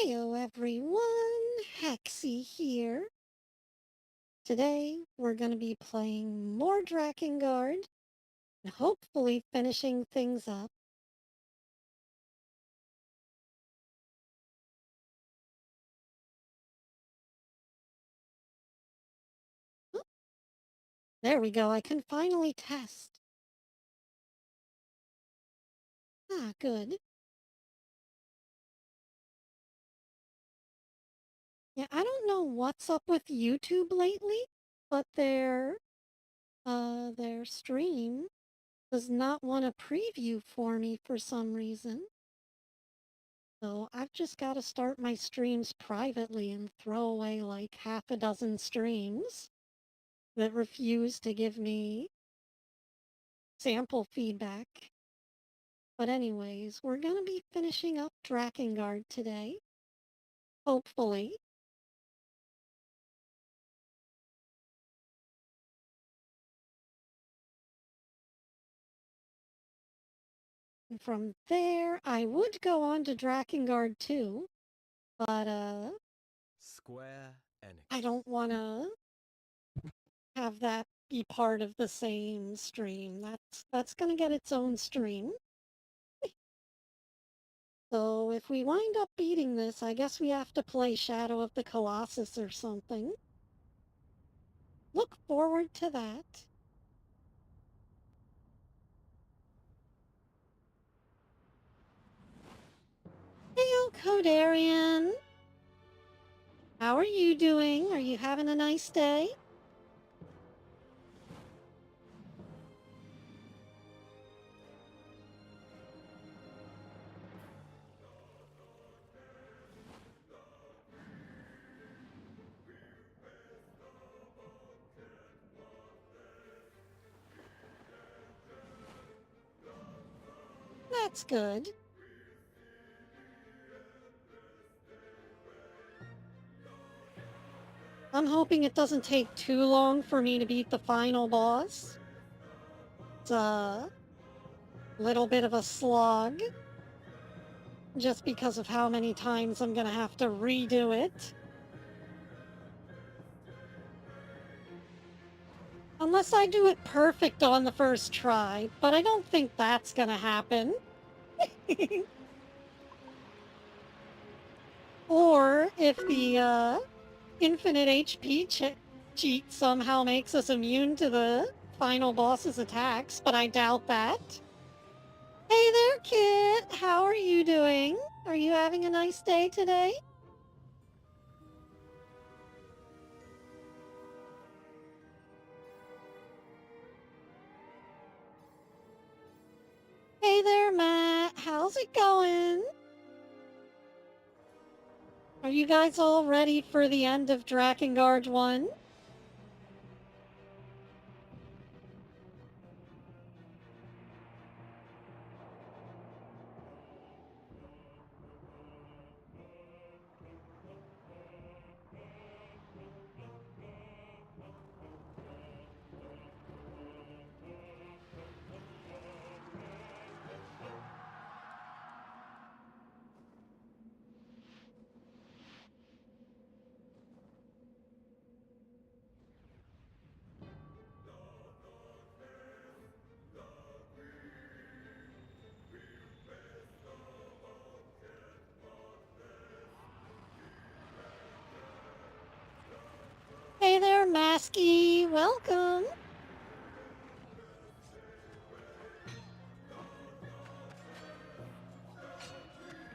Heyo everyone, Hexi here. Today we're going to be playing more Drakengard and hopefully finishing things up. Oh, there we go, I can finally test. Ah, good. Yeah, I don't know what's up with YouTube lately, but their stream does not want a preview for me for some reason. So I've just got to start my streams privately and throw away like half a dozen streams that refuse to give me sample feedback. But anyways, we're going to be finishing up Drakengard today. Hopefully. And from there, I would go on to Drakengard 2, but Square Enix. I don't want to have that be part of the same stream. That's going to get its own stream. So if we wind up beating this, I guess we have to play Shadow of the Colossus or something. Look forward to that. Heyo, Codarian! How are you doing? Are you having a nice day? That's good. I'm hoping it doesn't take too long for me to beat the final boss. It's a little bit of a slog, just because of how many times I'm gonna have to redo it. Unless I do it perfect on the first try, but I don't think that's gonna happen. Or if the infinite HP cheat somehow makes us immune to the final boss's attacks, but I doubt that. Hey there, Kit! How are you doing? Are you having a nice day today? Hey there, Matt! How's it going? Are you guys all ready for the end of Drakengard 1? Hey there, Masky! Welcome!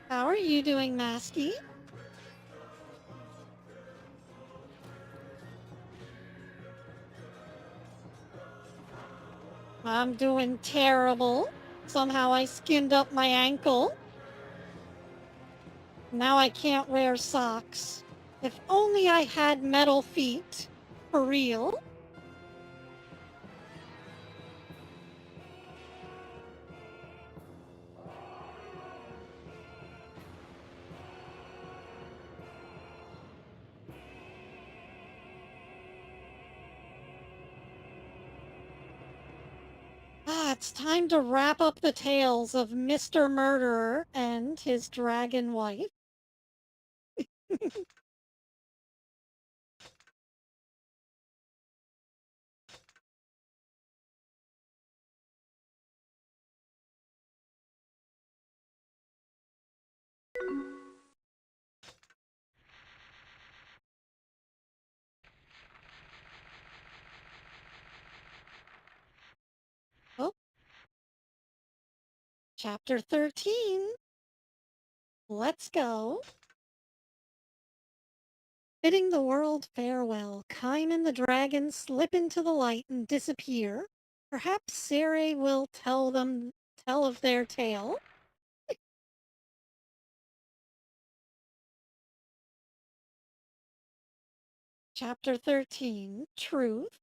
How are you doing, Masky? I'm doing terrible. Somehow I skinned up my ankle. Now I can't wear socks. If only I had metal feet. For real. Ah, it's time to wrap up the tales of Mr. Murderer and his dragon wife. Oh, chapter 13. Let's go. Bidding the world farewell, Kime and the dragon slip into the light and disappear. Perhaps Sere will tell of their tale. Chapter 13, Truth.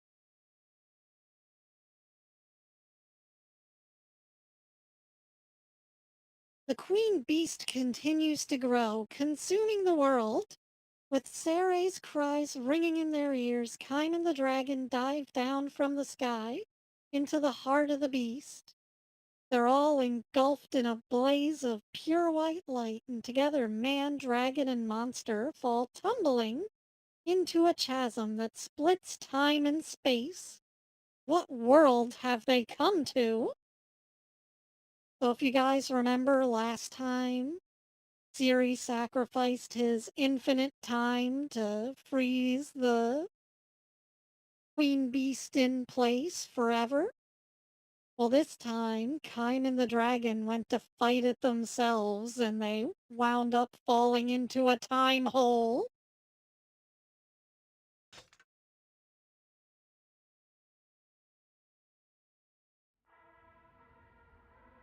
The queen beast continues to grow, consuming the world. With Sere's cries ringing in their ears, Kime and the dragon dive down from the sky into the heart of the beast. They're all engulfed in a blaze of pure white light, and together man, dragon, and monster fall tumbling into a chasm that splits time and space. What world have they come to? So if you guys remember last time, Siri sacrificed his infinite time to freeze the queen beast in place forever. Well, this time, Kine and the dragon went to fight it themselves, and they wound up falling into a time hole.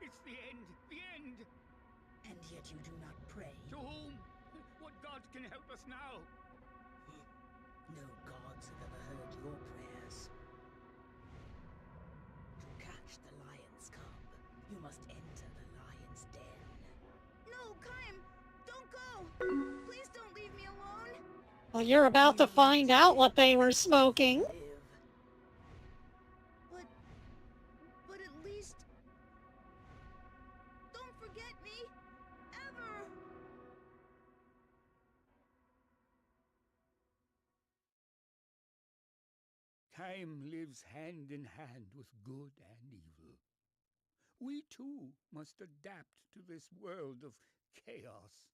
It's the end! The end! And yet you do not pray. To whom? What god can help us now? No gods have ever heard your prayers. To catch the lion's cub, you must enter the lion's den. No, Kime! Don't go! Please don't leave me alone! Well, you're about to find out what they were smoking. But at least... Don't forget me! Ever! Time lives hand in hand with good and evil. We too must adapt to this world of chaos.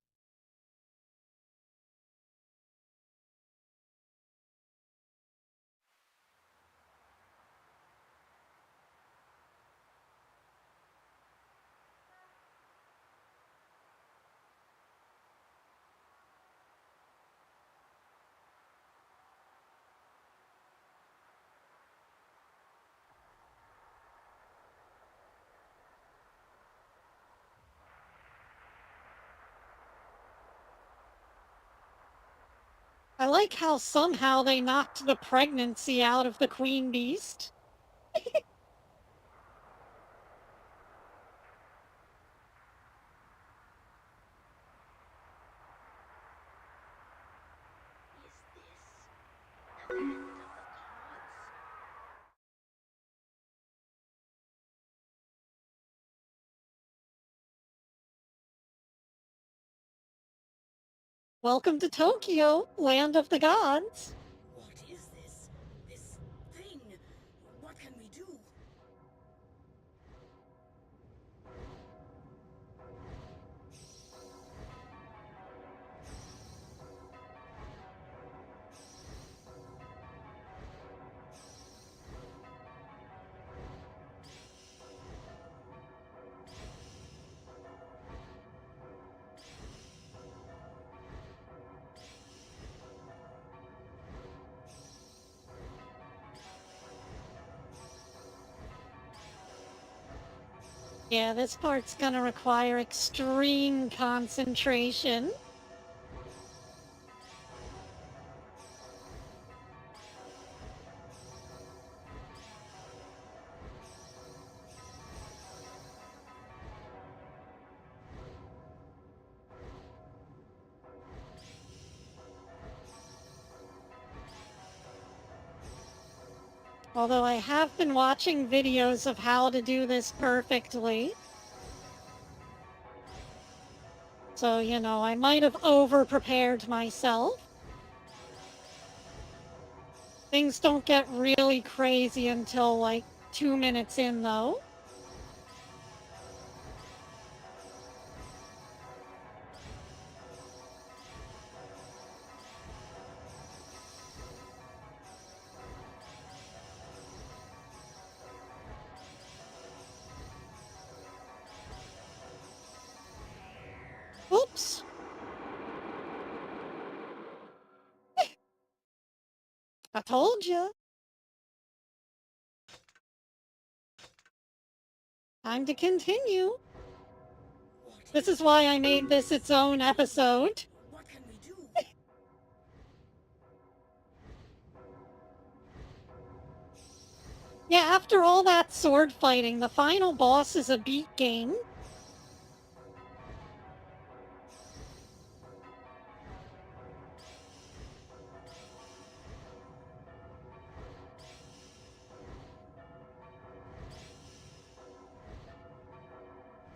I like how somehow they knocked the pregnancy out of the queen beast. Is this the end of the gods? Welcome to Tokyo, land of the gods. What is this? This thing? What can we do? Yeah, this part's gonna require extreme concentration. Although I have been watching videos of how to do this perfectly. So, I might have over-prepared myself. Things don't get really crazy until, like, 2 minutes in, though. Oops. I told you. Time to continue. This is why I made this its own episode. What can we do? Yeah, after all that sword fighting, the final boss is a beat game.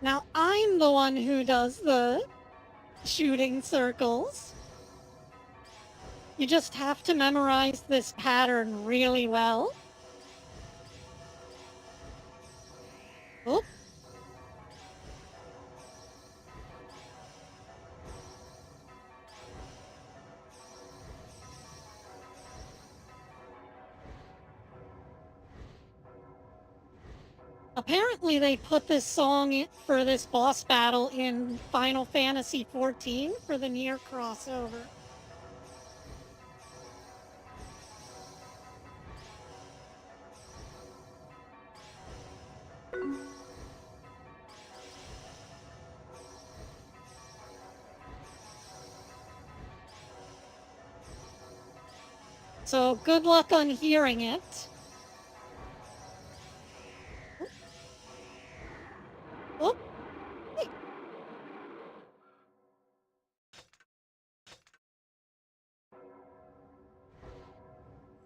Now, I'm the one who does the shooting circles. You just have to memorize this pattern really well. Oh. Apparently they put this song for this boss battle in Final Fantasy XIV for the Nier crossover. So good luck on hearing it. Oh. Hey.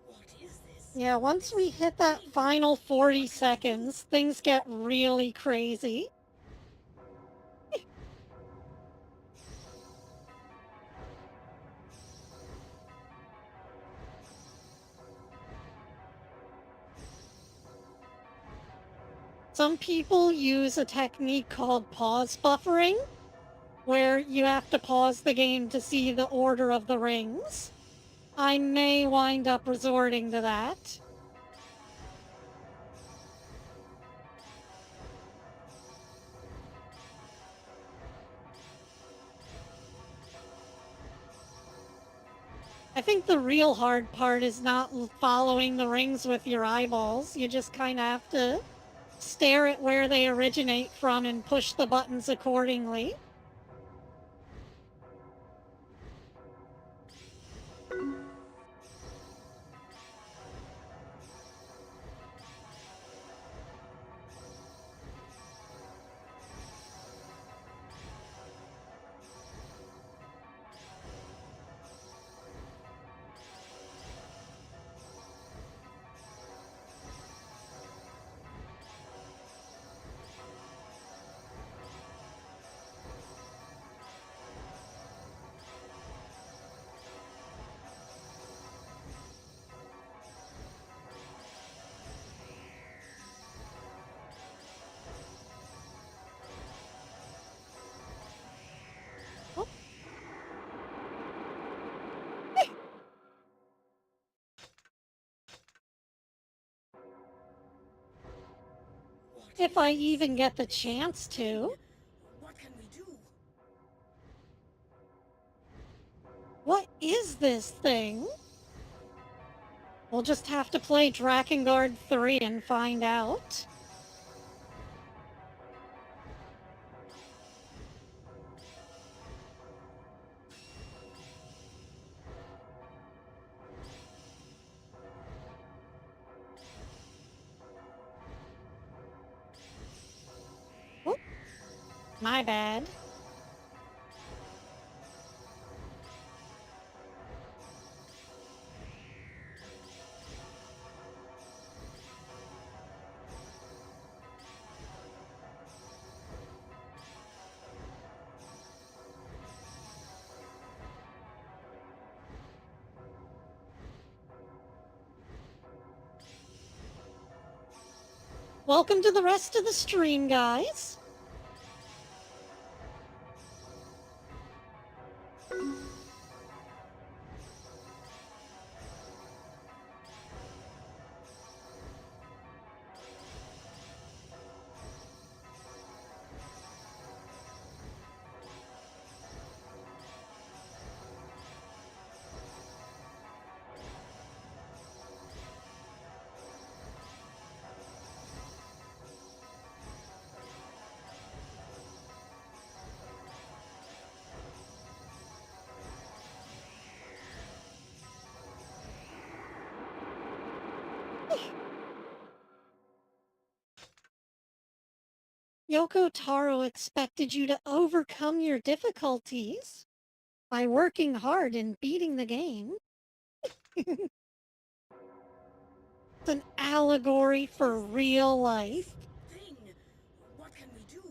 What is this? Yeah, once we hit that final 40 seconds, things get really crazy. Some people use a technique called pause buffering, where you have to pause the game to see the order of the rings. I may wind up resorting to that. I think the real hard part is not following the rings with your eyeballs. You just kind of have to stare at where they originate from and push the buttons accordingly. Oh. If I even get the chance to. What can we do? What is this thing? We'll just have to play Drakengard 3 and find out. Oh, my bad. Welcome to the rest of the stream, guys. Yoko Taro expected you to overcome your difficulties by working hard and beating the game. It's an allegory for real life. Thing. What can we do?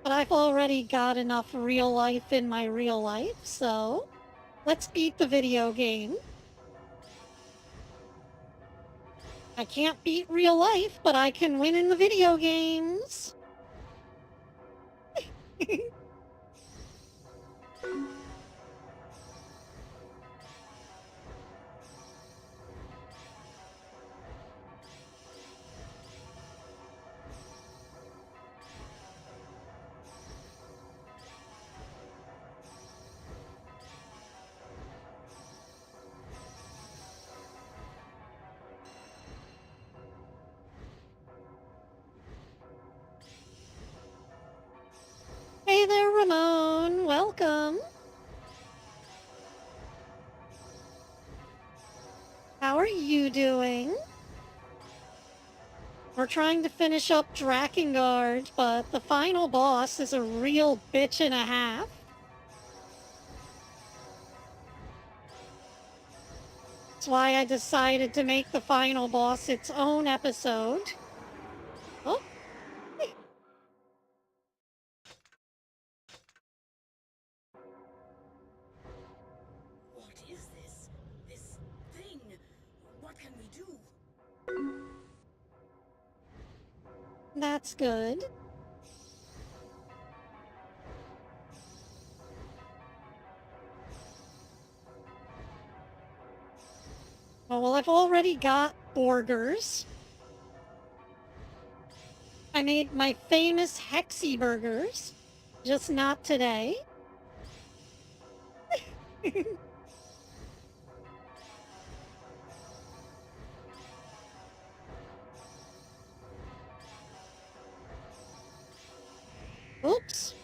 But I've already got enough real life in my real life, so let's beat the video game. I can't beat real life, but I can win in the video games. Hey there, Ramon. Welcome. How are you doing? We're trying to finish up Drakengard, but the final boss is a real bitch and a half. That's why I decided to make the final boss its own episode. Oh, What is this? This thing. What can we do? that's good. Oh, well, I've already got burgers. I made my famous Hexi burgers, just not today. Oops.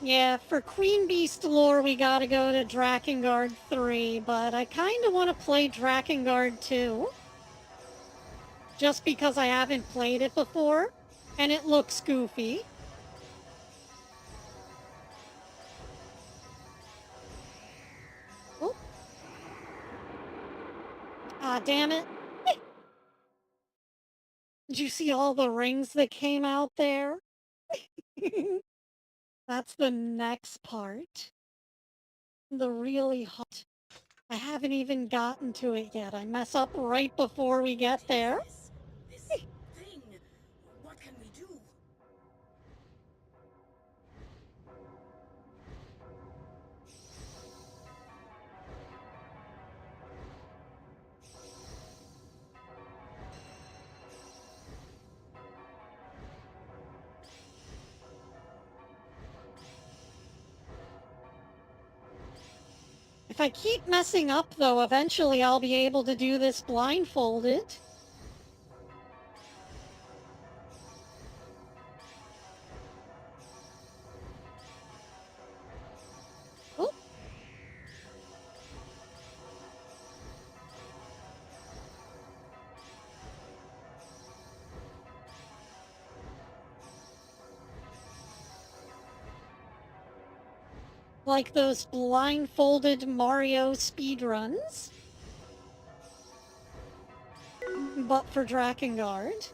Yeah, for Queen Beast lore, we gotta go to Drakengard 3, but I kinda wanna play Drakengard 2. Just because I haven't played it before, and it looks goofy. Oh. Ah, damn it. Did you see all the rings that came out there? That's the next part. The really hot. I haven't even gotten to it yet. I mess up right before we get there. This thing. What can we do? If I keep messing up, though, eventually I'll be able to do this blindfolded. Like those blindfolded Mario speedruns. But for Drakengard.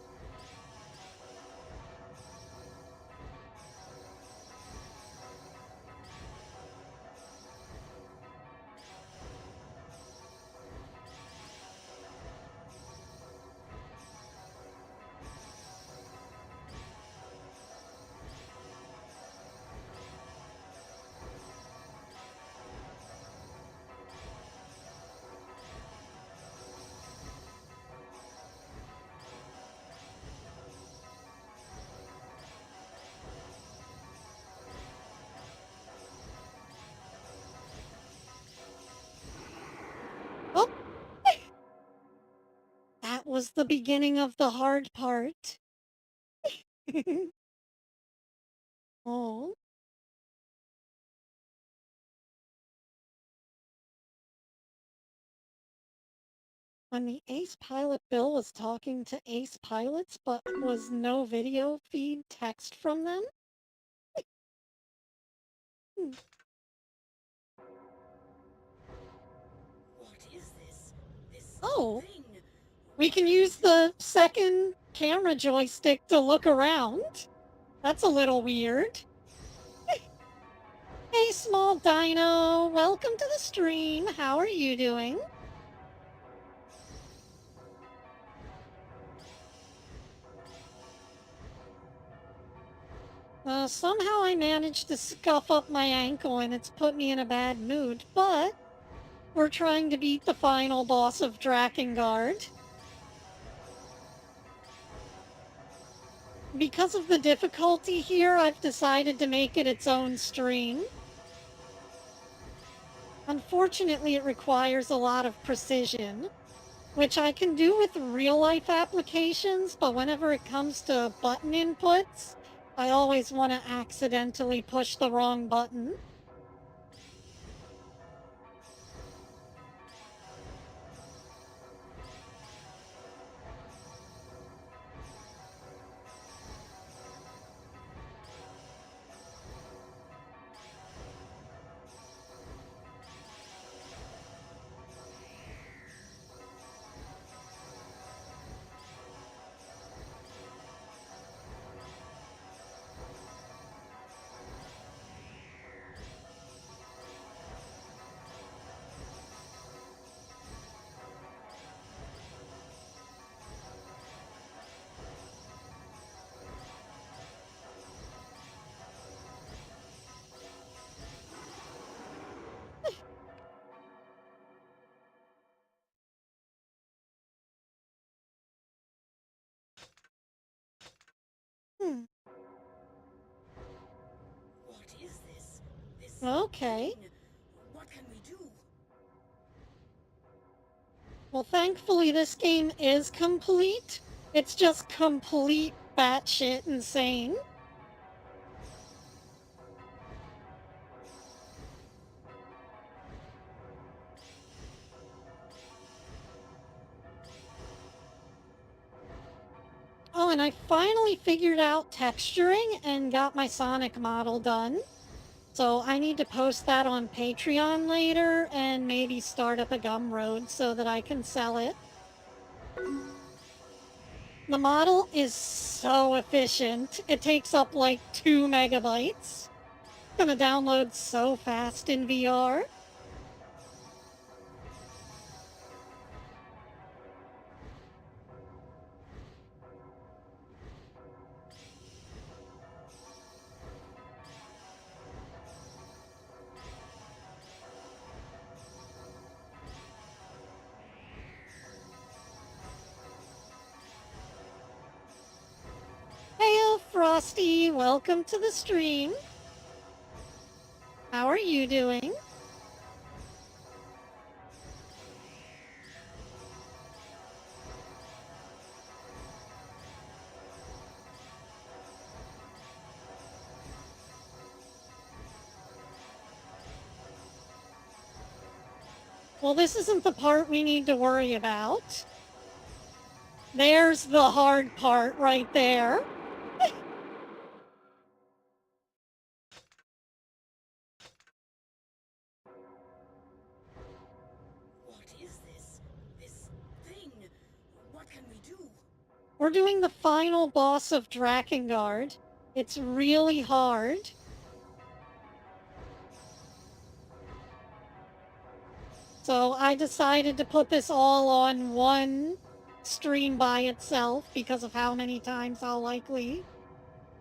Oh! That was the beginning of the hard part. Oh. When the Ace Pilot Bill was talking to Ace Pilots, but was no video feed text from them? Hmm. What is this? This Oh, thing? we can use the second camera joystick to look around. That's a little weird. Hey, small dino, welcome to the stream. How are you doing? Somehow I managed to scuff up my ankle and it's put me in a bad mood, but we're trying to beat the final boss of Drakengard. Because of the difficulty here, I've decided to make it its own stream. Unfortunately, it requires a lot of precision, which I can do with real-life applications, but whenever it comes to button inputs, I always want to accidentally push the wrong button. Hmm. What is this? This Okay. thing? What can we do? Well, thankfully, this game is complete. It's just complete batshit insane. Oh, and I finally figured out texturing and got my Sonic model done. So I need to post that on Patreon later and maybe start up a Gumroad so that I can sell it. The model is so efficient. It takes up like 2 megabytes. Gonna download so fast in VR. Heyo, Frosty, welcome to the stream. How are you doing? Well, this isn't the part we need to worry about. There's the hard part right there. We're doing the final boss of Drakengard. It's really hard. So I decided to put this all on one stream by itself because of how many times I'll likely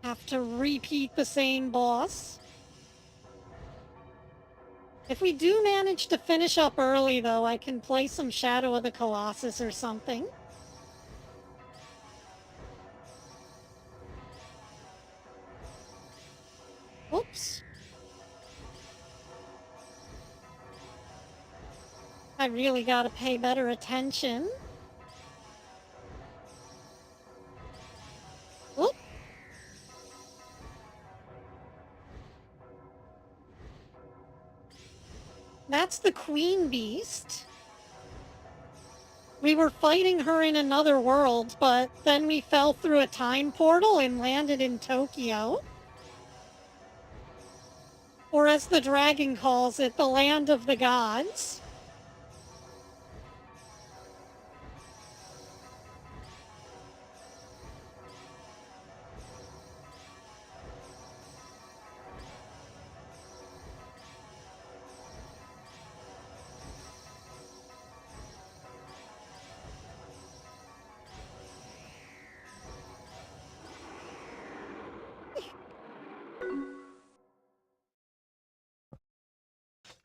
have to repeat the same boss. If we do manage to finish up early, though, I can play some Shadow of the Colossus or something. Oops. I really gotta pay better attention. Oop. That's the Queen Beast. We were fighting her in another world, but then we fell through a time portal and landed in Tokyo. Or as the dragon calls it, the land of the gods.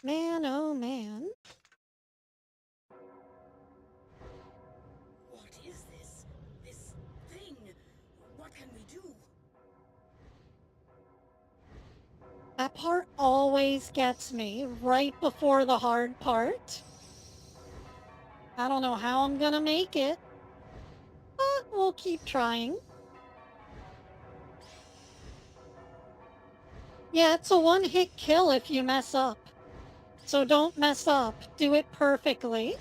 Man, oh man. What is this? This thing? What can we do? That part always gets me right before the hard part. I don't know how I'm gonna make it, but we'll keep trying. Yeah, it's a one-hit kill if you mess up. So don't mess up. Do it perfectly.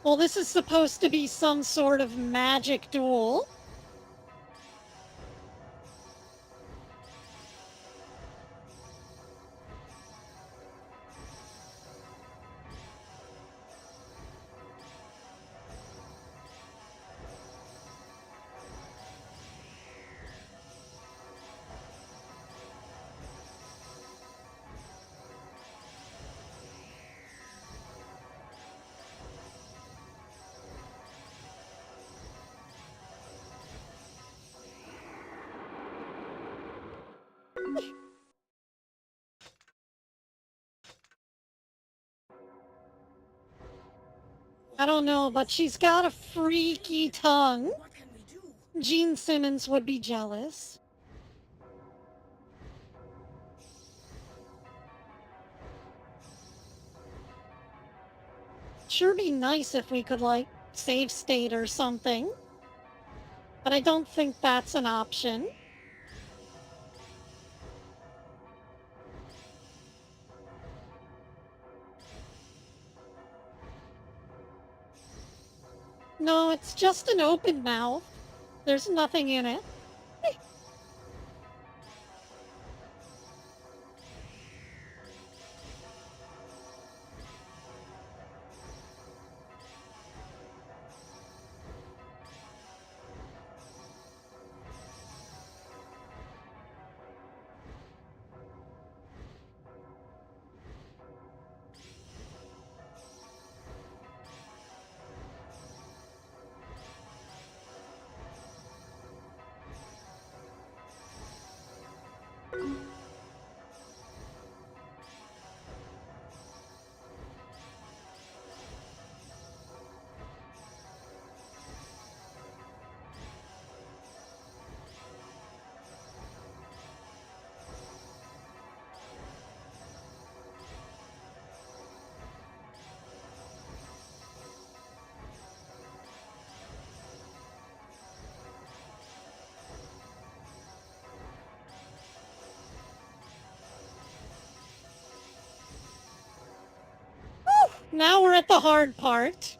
Well, this is supposed to be some sort of magic duel. I don't know, but she's got a freaky tongue. What can we do? Gene Simmons would be jealous. Sure be nice if we could, like, save state or something. But I don't think that's an option. No, it's just an open mouth. There's nothing in it. Now we're at the hard part.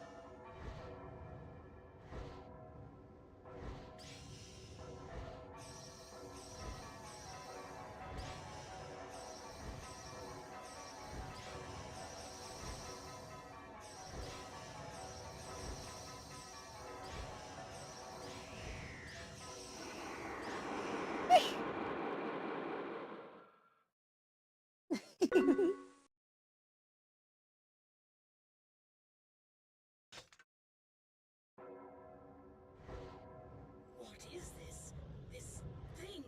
What is this? This thing?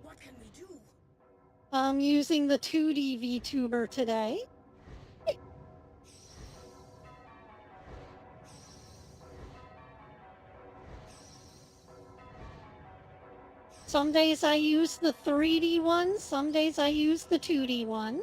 What can we do? I'm using the 2D VTuber today. Some days I use the 3D one, some days I use the 2D one.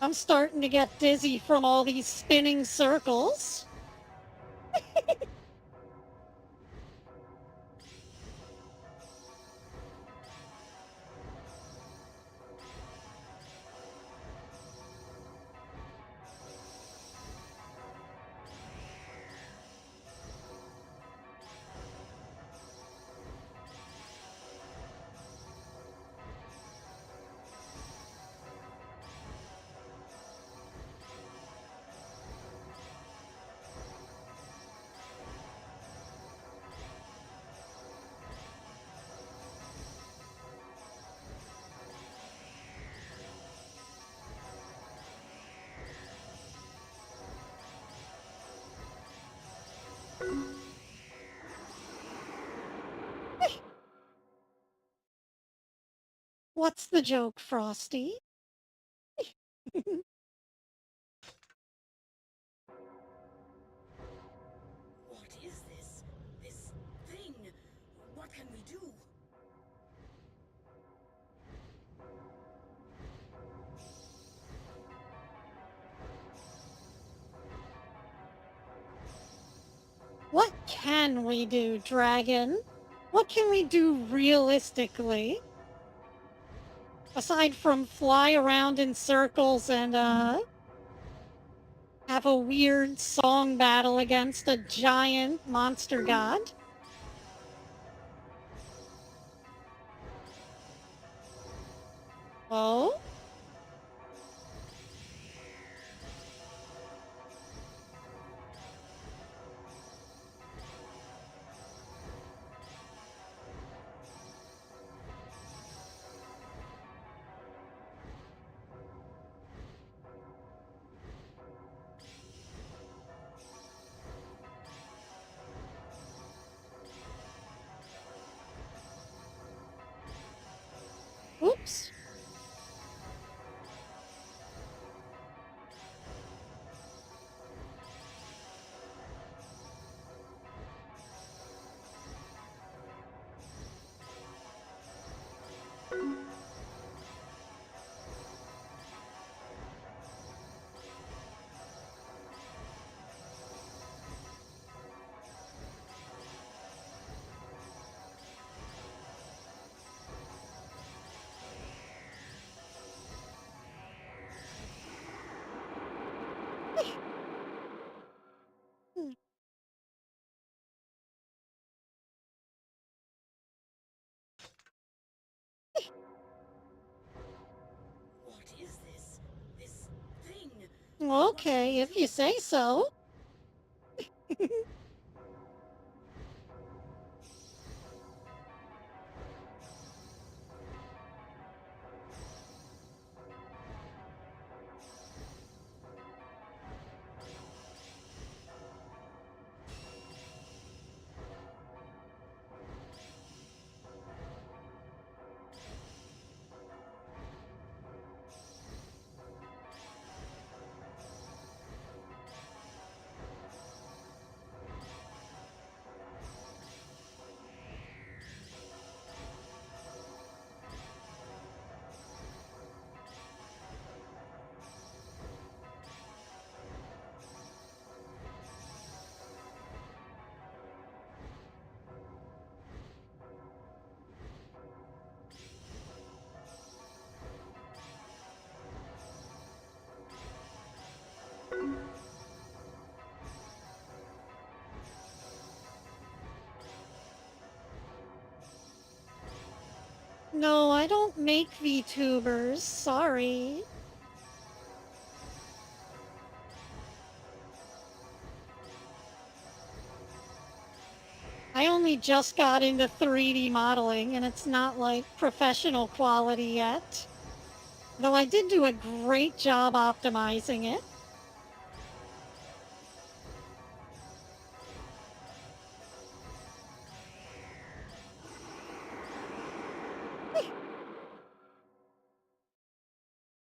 I'm starting to get dizzy from all these spinning circles. What's the joke, Frosty? What is this? This thing? What can we do? What can we do, Dragon? What can we do realistically? Aside from fly around in circles and, have a weird song battle against a giant monster god? Oh? Oops. What is this? This thing? Okay, if you say so. No, I don't make VTubers. Sorry. I only just got into 3D modeling, and it's not like professional quality yet. Though I did do a great job optimizing it.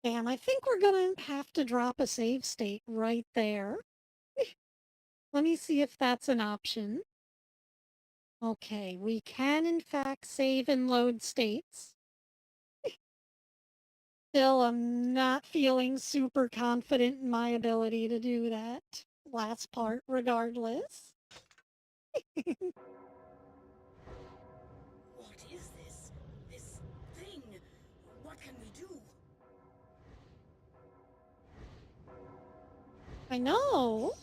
Damn, I think we're gonna have to drop a save state right there. Let me see if that's an option. Okay, we can in fact save and load states. Still, I'm not feeling super confident in my ability to do that. Last part, regardless. What is this? This thing? What can we do? I know.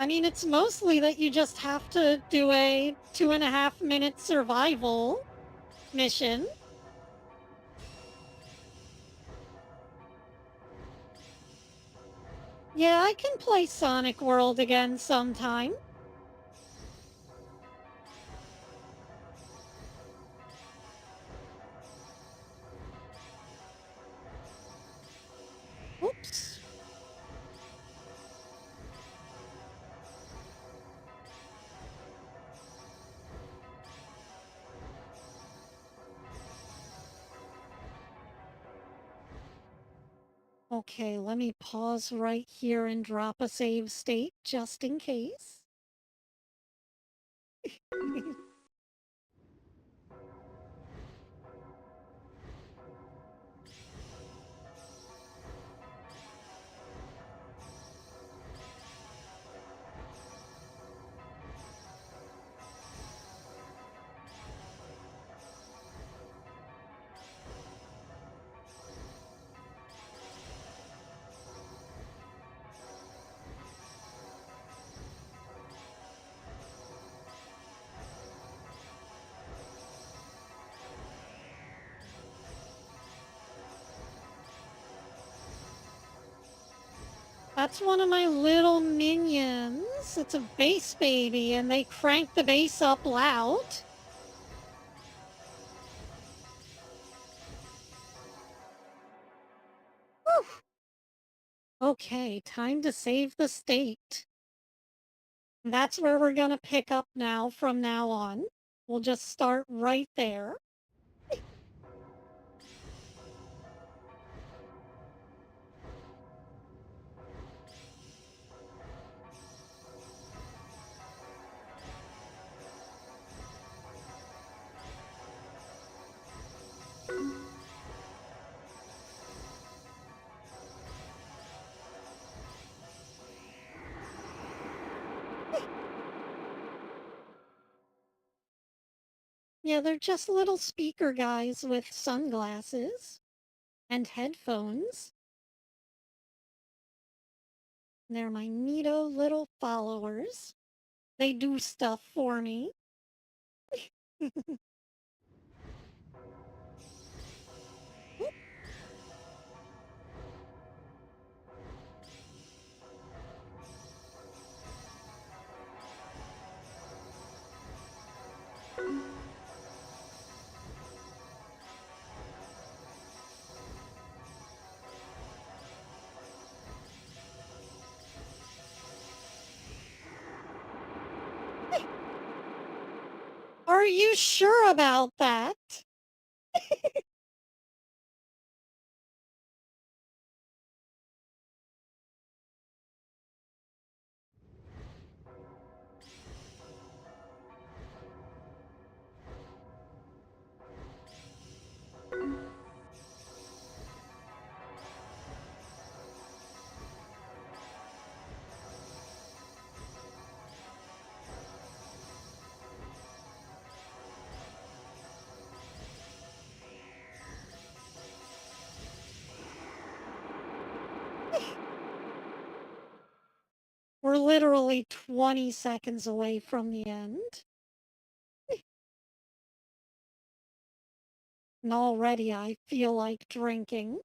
I mean, it's mostly that you just have to do a 2.5 minute survival mission. Yeah, I can play Sonic World again sometime. Oops. Okay, let me pause right here and drop a save state just in case. That's one of my little minions. It's a bass baby, and they crank the bass up loud. Whew. Okay, time to save the state. That's where we're gonna pick up now from now on. We'll just start right there. Yeah, they're just little speaker guys with sunglasses and headphones. They're my neato little followers. They do stuff for me. Are you sure about that? We're literally 20 seconds away from the end. And already I feel like drinking.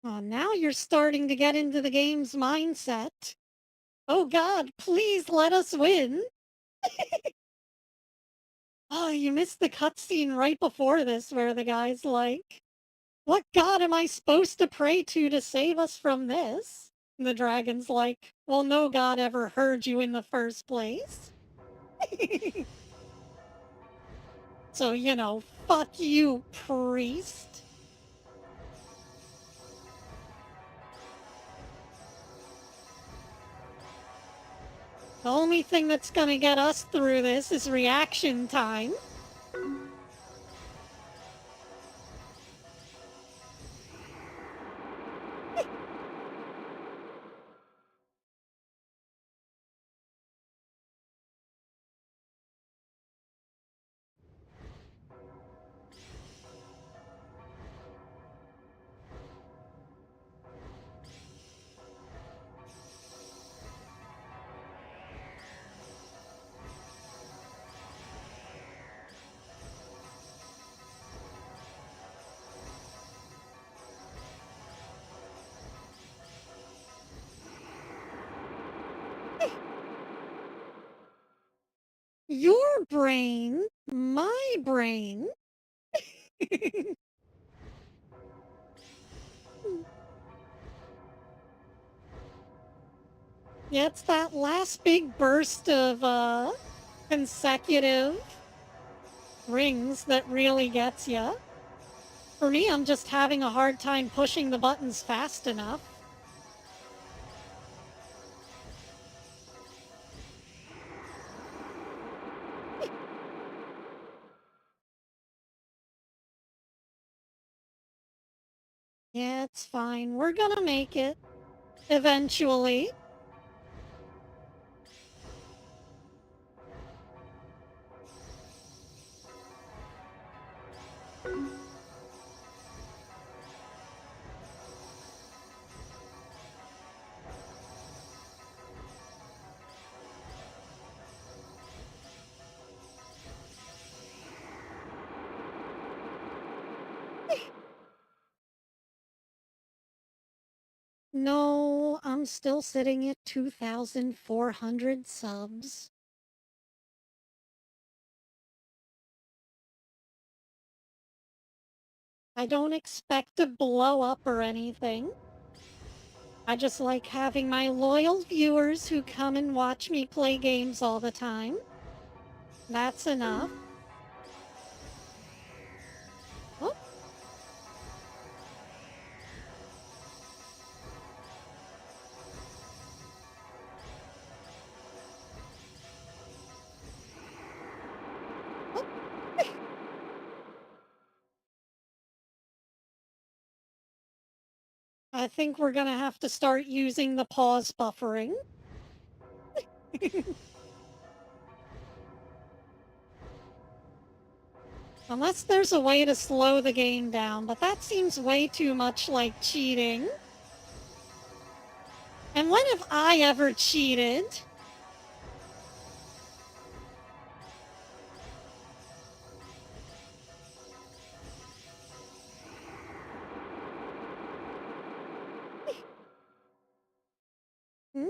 Oh, now you're starting to get into the game's mindset. Oh god, please let us win! Oh, you missed the cutscene right before this where the guy's like, "What god am I supposed to pray to save us from this?" And the dragon's like, "Well, no god ever heard you in the first place." So, fuck you, priest. The only thing that's gonna get us through this is reaction time. Your brain, my brain. Yeah, it's that last big burst of consecutive rings that really gets ya. For me, I'm just having a hard time pushing the buttons fast enough. Yeah, it's fine. We're gonna make it. Eventually. No, I'm still sitting at 2,400 subs. I don't expect to blow up or anything. I just like having my loyal viewers who come and watch me play games all the time. That's enough. Oh, oh. I think we're gonna have to start using the pause buffering. Unless there's a way to slow the game down, but that seems way too much like cheating. And when have I ever cheated? Hmm?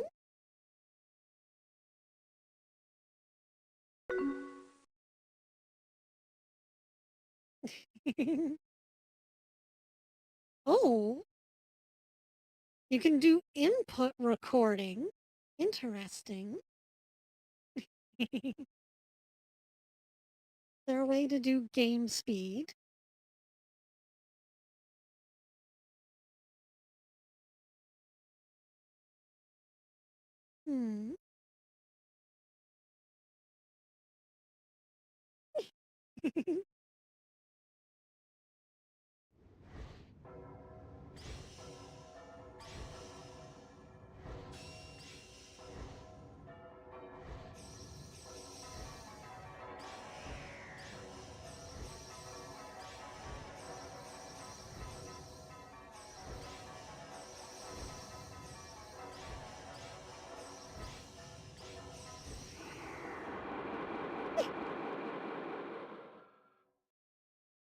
Oh, you can do input recording. Interesting. Is there a way to do game speed? Hmm.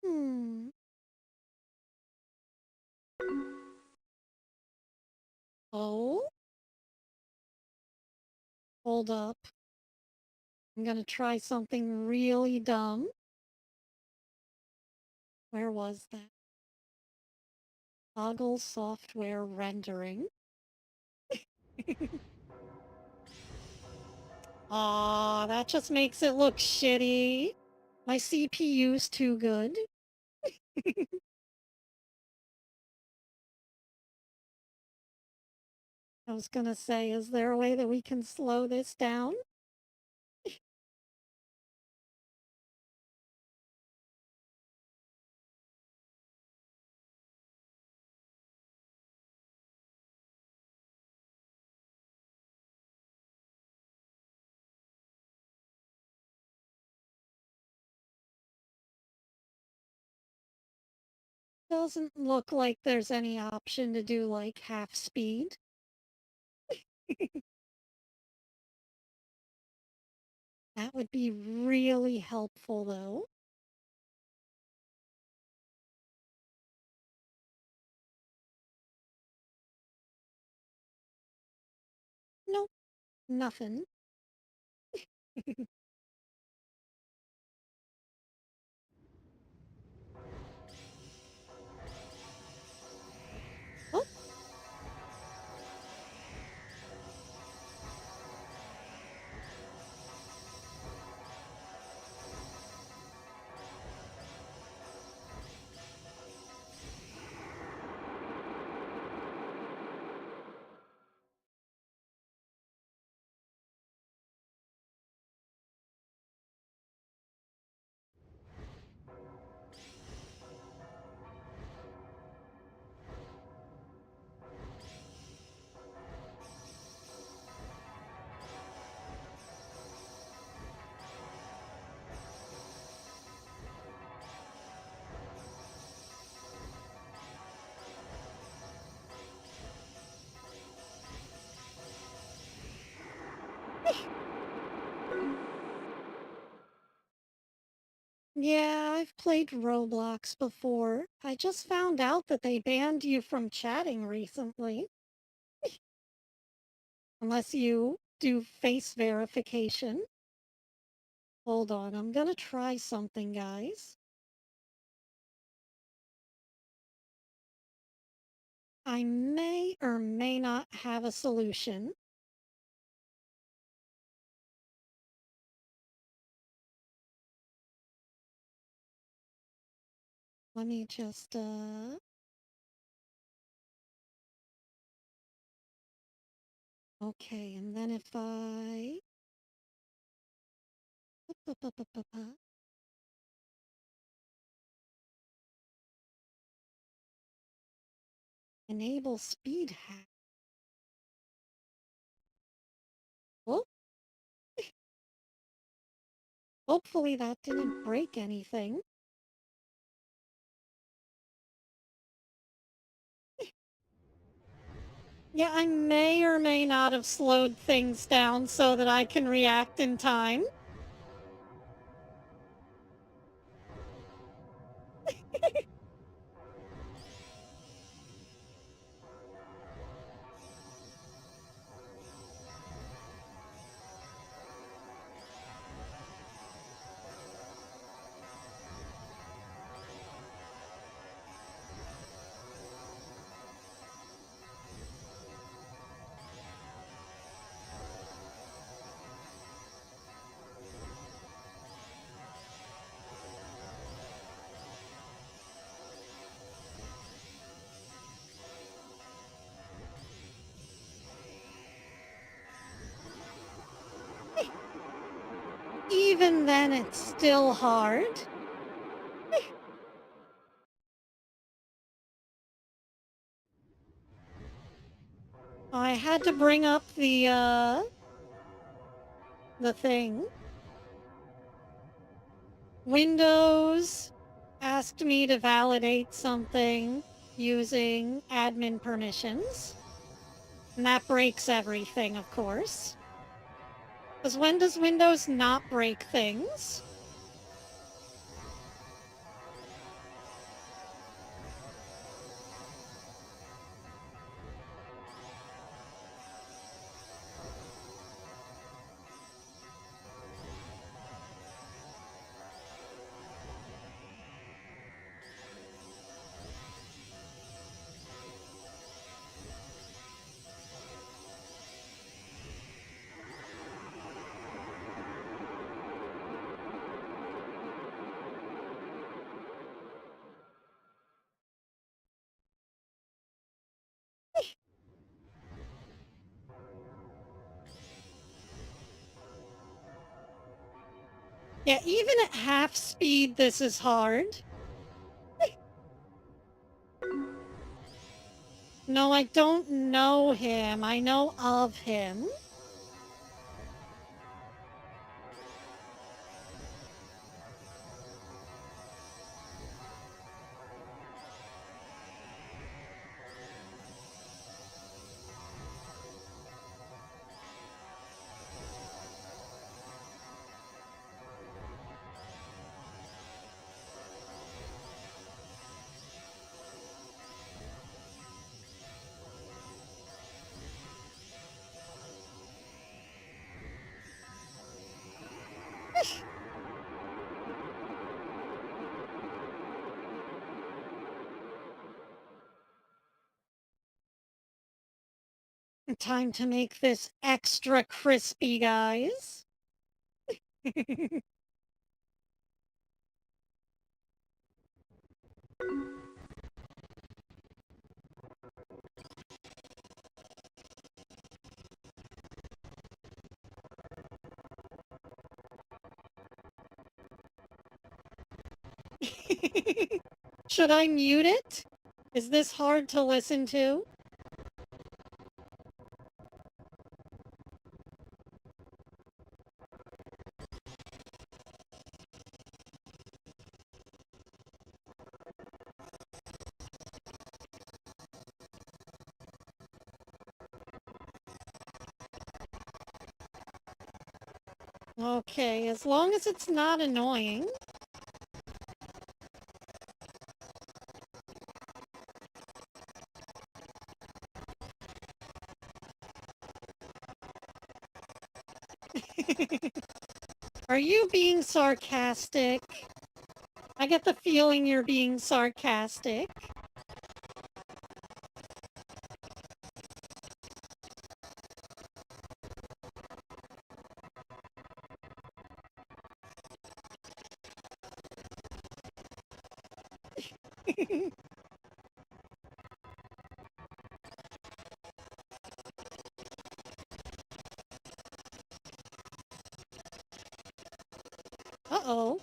Hmm. Oh? Hold up. I'm gonna try something really dumb. Where was that? Toggle software rendering. Aw, that just makes it look shitty. My CPU's too good. I was gonna say, is there a way that we can slow this down? Doesn't look like there's any option to do like half speed. That would be really helpful though. Nope, nothing. Oh, yeah, I've played Roblox before. I just found out that they banned you from chatting recently. Unless you do face verification. Hold on, I'm gonna try something, guys. I may or may not have a solution. Let me just, okay, and then if I... Enable speed hack. Whoop. Hopefully that didn't break anything. Yeah, I may or may not have slowed things down so that I can react in time. Even then, it's still hard. I had to bring up the thing. Windows asked me to validate something using admin permissions. And that breaks everything, of course. Because when does Windows not break things? Yeah, even at half speed, this is hard. No, I don't know him. I know of him. Time to make this extra crispy, guys. Should I mute it? Is this hard to listen to? Okay, as long as it's not annoying. Are you being sarcastic? I get the feeling you're being sarcastic. Uh-oh.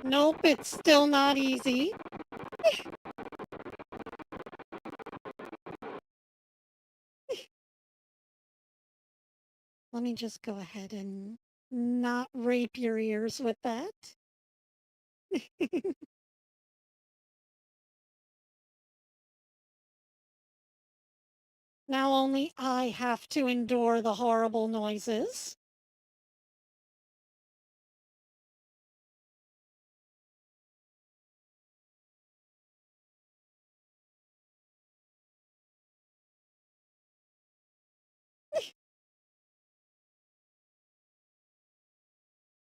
Nope, it's still not easy. Let me just go ahead and not rape your ears with that. Now only I have to endure the horrible noises.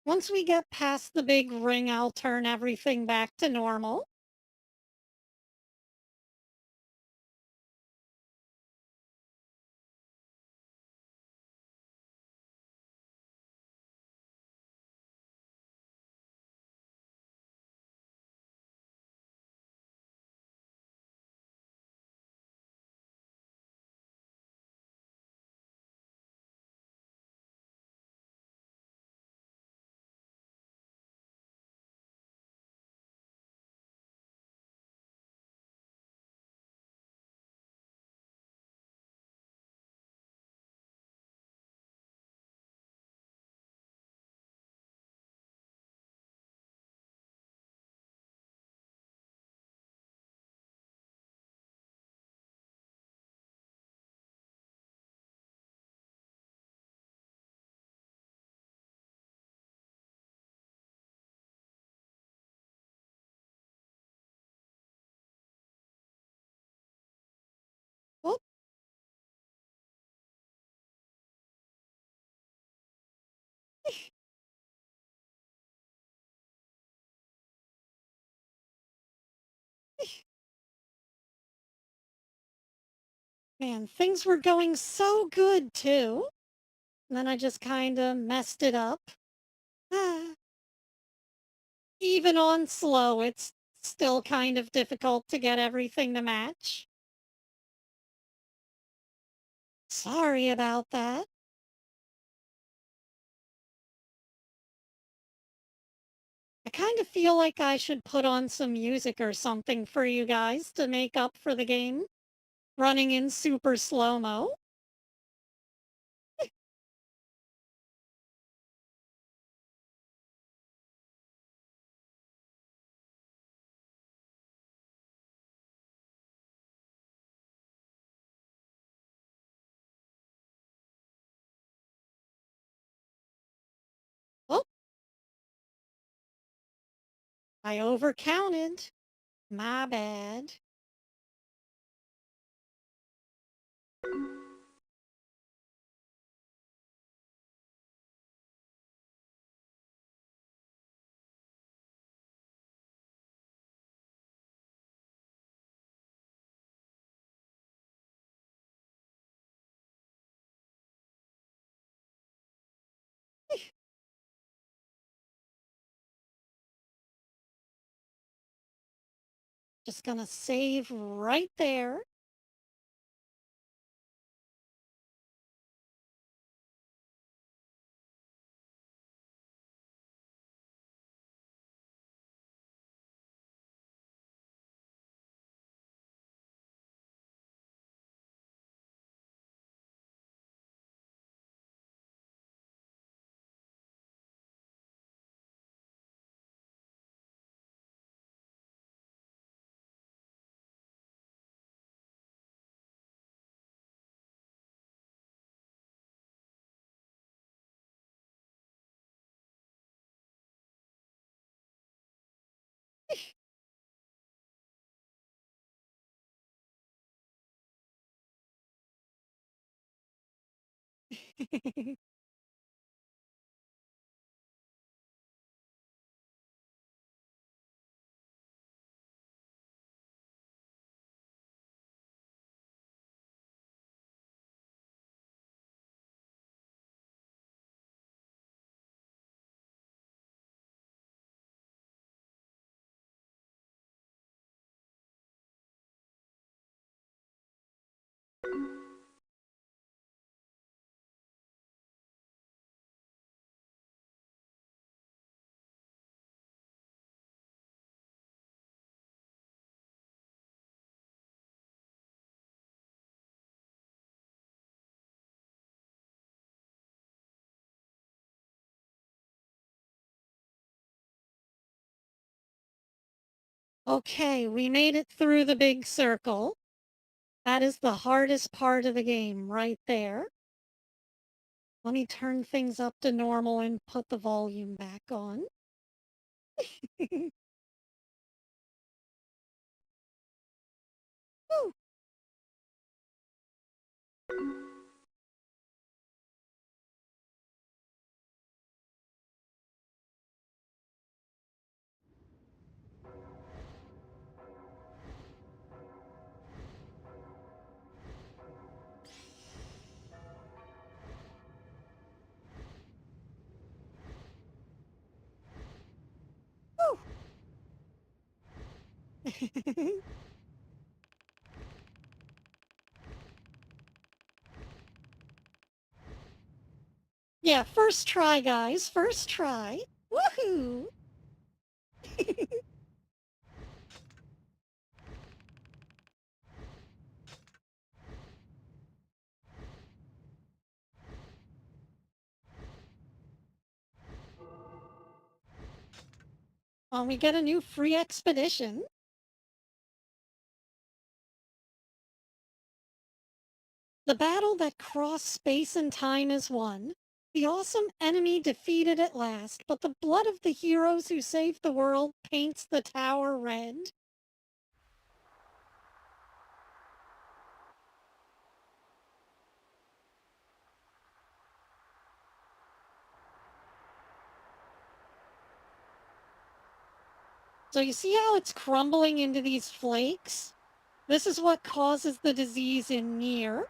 Once we get past the big ring, I'll turn everything back to normal. Man, things were going so good too. And then I just kind of messed it up. Ah, even on slow, it's still kind of difficult to get everything to match. Sorry about that. I kind of feel like I should put on some music or something for you guys to make up for the game running in super slow-mo. Oh, I overcounted. My bad. Just gonna save right there. Okay, we made it through the big circle. That is the hardest part of the game right there. Let me turn things up to normal and put the volume back on. Woo. Woo. Yeah, first try, guys. First try. Woohoo! We get a new free expedition. The battle that crossed space and time is won. The awesome enemy defeated at last, but the blood of the heroes who saved the world paints the tower red. So you see how it's crumbling into these flakes? This is what causes the disease in Nier.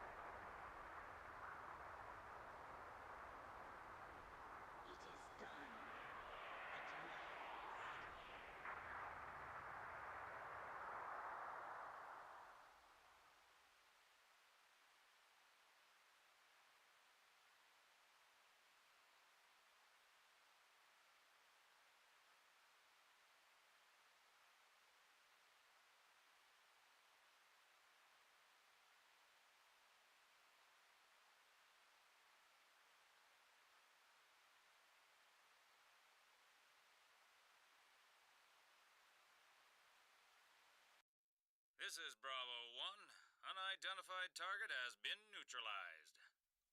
This is Bravo 1. Unidentified target has been neutralized.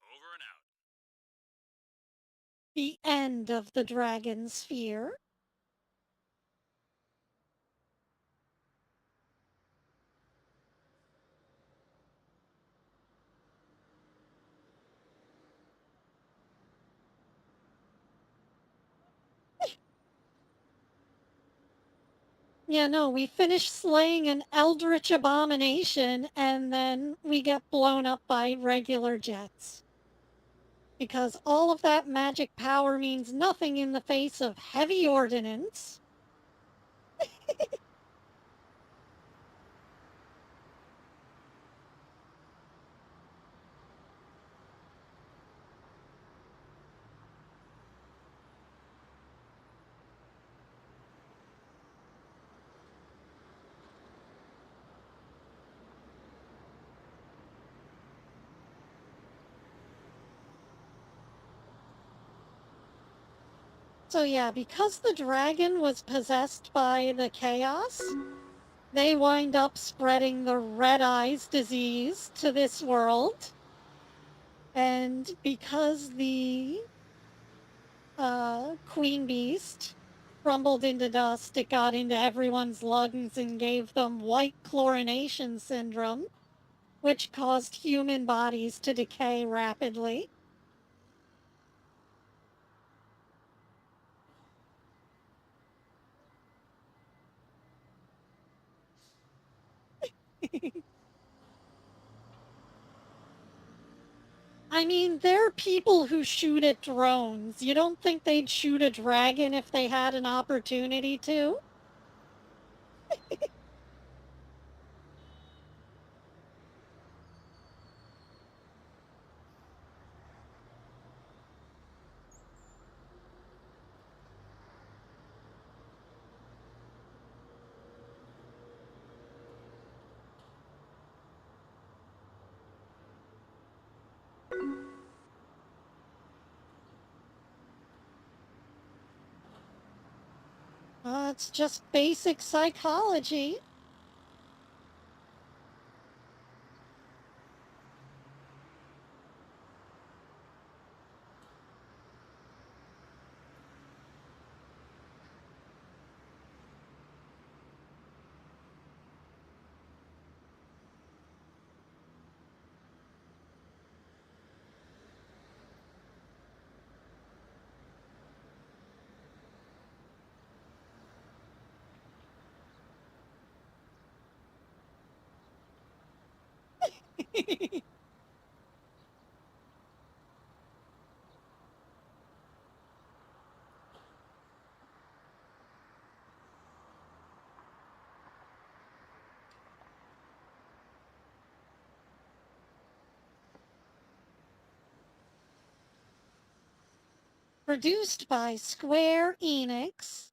Over and out. The end of the dragon sphere. Yeah, no, we finish slaying an eldritch abomination and then we get blown up by regular jets. Because all of that magic power means nothing in the face of heavy ordnance. So yeah, because the dragon was possessed by the chaos, they wind up spreading the red eyes disease to this world. And because the queen beast crumbled into dust, it got into everyone's lungs and gave them white chlorination syndrome, which caused human bodies to decay rapidly. I mean, there are people who shoot at drones. You don't think they'd shoot a dragon if they had an opportunity to? It's just basic psychology. Produced by Square Enix.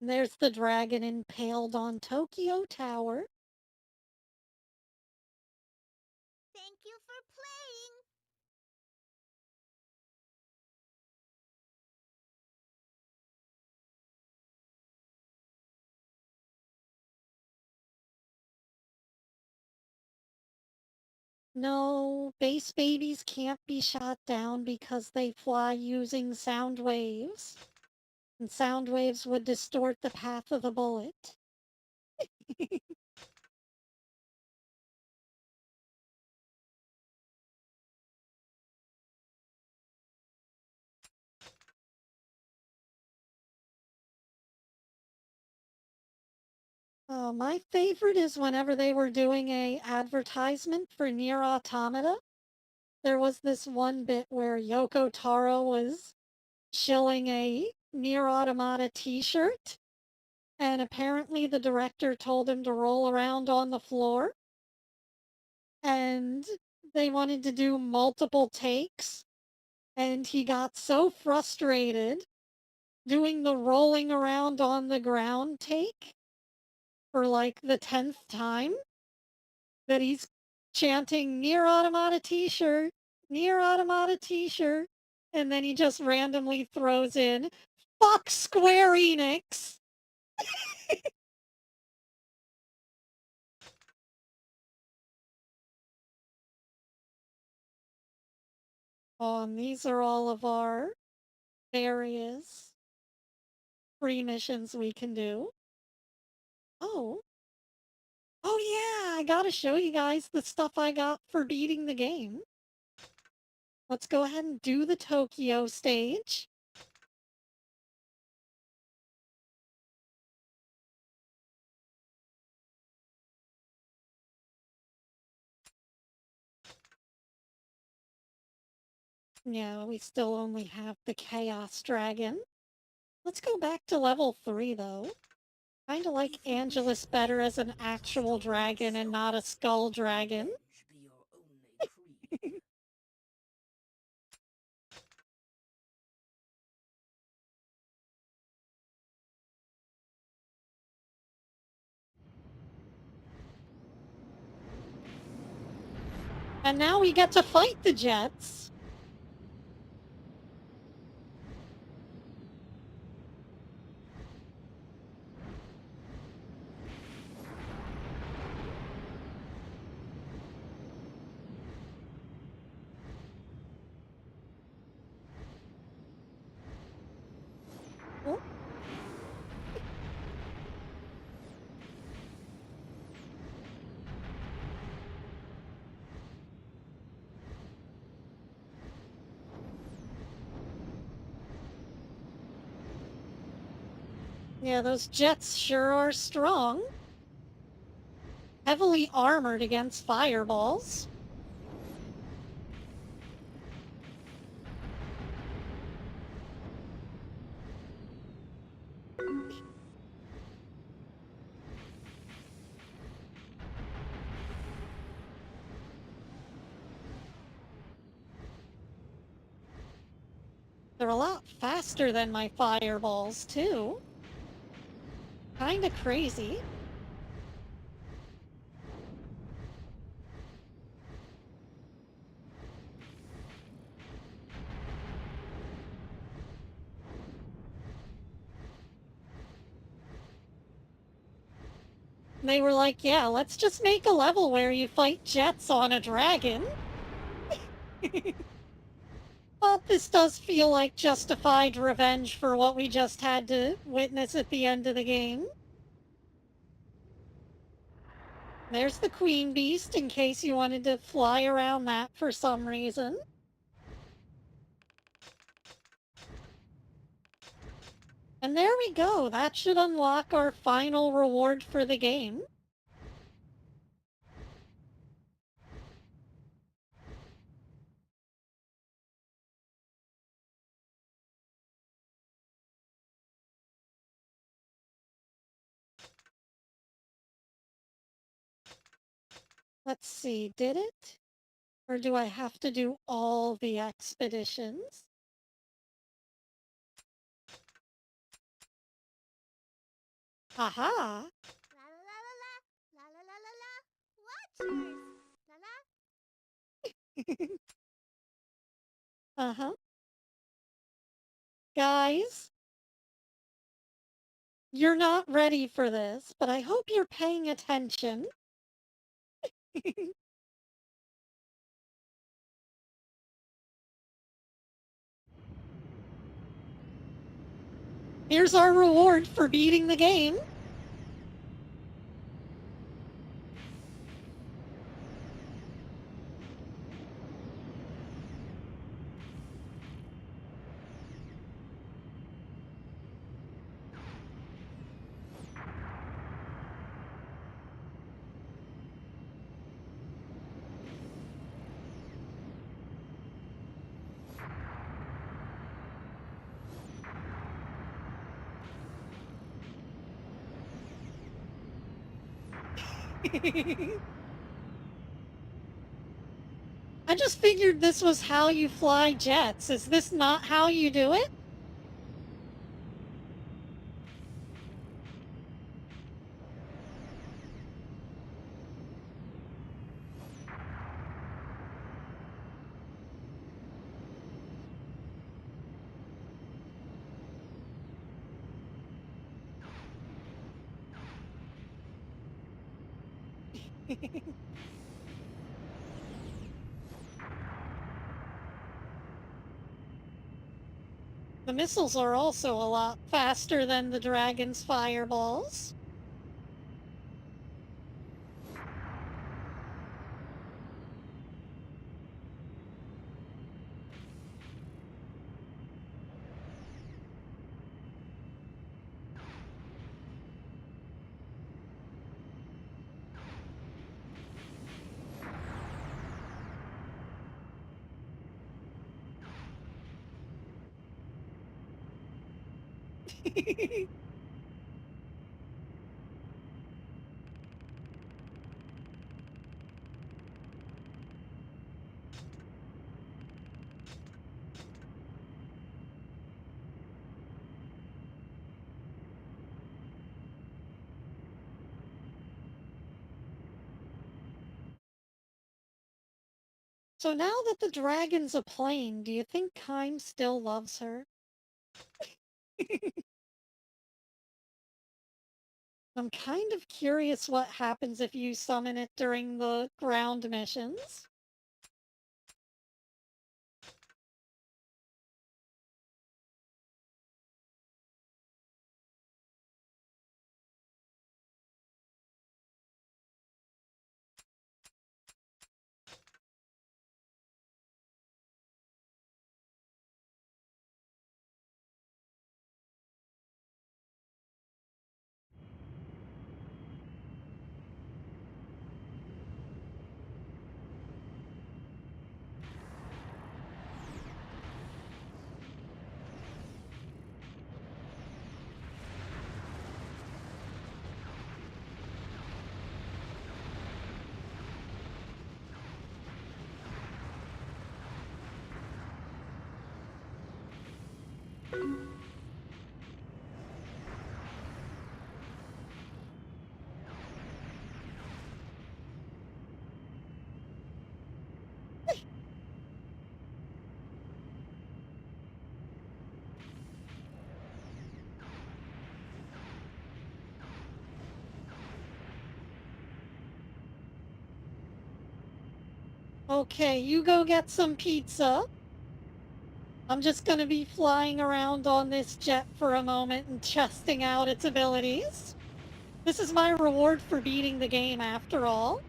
There's the dragon impaled on Tokyo Tower. Thank you for playing. No, base babies can't be shot down because they fly using sound waves. And sound waves would distort the path of the bullet. My favorite is whenever they were doing a advertisement for Nier Automata. There was this one bit where Yoko Taro was shilling a Nier Automata t-shirt, and apparently the director told him to roll around on the floor, and they wanted to do multiple takes, and he got so frustrated doing the rolling around on the ground take for like the 10th time that he's chanting Nier Automata t-shirt, Nier Automata t-shirt, and then he just randomly throws in, fuck Square Enix! And these are all of our various free missions we can do. Oh. Oh yeah, I gotta show you guys the stuff I got for beating the game. Let's go ahead and do the Tokyo stage. Yeah, we still only have the Chaos Dragon. Let's go back to level 3, though. Kinda like Angelus better as an actual dragon and not a skull dragon. Be your only creed. And now we get to fight the Jets. Oh. Yeah, those Jets sure are strong. Heavily armored against fireballs. They're a lot faster than my fireballs, too. Kinda crazy. They were like, yeah, let's just make a level where you fight Jets on a dragon. But this does feel like justified revenge for what we just had to witness at the end of the game. There's the Queen Beast, in case you wanted to fly around that for some reason. And there we go. That should unlock our final reward for the game. Let's see, did it? Or do I have to do all the expeditions? Aha! La la la la la la la la la. Watchers. La la. Uh-huh. Guys, you're not ready for this, but I hope you're paying attention. Here's our reward for beating the game. I just figured this was how you fly jets. Is this not how you do it? The missiles are also a lot faster than the dragon's fireballs. So now that the dragon's a plane, do you think Kime still loves her? I'm kind of curious what happens if you summon it during the ground missions. Okay, you go get some pizza. I'm just gonna be flying around on this jet for a moment and testing out its abilities. This is my reward for beating the game after all.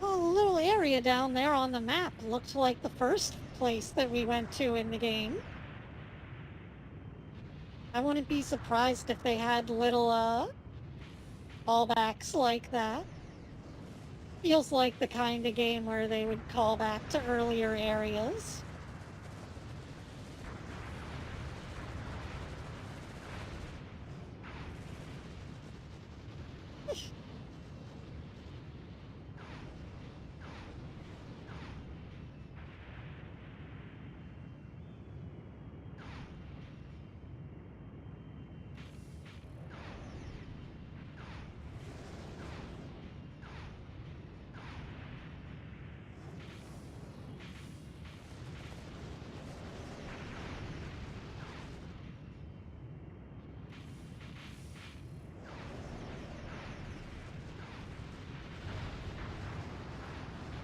Oh, the little area down there on the map looked like the first place that we went to in the game. I wouldn't be surprised if they had little, callbacks like that. Feels like the kind of game where they would call back to earlier areas.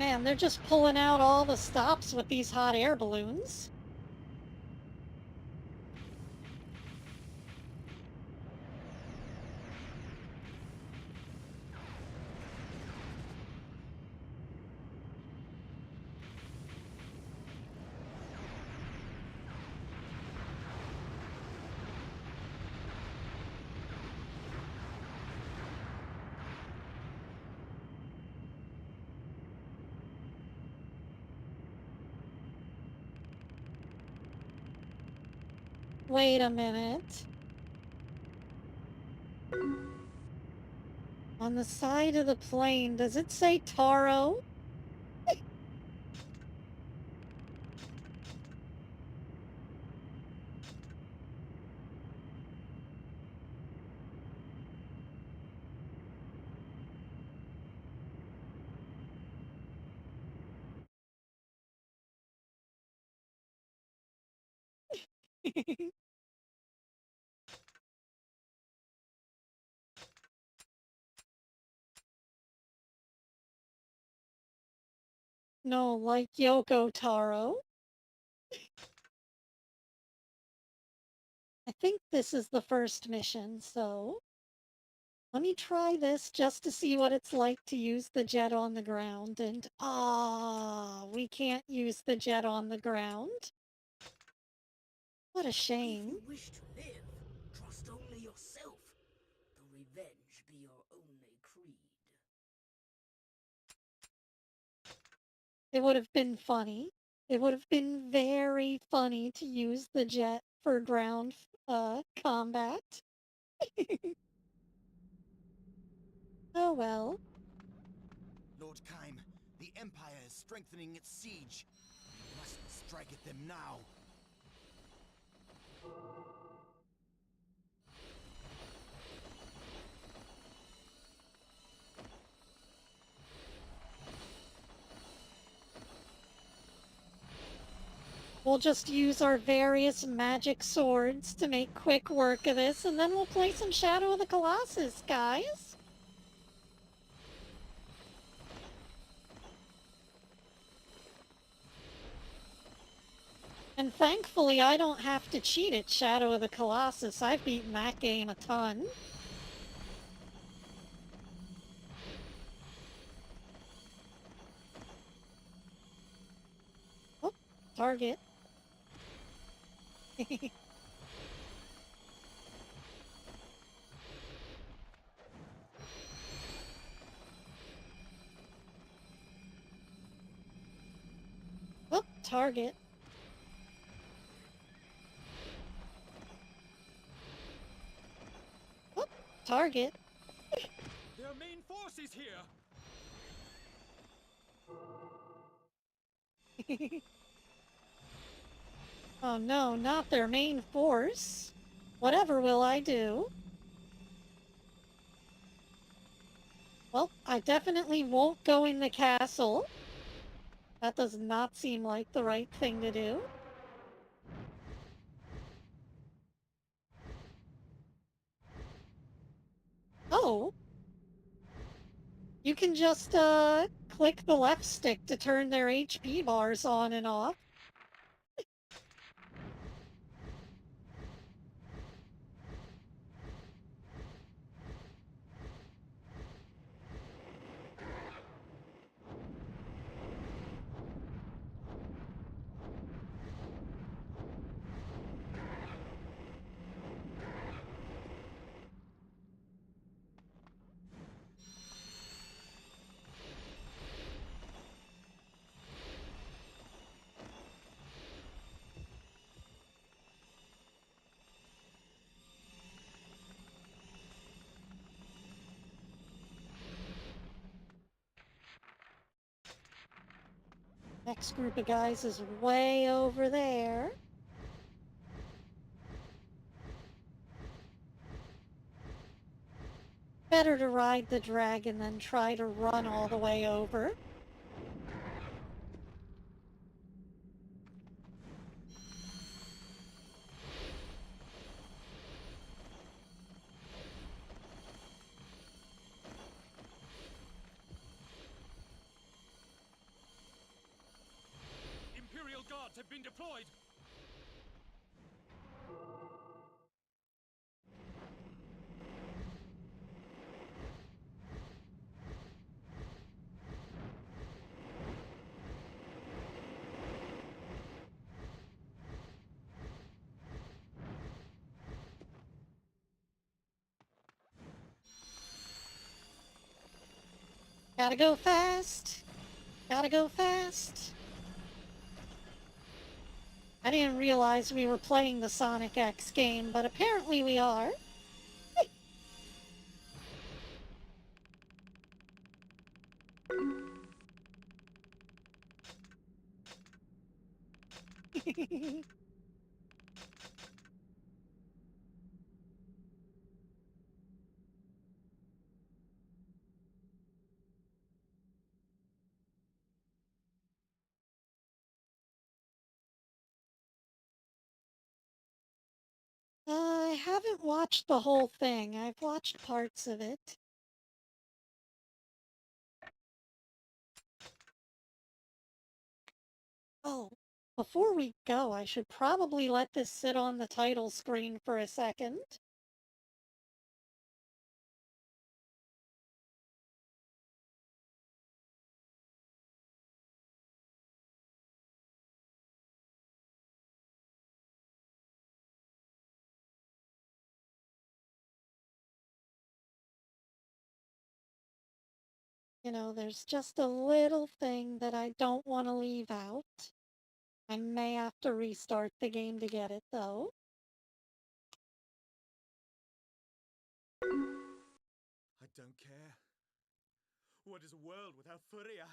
Man, they're just pulling out all the stops with these hot air balloons. Wait a minute. On the side of the plane, does it say Taro? No, like Yoko Taro. I think this is the first mission, so let me try this just to see what it's like to use the jet on the ground. And we can't use the jet on the ground. What a If shame. you wish to live, trust only yourself, though revenge be your only creed. It would have been funny. It would have been very funny to use the jet for ground combat. Oh well. Lord Kaim, the Empire is strengthening its siege. We must strike at them now. We'll just use our various magic swords to make quick work of this, and then we'll play some Shadow of the Colossus, guys. And thankfully, I don't have to cheat at Shadow of the Colossus. I've beaten that game a ton. Oh, target. Oh, target. Oh, target. Their main force is here! Oh no, not their main force. Whatever will I do? Well, I definitely won't go in the castle. That does not seem like the right thing to do. Oh. You can just, click the left stick to turn their HP bars on and off. Next group of guys is way over there. Better to ride the dragon than try to run all the way over. guards have been deployed. Gotta go fast. Gotta go fast. I didn't realize we were playing the Sonic X game, but apparently we are. I haven't watched the whole thing. I've watched parts of it. Oh, before we go, I should probably let this sit on the title screen for a second. You know, there's just a little thing that I don't want to leave out. I may have to restart the game to get it, though. I don't care. What is a world without Furia?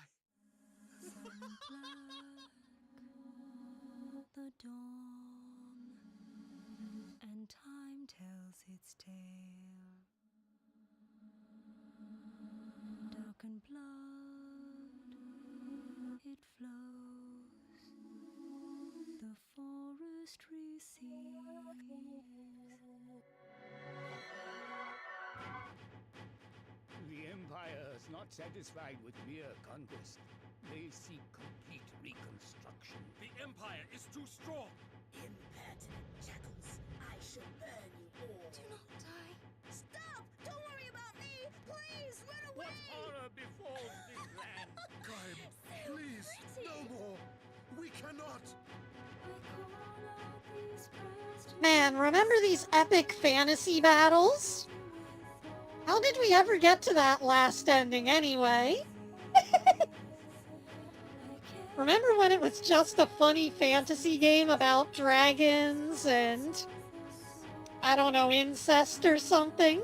The dawn, and time tells its tale. Dark and blood, it flows. The forest receives. The Empire is not satisfied with mere conquest. They seek complete reconstruction. The Empire is too strong. Impertinent jackals. I shall burn you all. Do not die. Stop! Don't worry about me! Please, run away! What horror befalls this land? Kaim, please, no more. We cannot. Man, remember these epic fantasy battles? How did we ever get to that last ending anyway? Remember when it was just a funny fantasy game about dragons and, I don't know, incest or something?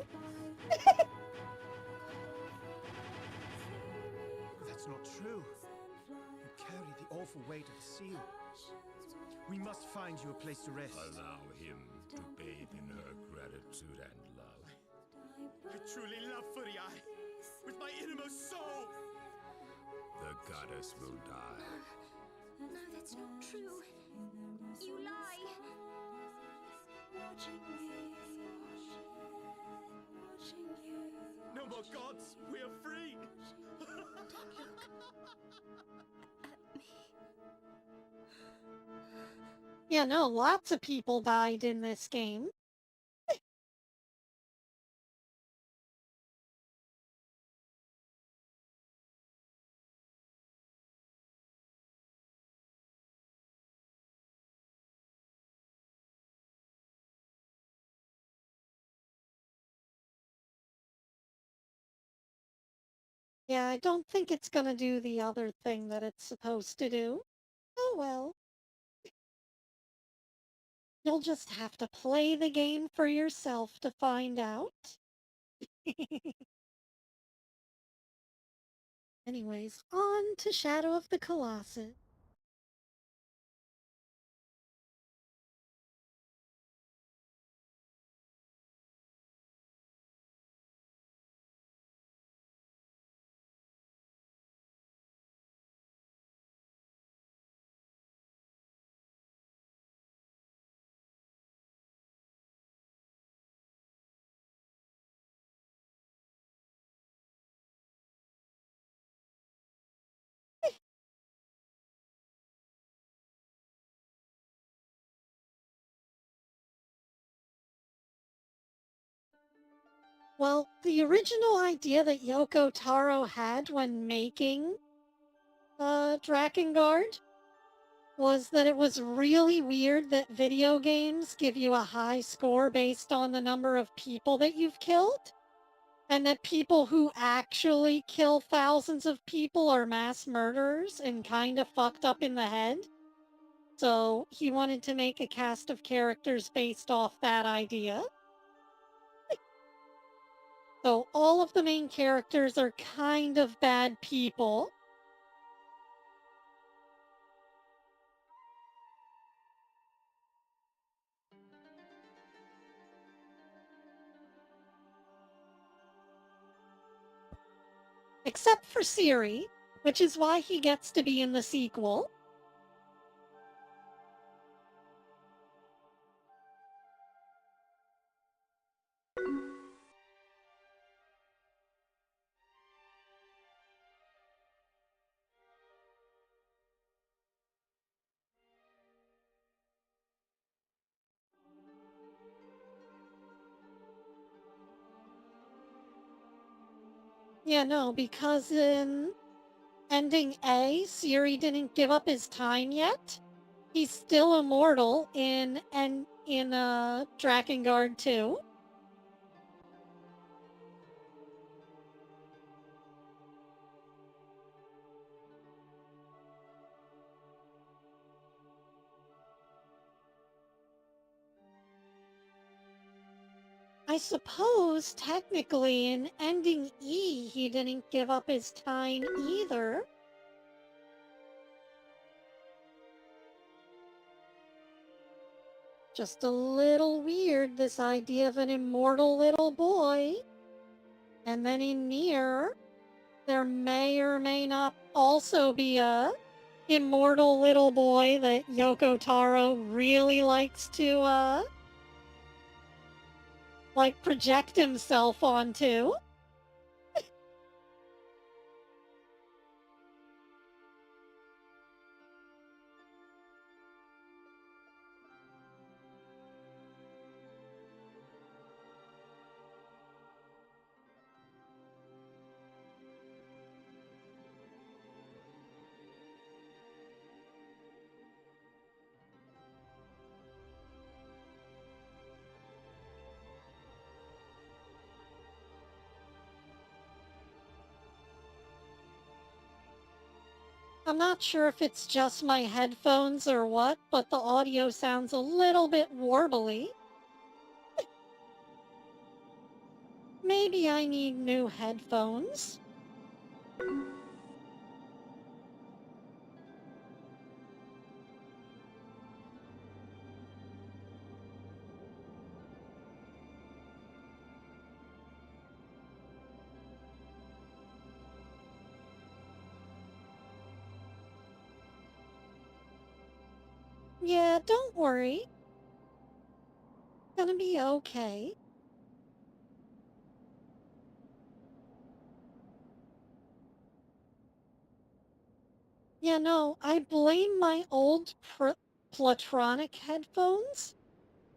That's not true. You carry the awful weight of the seal. We must find you a place to rest. Allow him to bathe in her gratitude and love. I truly love Furia. With my innermost soul. The goddess will die. No, that's not true. You lie. No more gods. We are free. Yeah, no, lots of people died in this game. Yeah, I don't think it's gonna do the other thing that it's supposed to do. Oh well. You'll just have to play the game for yourself to find out. Anyways, on to Shadow of the Colossus. Well, the original idea that Yoko Taro had when making Drakengard was that it was really weird that video games give you a high score based on the number of people that you've killed, and that people who actually kill thousands of people are mass murderers and kind of fucked up in the head. So he wanted to make a cast of characters based off that idea. So all of the main characters are kind of bad people. Except for Siri, which is why he gets to be in the sequel. Yeah, no, because in ending A, Siri didn't give up his time yet. He's still immortal in Drakengard 2. I suppose technically in ending E, he didn't give up his time either. Just a little weird, this idea of an immortal little boy. And then in Nier, there may or may not also be a immortal little boy that Yoko Taro really likes to, like, project himself onto. I'm not sure if it's just my headphones or what, but the audio sounds a little bit warbly. Maybe I need new headphones. Yeah, don't worry. Gonna be okay. Yeah, no, I blame my old Platronic headphones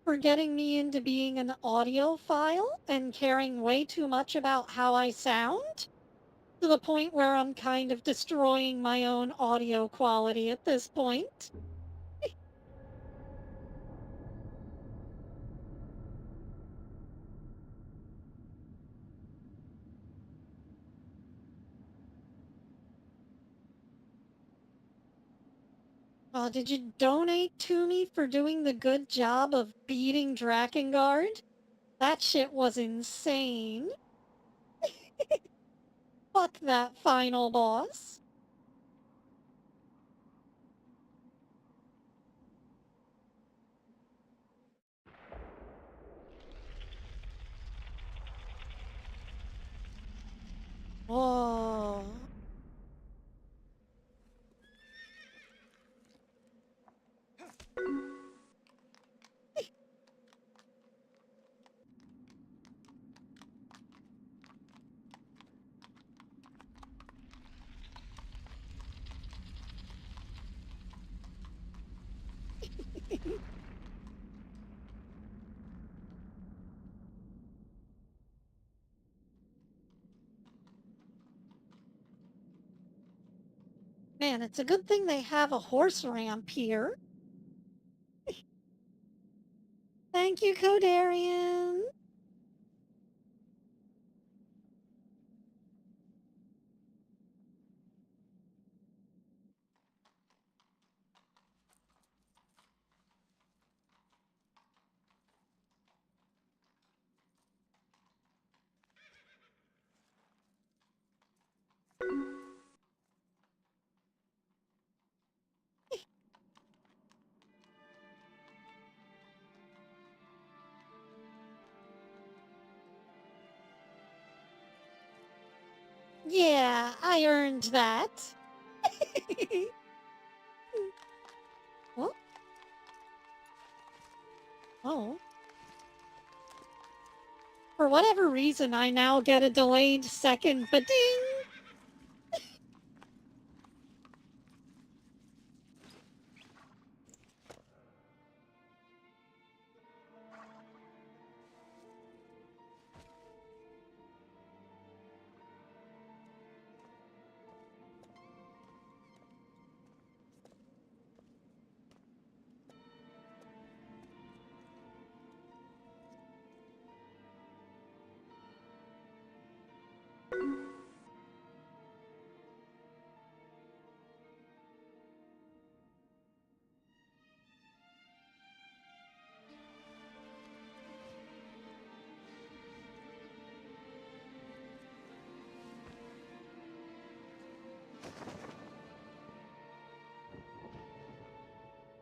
for getting me into being an audiophile and caring way too much about how I sound, to the point where I'm kind of destroying my own audio quality at this point. Did you donate to me for doing the good job of beating Drakengard? That shit was insane. Fuck that final boss. Oh. Man, it's a good thing they have a horse ramp here. Thank you, Codarian. Yeah, I earned that. What? Oh. For whatever reason, I now get a delayed second ba-ding.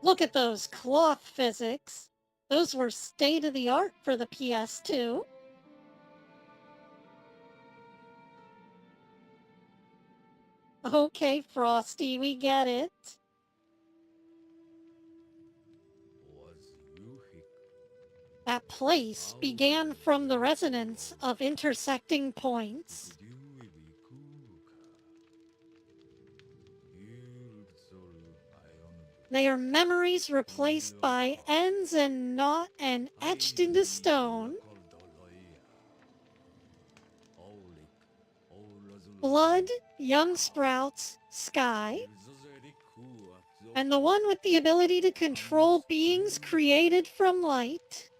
Look at those cloth physics. Those were state-of-the-art for the PS2. Okay, Frosty, we get it. That place began from the resonance of intersecting points. They are memories replaced by ends and not and etched into stone. Blood, young sprouts, sky, and the one with the ability to control beings created from light.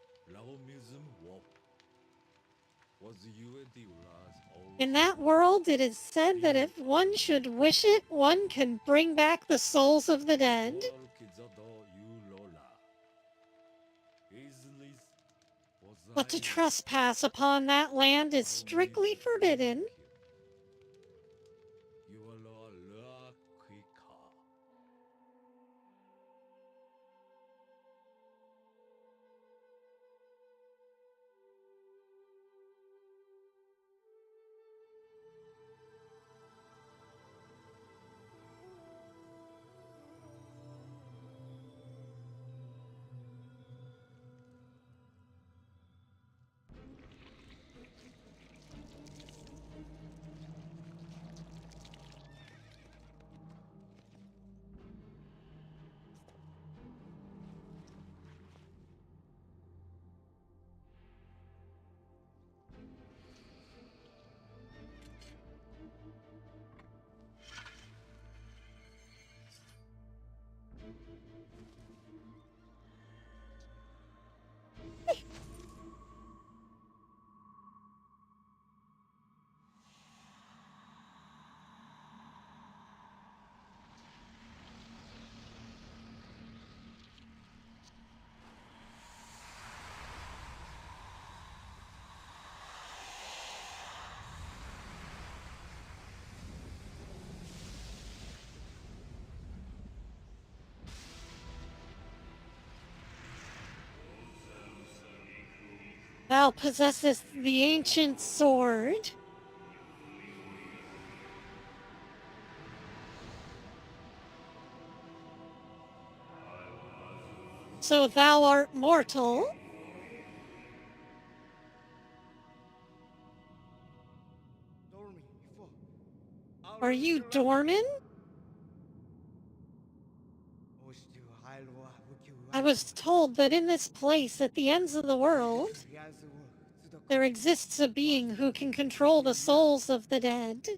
In that world, it is said that if one should wish it, one can bring back the souls of the dead. But to trespass upon that land is strictly forbidden. Thou possessest the ancient sword. So thou art mortal. Are you dormant? I was told that in this place at the ends of the world, there exists a being who can control the souls of the dead.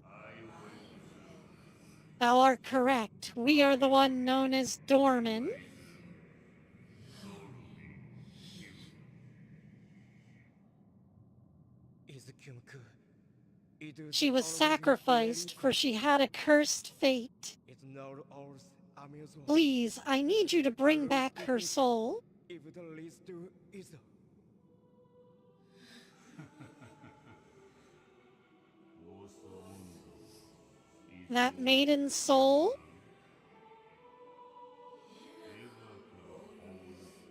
Thou art correct. We are the one known as Dorman. She was sacrificed, for she had a cursed fate. Please, I need you to bring back her soul. That maiden's soul?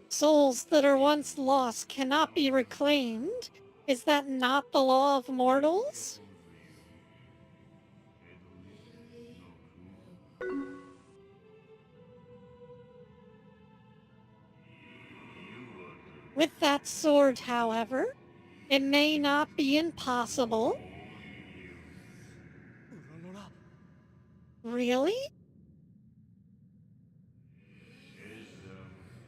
Souls that are once lost cannot be reclaimed. Is that not the law of mortals? With that sword, however, it may not be impossible. Really?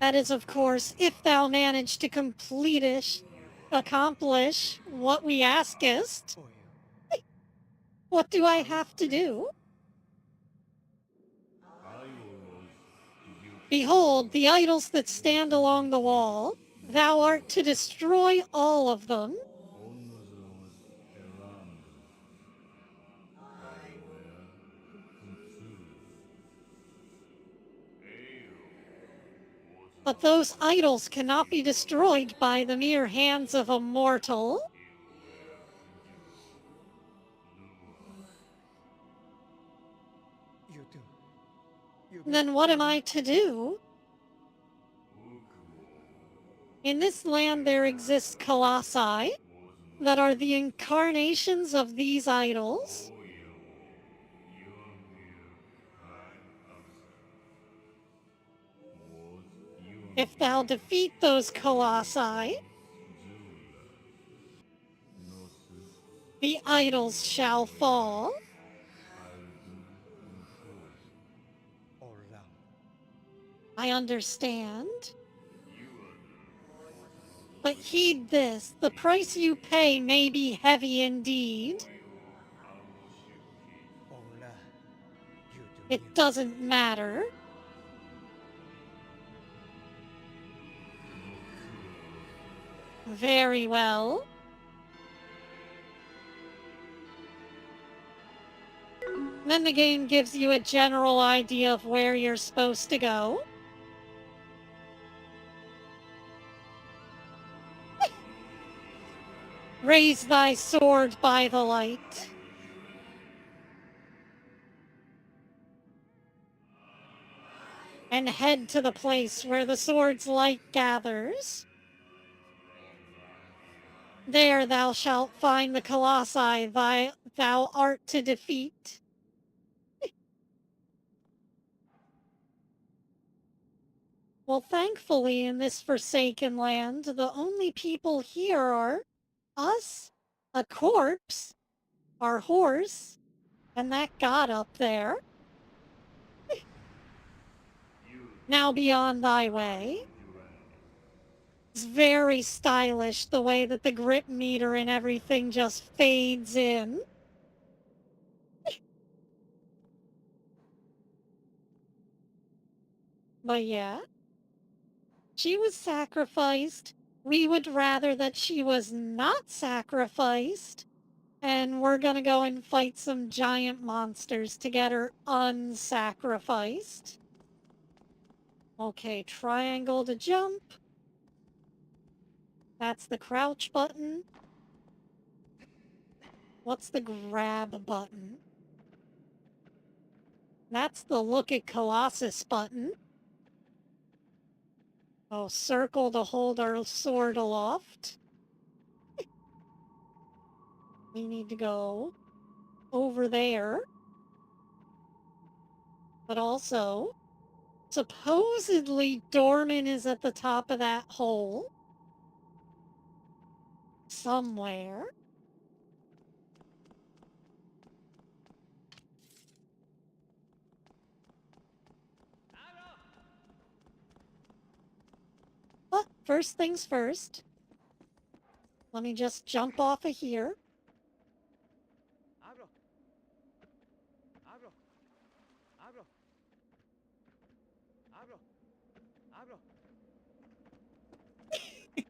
That is, of course, if thou manage to accomplish what we askest. What do I have to do? Behold, the idols that stand along the wall. Thou art to destroy all of them. But those idols cannot be destroyed by the mere hands of a mortal. Then what am I to do? In this land there exist colossi that are the incarnations of these idols. If thou defeat those colossi, the idols shall fall. I understand. But heed this, the price you pay may be heavy indeed. It doesn't matter. Very well. Then the game gives you a general idea of where you're supposed to go. Raise thy sword by the light. And head to the place where the sword's light gathers. There thou shalt find the colossi thou art to defeat. Well, thankfully, in this forsaken land, the only people here are us, a corpse, our horse, and that god up there. Now be on thy way. It's very stylish the way that the grip meter and everything just fades in. But yeah, she was sacrificed. We would rather that she was not sacrificed. And we're gonna go and fight some giant monsters to get her unsacrificed. Okay, triangle to jump. That's the crouch button. What's the grab button? That's the look at Colossus button. Oh, circle to hold our sword aloft. We need to go over there. But also, supposedly Dorman is at the top of that hole. Somewhere. But first things first. Let me just jump off of here.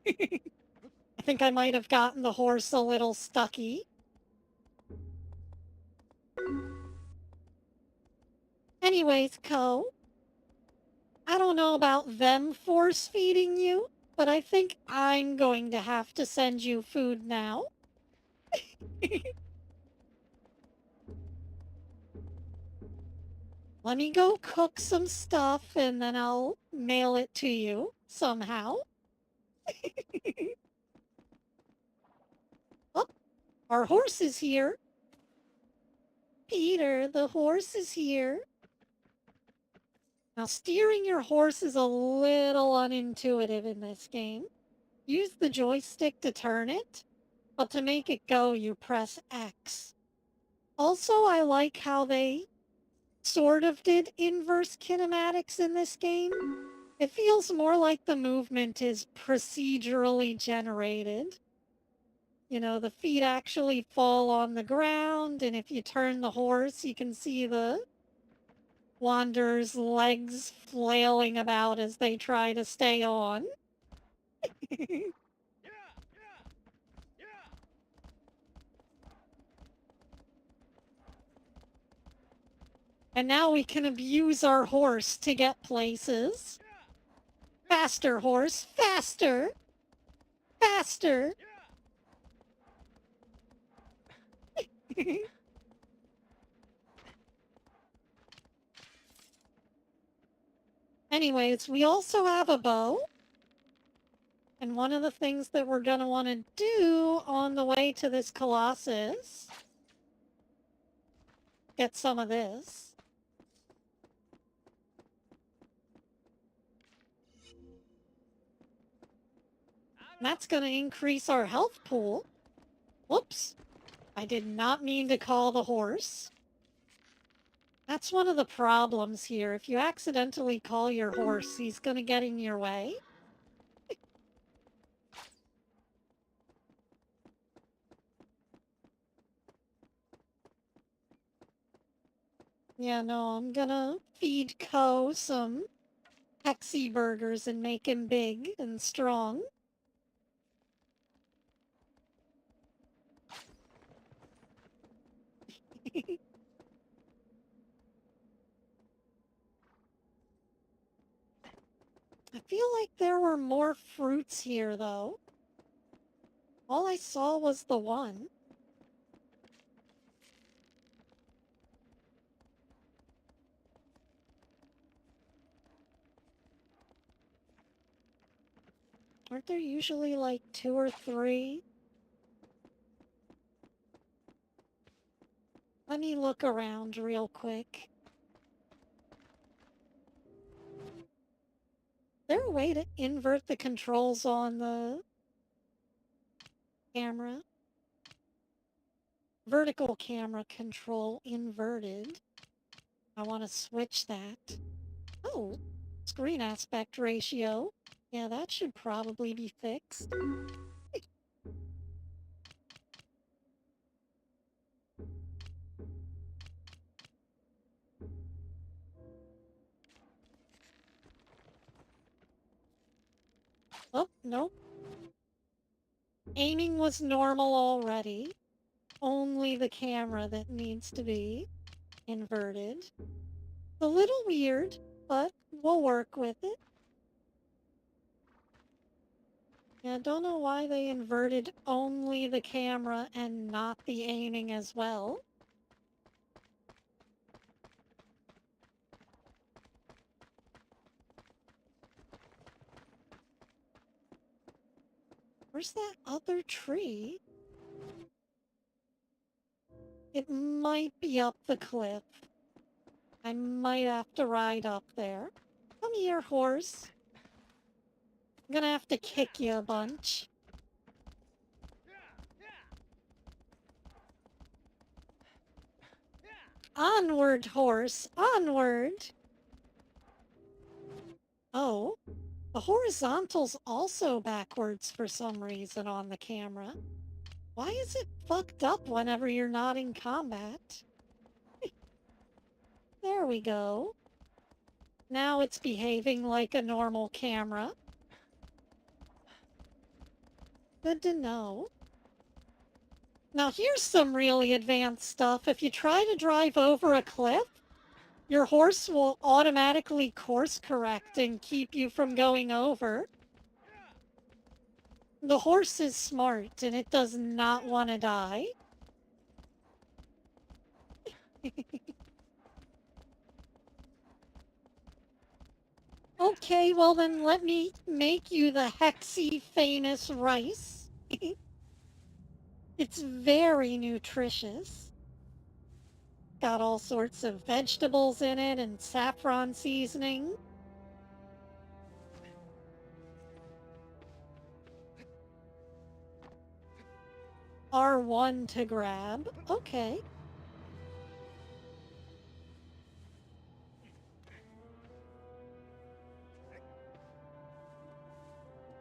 I think I might have gotten the horse a little stucky. Anyways, Ko, I don't know about them force feeding you, but I think I'm going to have to send you food now. Let me go cook some stuff and then I'll mail it to you somehow. Oh, our horse is here. Peter, the horse is here. Now, steering your horse is a little unintuitive in this game. Use the joystick to turn it, but to make it go, you press X. Also, I like how they sort of did inverse kinematics in this game. It feels more like the movement is procedurally generated. You know, the feet actually fall on the ground, and if you turn the horse, you can see the wanderer's legs flailing about as they try to stay on. And now we can abuse our horse to get places. Faster, horse, faster! Faster! Anyways, we also have a bow. And one of the things that we're going to want to do on the way to this Colossus, get some of this. And that's going to increase our health pool. Whoops. I did not mean to call the horse. That's one of the problems here. If you accidentally call your horse, he's going to get in your way. Yeah, no, I'm gonna feed Ko some Hexi burgers and make him big and strong. I feel like there were more fruits here, though. All I saw was the one. Aren't there usually like 2 or 3? Let me look around real quick. Is there a way to invert the controls on the camera? Vertical camera control inverted. I want to switch that. Oh, screen aspect ratio. Yeah, that should probably be fixed. Oh, nope. Aiming was normal already. Only the camera that needs to be inverted. A little weird, but we'll work with it. Yeah, I don't know why they inverted only the camera and not the aiming as well. Where's that other tree? It might be up the cliff. I might have to ride up there. Come here, horse. I'm gonna have to kick you a bunch. Onward, horse, onward! Oh, the horizontal's also backwards for some reason on the camera. Why is it fucked up whenever you're not in combat? There we go. Now it's behaving like a normal camera. Good to know. Now here's some really advanced stuff. If you try to drive over a cliff, your horse will automatically course correct and keep you from going over. The horse is smart and it does not want to die. Okay, well then let me make you the Hexi famous rice. It's very nutritious. Got all sorts of vegetables in it and saffron seasoning. R1 to grab. Okay.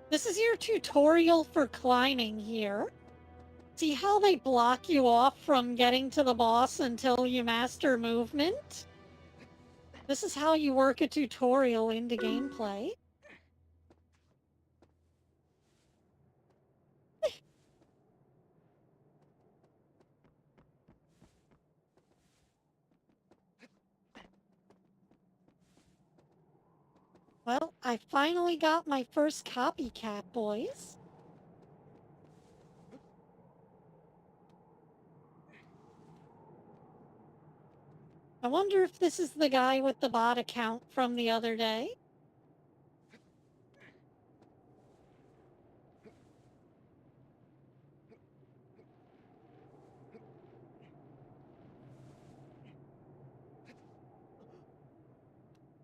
This is your tutorial for climbing here. See how they block you off from getting to the boss until you master movement? This is how you work a tutorial into gameplay. Well, I finally got my first copycat, boys. I wonder if this is the guy with the bot account from the other day.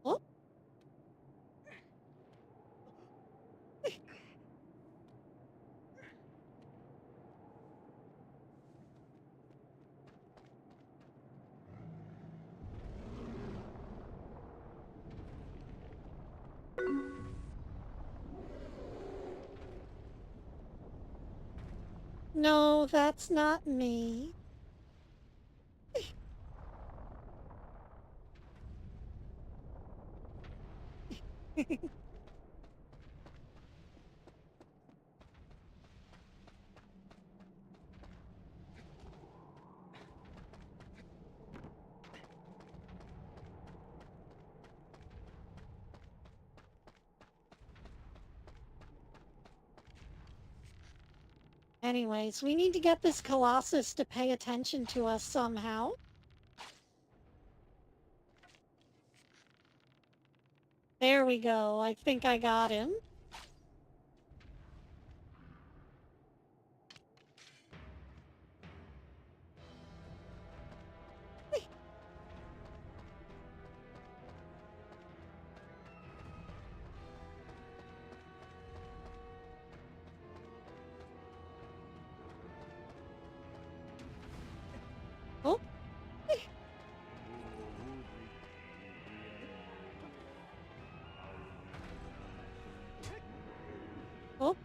Oh. No, that's not me. Anyways, we need to get this Colossus to pay attention to us somehow. There we go. I think I got him. Oh. Oh.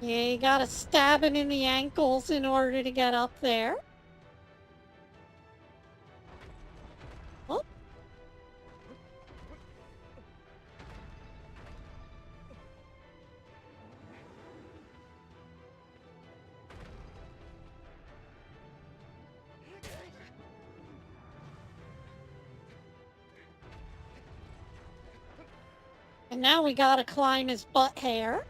Yeah, you gotta stab him in the ankles in order to get up there. Oh. And now we gotta climb his butt hair.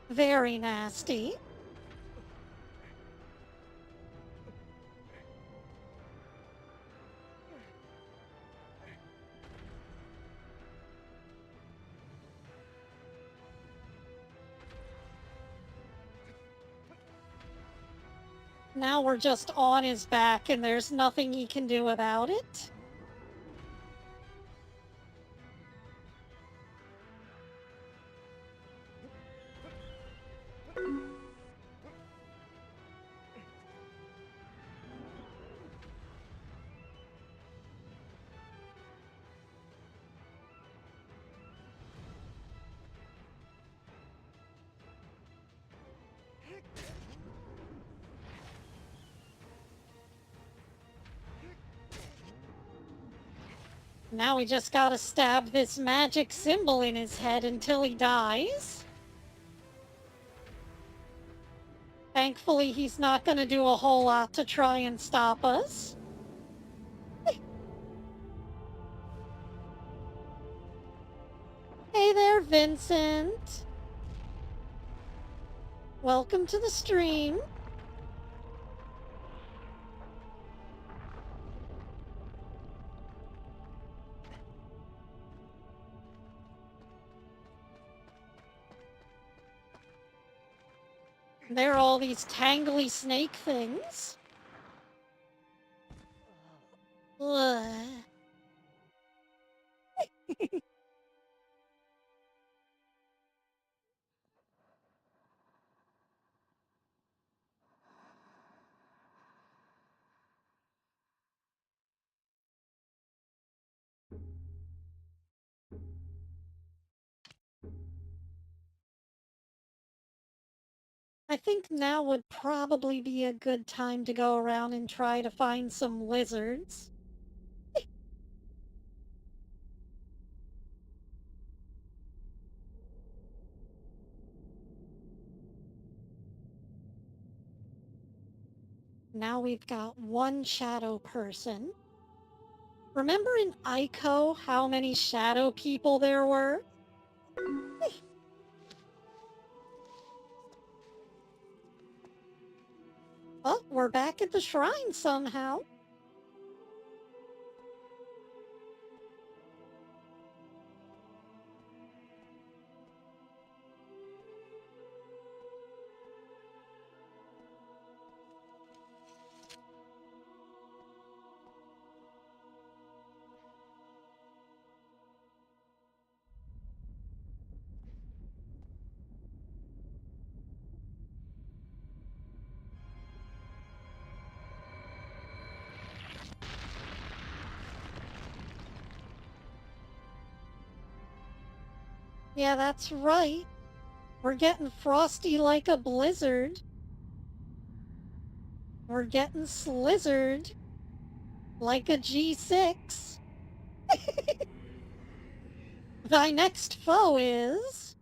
Very nasty. Now we're just on his back and there's nothing he can do about it. Now we just gotta stab this magic symbol in his head until he dies. Thankfully, he's not gonna do a whole lot to try and stop us. Hey there, Vincent. Welcome to the stream. There are all these tangly snake things. Ugh. I think now would probably be a good time to go around and try to find some lizards. Now we've got one shadow person. Remember in Ico how many shadow people there were? Oh, we're back at the shrine somehow. Yeah, that's right. We're getting frosty like a blizzard. We're getting slizzard like a G6. Thy next foe is...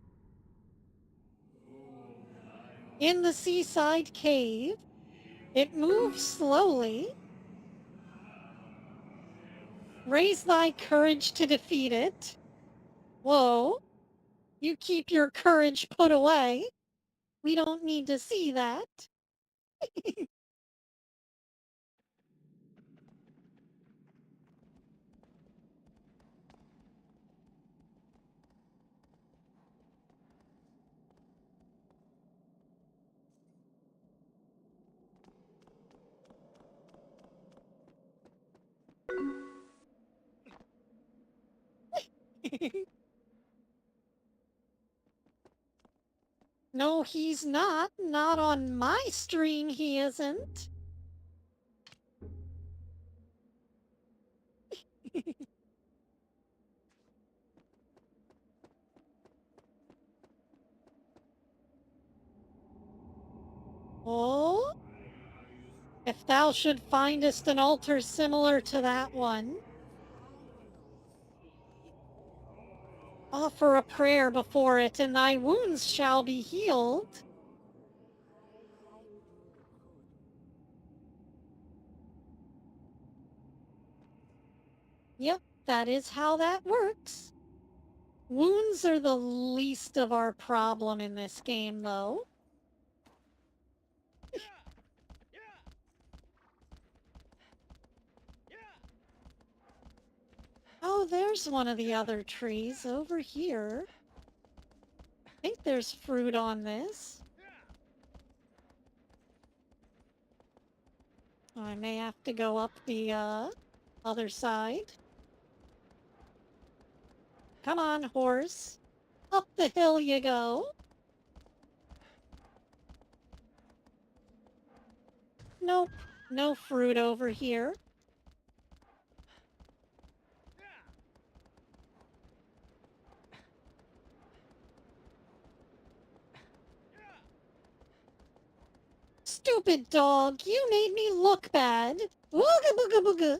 in the seaside cave. It moves slowly. Raise thy courage to defeat it. Whoa. You keep your courage put away. We don't need to see that. No, he's not. Not on my stream, he isn't. Oh? If thou should findest an altar similar to that one, offer a prayer before it, and thy wounds shall be healed. Yep, that is how that works. Wounds are the least of our problem in this game, though. Oh, there's one of the other trees over here. I think there's fruit on this. I may have to go up the other side. Come on, horse. Up the hill you go. Nope, no fruit over here. Stupid dog, you made me look bad. Wooga booga booga.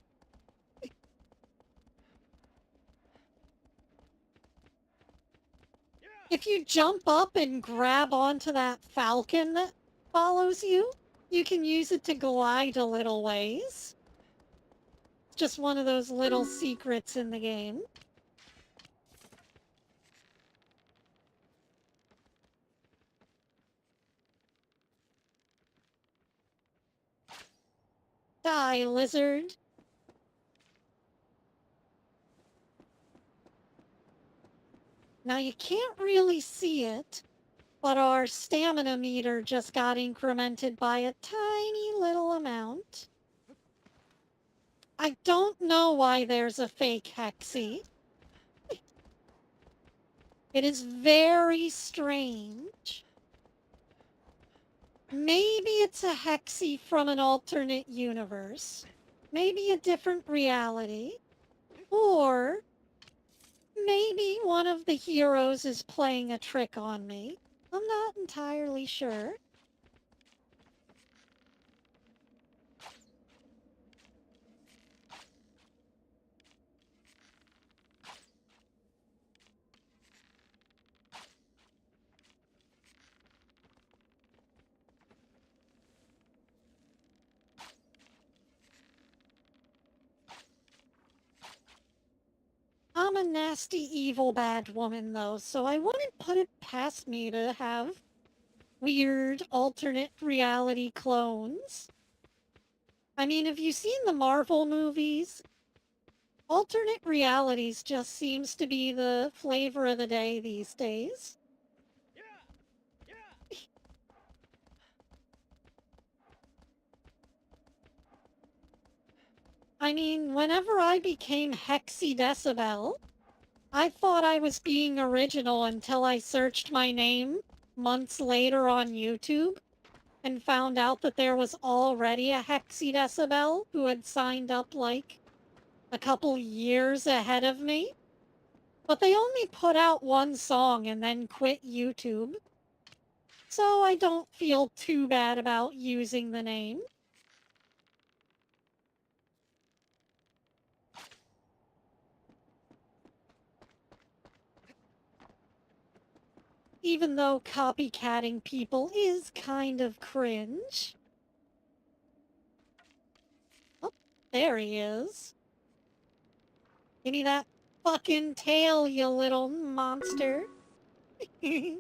If you jump up and grab onto that falcon that follows you, you can use it to glide a little ways. It's just one of those little secrets in the game. Die, lizard. Now you can't really see it, but our stamina meter just got incremented by a tiny little amount. I don't know why there's a fake Hexi. It is very strange. Maybe it's a Hexi from an alternate universe. Maybe a different reality. Or maybe one of the heroes is playing a trick on me. I'm not entirely sure. I'm a nasty, evil, bad woman, though, so I wouldn't put it past me to have weird alternate reality clones. I mean, have you seen the Marvel movies? Alternate realities just seems to be the flavor of the day these days. I mean, whenever I became Hexi.Decibel, I thought I was being original until I searched my name months later on YouTube and found out that there was already a Hexi.Decibel who had signed up like a couple years ahead of me. But they only put out one song and then quit YouTube. So I don't feel too bad about using the name. Even though copycatting people is kind of cringe. Oh, there he is. Give me that fucking tail, you little monster. Yeah,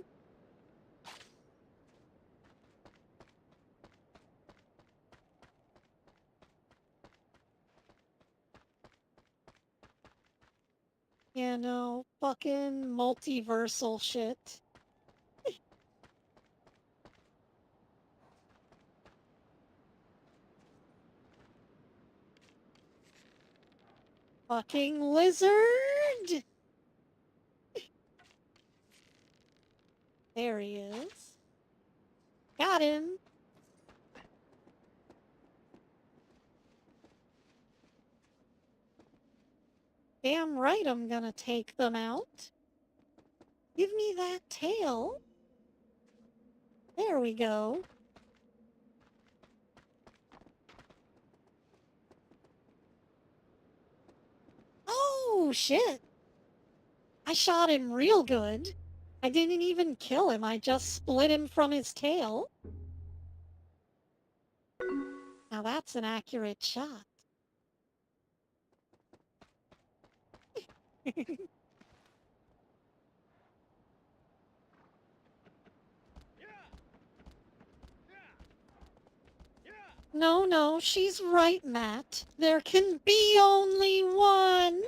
no, fucking multiversal shit. Fucking lizard! There he is. Got him. Damn right I'm gonna take them out. Give me that tail. There we go. Oh, shit. I shot him real good. I didn't even kill him, I just split him from his tail. Now that's an accurate shot. No, no, she's right, Matt. There can be only one.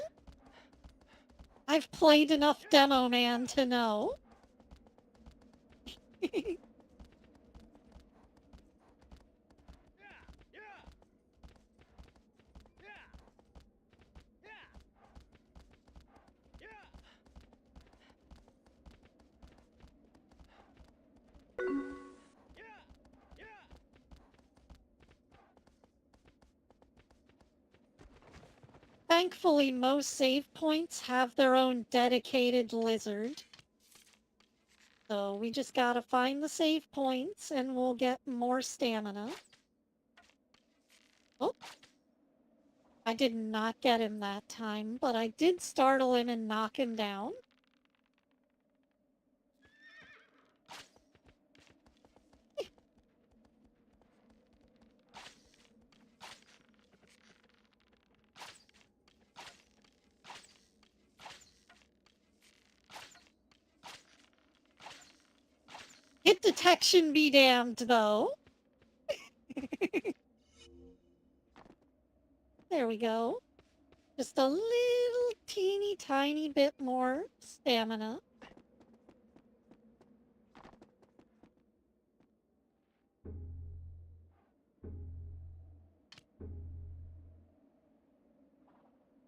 I've played enough Demo Man to know. Thankfully, most save points have their own dedicated lizard. So we just gotta find the save points and we'll get more stamina. Oh. I did not get him that time, but I did startle him and knock him down. detection be damned, though. There we go. Just a little teeny tiny bit more stamina.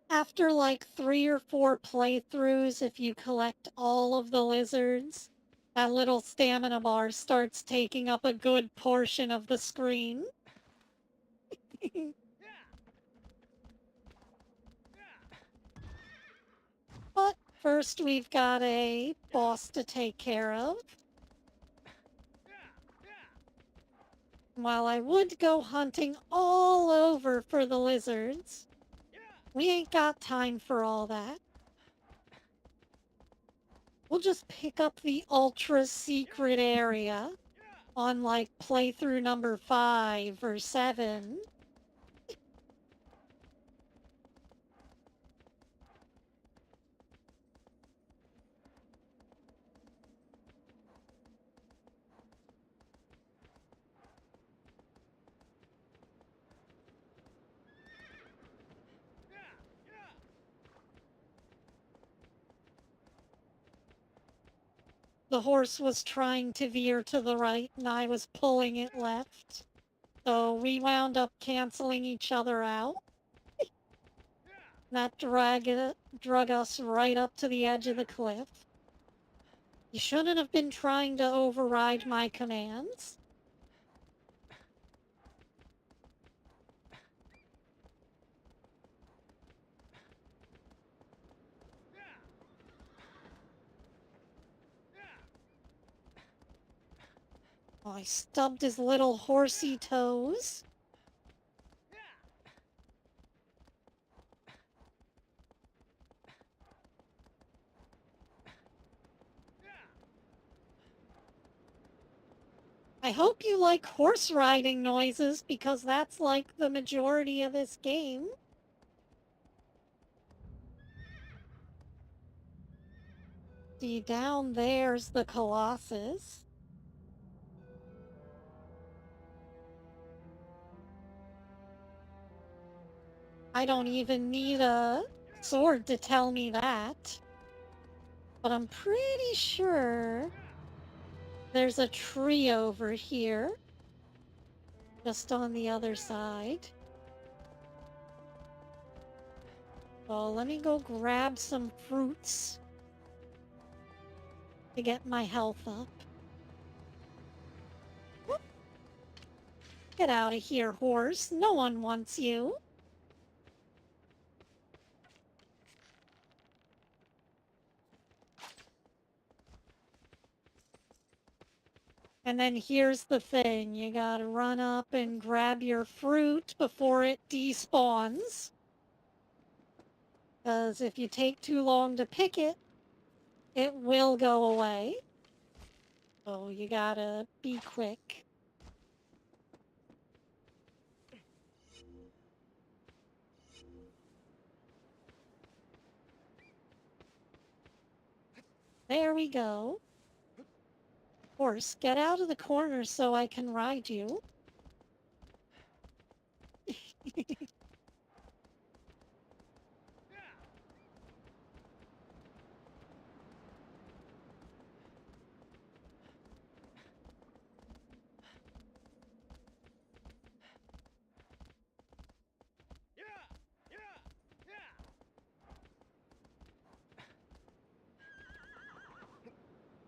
After like 3 or 4 playthroughs, if you collect all of the lizards, that little stamina bar starts taking up a good portion of the screen. But first we've got a boss to take care of. While I would go hunting all over for the lizards, we ain't got time for all that. We'll just pick up the ultra secret area on like playthrough number 5 or 7. The horse was trying to veer to the right and I was pulling it left. So we wound up canceling each other out. That drug us right up to the edge of the cliff. You shouldn't have been trying to override my commands. Oh, I stubbed his little horsey toes. I hope you like horse riding noises because that's like the majority of this game. See, down there's the Colossus. I don't even need a sword to tell me that. But I'm pretty sure there's a tree over here. Just on the other side. So let me go grab some fruits to get my health up. Whoop. Get out of here, horse. No one wants you. And then here's the thing. You gotta run up and grab your fruit before it despawns. Because if you take too long to pick it, it will go away. So you gotta be quick. There we go. Horse, get out of the corner so I can ride you.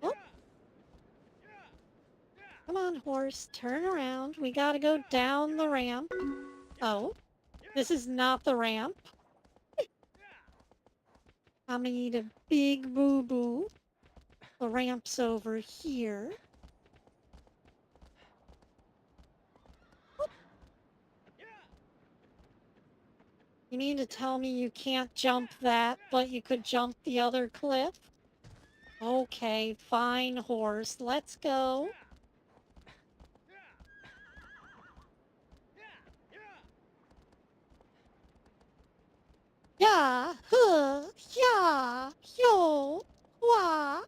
Oh. Come on, horse, turn around. We gotta go down the ramp. Oh, this is not the ramp. I'm gonna need a big boo-boo. The ramp's over here. You mean to tell me you can't jump that, but you could jump the other cliff? Okay, fine, horse. Let's go. Yeah, huh, yeah, yo, wah.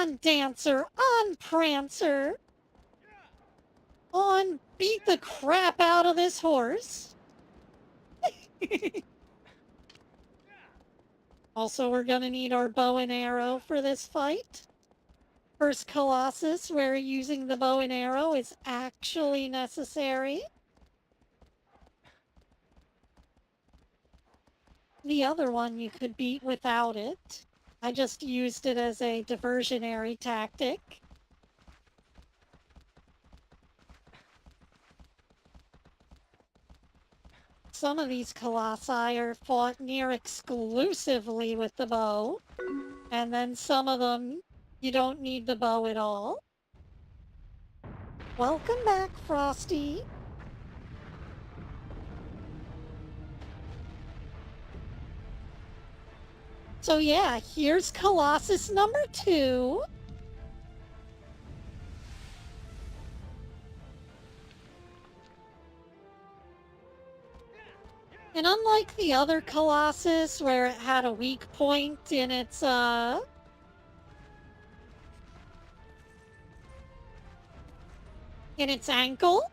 On, Dancer! On, Prancer! On, beat the crap out of this horse! Also, we're gonna need our bow and arrow for this fight. First Colossus, where using the bow and arrow is actually necessary. The other one you could beat without it. I just used it as a diversionary tactic. Some of these colossi are fought near exclusively with the bow, and then some of them you don't need the bow at all. Welcome back, Frosty. So yeah, here's Colossus number 2. And unlike the other Colossus, where it had a weak point in its, ankle,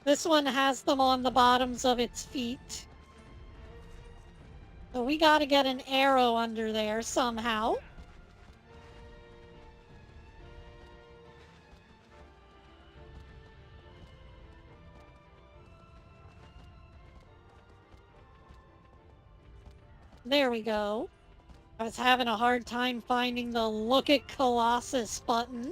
this one has them on the bottoms of its feet. So we gotta get an arrow under there somehow. There we go. I was having a hard time finding the Look at Colossus button.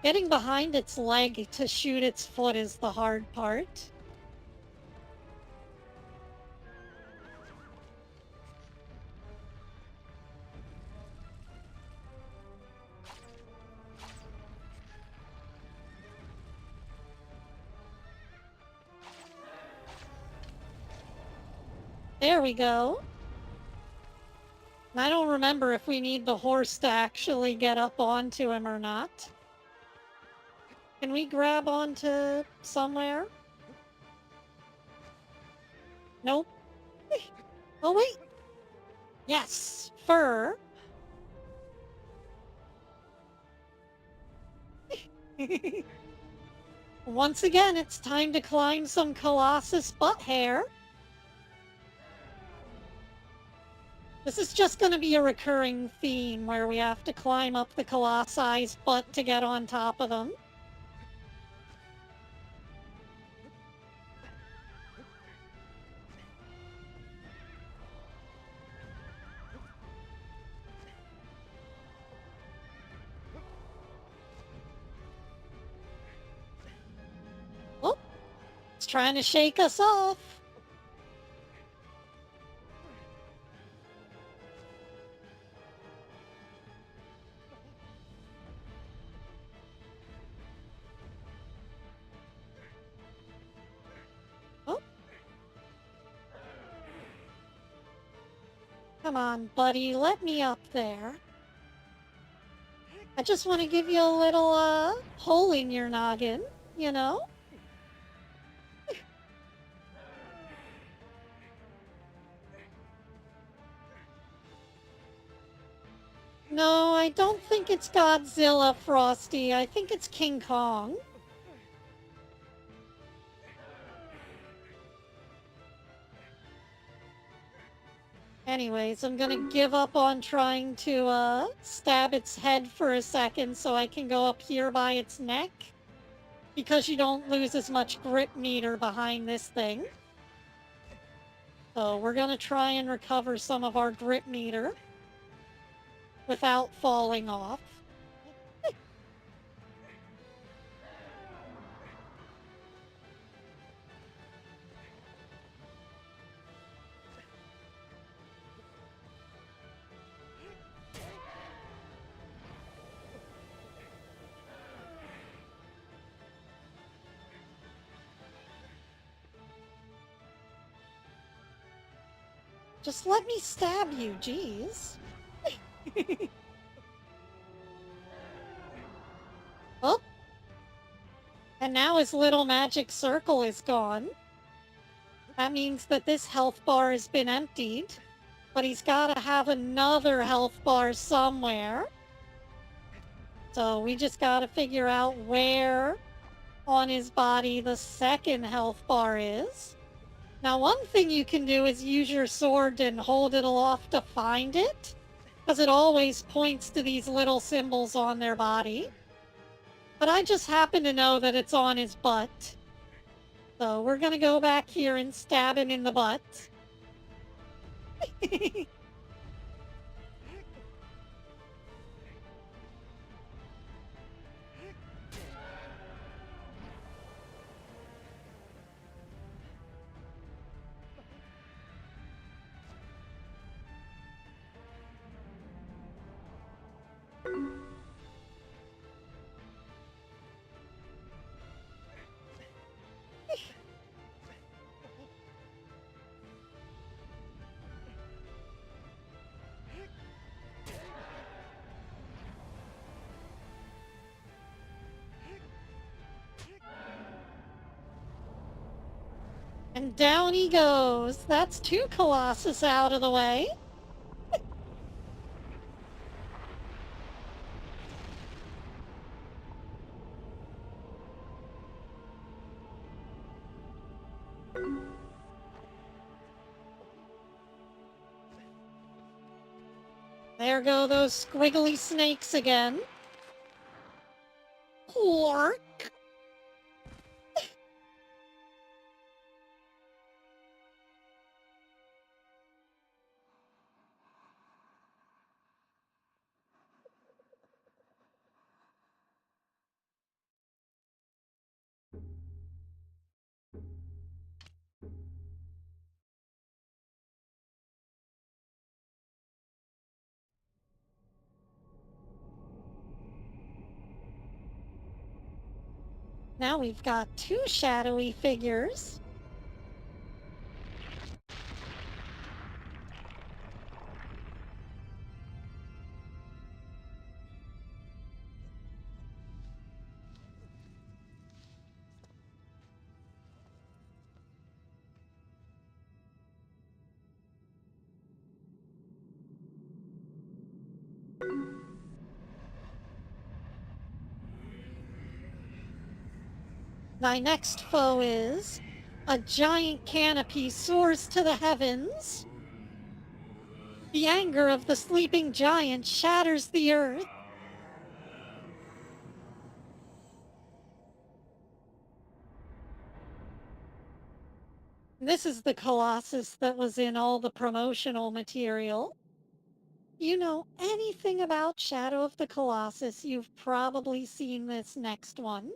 Getting behind its leg to shoot its foot is the hard part. There we go. I don't remember if we need the horse to actually get up onto him or not. Can we grab onto somewhere? Nope. Oh, wait. Yes, fur. Once again, it's time to climb some Colossus butt hair. This is just going to be a recurring theme where we have to climb up the Colossus butt to get on top of them. Oh, it's trying to shake us off. Oh. Come on, buddy, let me up there. I just want to give you a little, hole in your noggin, you know? No, I don't think it's Godzilla, Frosty. I think it's King Kong. Anyways, I'm gonna give up on trying to, stab its head for a second so I can go up here by its neck. Because you don't lose as much grip meter behind this thing. So we're gonna try and recover some of our grip meter without falling off. Just let me stab you, jeez. Oh. And now his little magic circle is gone. That means that this health bar has been emptied. But he's got to have another health bar somewhere. So we just got to figure out where on his body the second health bar is. Now, one thing you can do is use your sword and hold it aloft to find it, because it always points to these little symbols on their body. But I just happen to know that it's on his butt. So we're going to go back here and stab him in the butt. And down he goes. That's 2 Colossus out of the way. There go those squiggly snakes again. Quark. Now we've got 2 shadowy figures. Thy next foe is a giant canopy soars to the heavens. The anger of the sleeping giant shatters the earth. This is the Colossus that was in all the promotional material. You know anything about Shadow of the Colossus, you've probably seen this next one.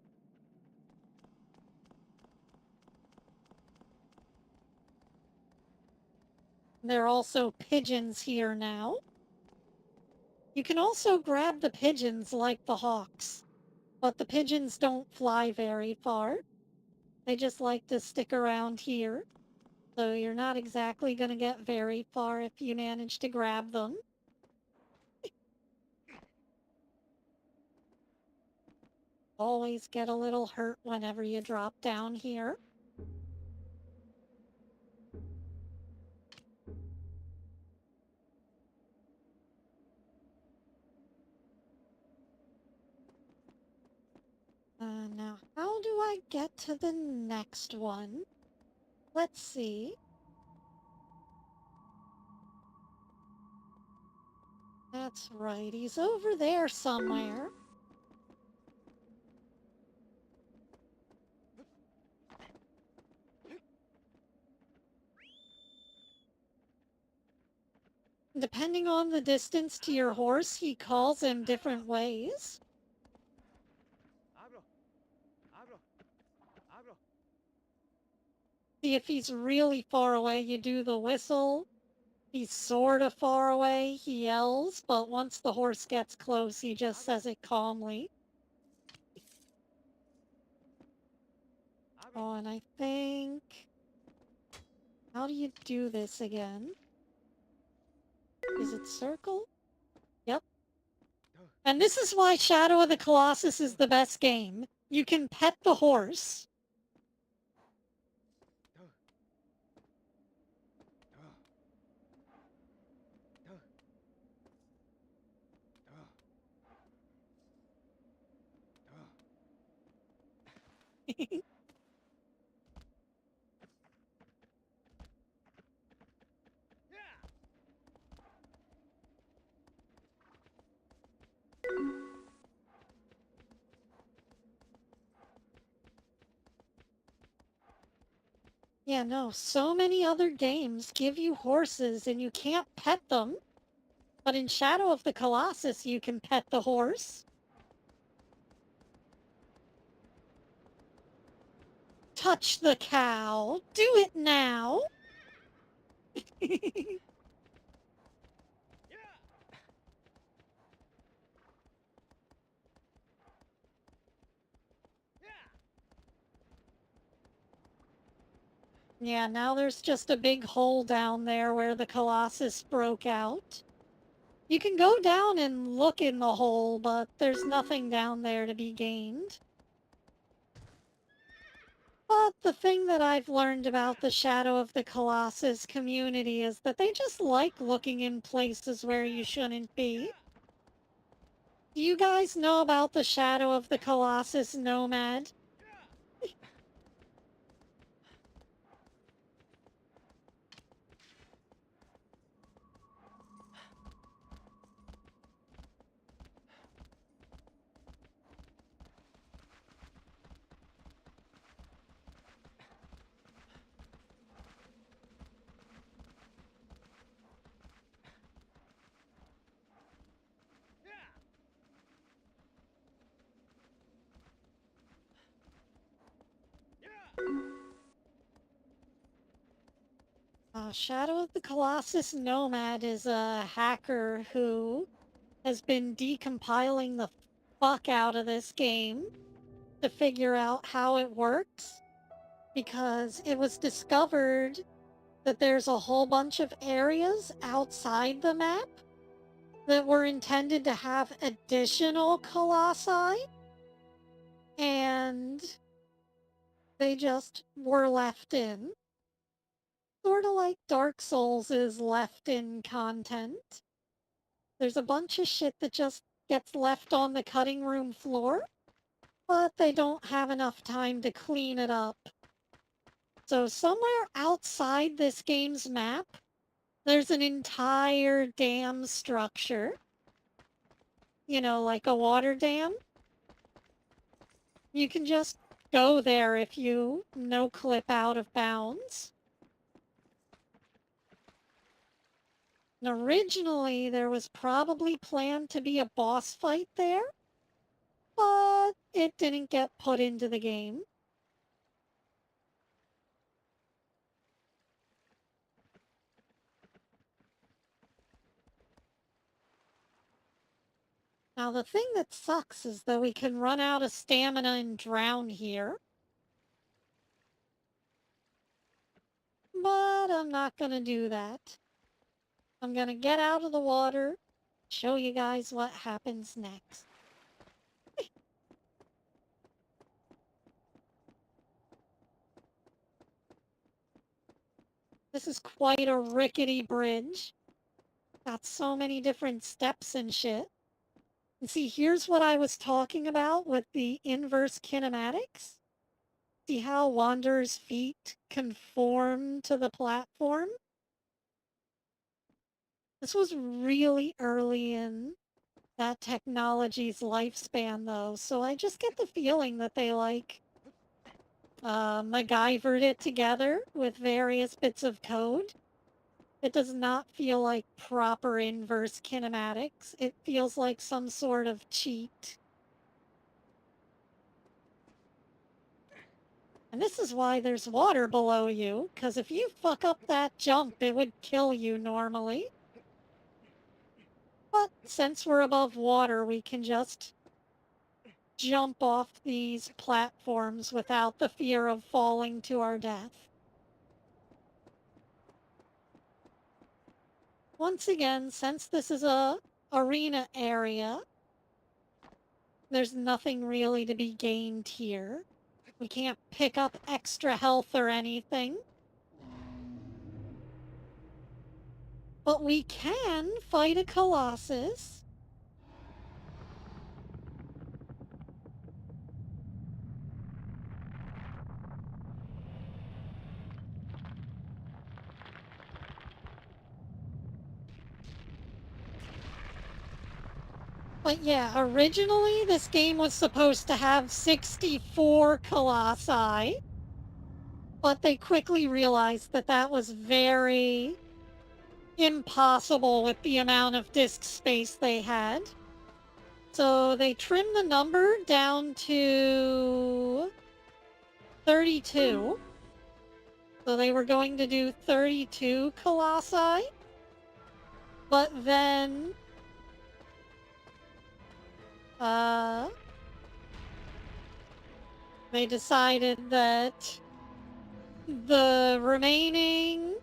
There are also pigeons here now. You can also grab the pigeons like the hawks, but the pigeons don't fly very far. They just like to stick around here. So you're not exactly going to get very far if you manage to grab them. Always get a little hurt whenever you drop down here. Now, how do I get to the next one? Let's see. That's right, he's over there somewhere. Depending on the distance to your horse, he calls him different ways. See, if he's really far away, you do the whistle. If he's sort of far away, he yells, but once the horse gets close, he just says it calmly. Oh, and I think... How do you do this again? Is it circle? Yep, And this is why Shadow of the Colossus is the best game. You can pet the horse. Yeah, no, so many other games give you horses and you can't pet them. But in Shadow of the Colossus, you can pet the horse. Touch the cow. Do it now. Yeah, now there's just a big hole down there where the Colossus broke out. You can go down and look in the hole, but there's nothing down there to be gained. But the thing that I've learned about the Shadow of the Colossus community is that they just like looking in places where you shouldn't be. Do you guys know about the Shadow of the Colossus Nomad? Shadow of the Colossus Nomad is a hacker who has been decompiling the fuck out of this game to figure out how it works, because it was discovered that there's a whole bunch of areas outside the map that were intended to have additional colossi, and they just were left in. Sort of like Dark Souls is left in content. There's a bunch of shit that just gets left on the cutting room floor, but they don't have enough time to clean it up. So somewhere outside this game's map, there's an entire dam structure. You know, like a water dam. You can just go there if you no clip out of bounds. And originally, there was probably planned to be a boss fight there, but it didn't get put into the game. Now, the thing that sucks is that we can run out of stamina and drown here. But I'm not gonna do that. I'm gonna get out of the water, show you guys what happens next. This is quite a rickety bridge. Got so many different steps and shit. And see, here's what I was talking about with the inverse kinematics. See how Wanderer's feet conform to the platform? This was really early in that technology's lifespan, though, so I just get the feeling that they, like, MacGyvered it together with various bits of code. It does not feel like proper inverse kinematics. It feels like some sort of cheat. And this is why there's water below you, because if you fuck up that jump, it would kill you normally. But since we're above water, we can just jump off these platforms without the fear of falling to our death. Once again, since this is a arena area, There's nothing really to be gained here. We can't pick up extra health or anything. But we can fight a Colossus. But yeah, originally this game was supposed to have 64 Colossi. But they quickly realized that that was very impossible with the amount of disk space they had. So they trimmed the number down to 32. So they were going to do 32 Colossi. But then they decided that the remaining,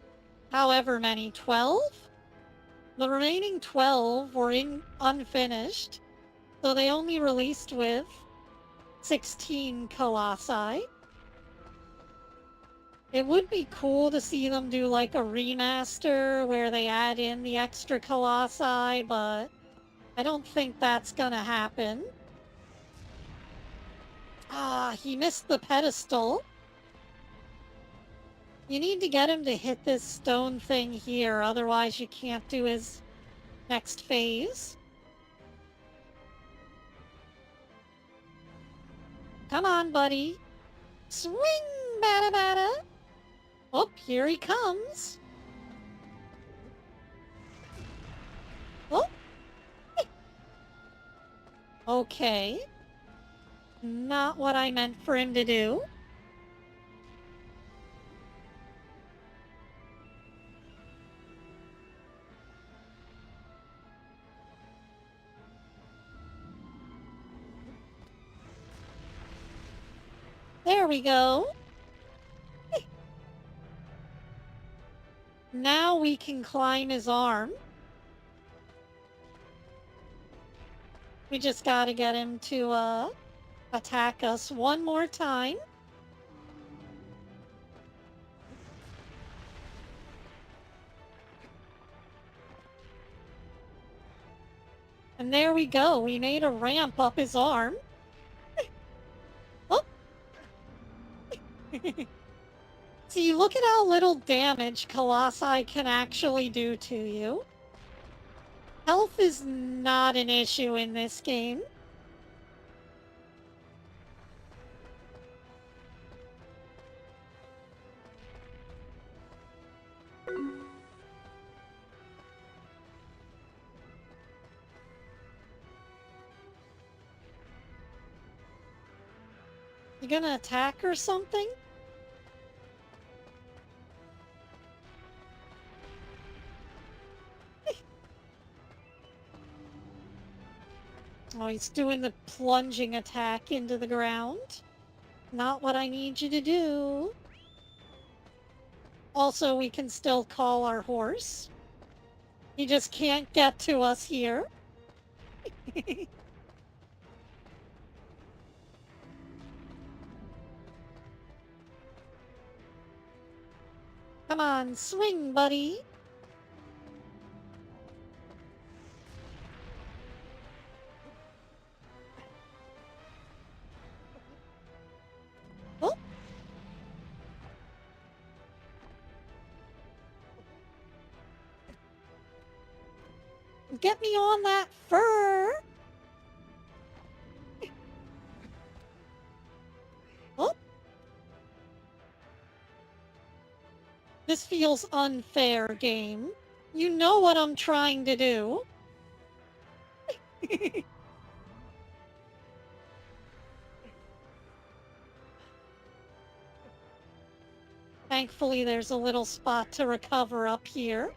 however many, 12? The remaining 12 were unfinished, so they only released with 16 Colossi. It would be cool to see them do like a remaster where they add in the extra Colossi, but I don't think that's gonna happen. Ah, he missed the pedestal. You need to get him to hit this stone thing here, otherwise you can't do his next phase. Come on, buddy. Swing, bada bada. Oh, here he comes. Oh. Okay. Not what I meant for him to do. There we go. Now we can climb his arm. We just gotta get him to, attack us one more time. And there we go. We made a ramp up his arm. Oh. See, look at how little damage Colossi can actually do to you. Health is not an issue in this game. You gonna attack or something? Oh, he's doing the plunging attack into the ground. Not what I need you to do. Also, we can still call our horse. He just can't get to us here. Come on, swing, buddy. Oh. Get me on that fur. Oh. This feels unfair, game. You know what I'm trying to do. Thankfully, there's a little spot to recover up here.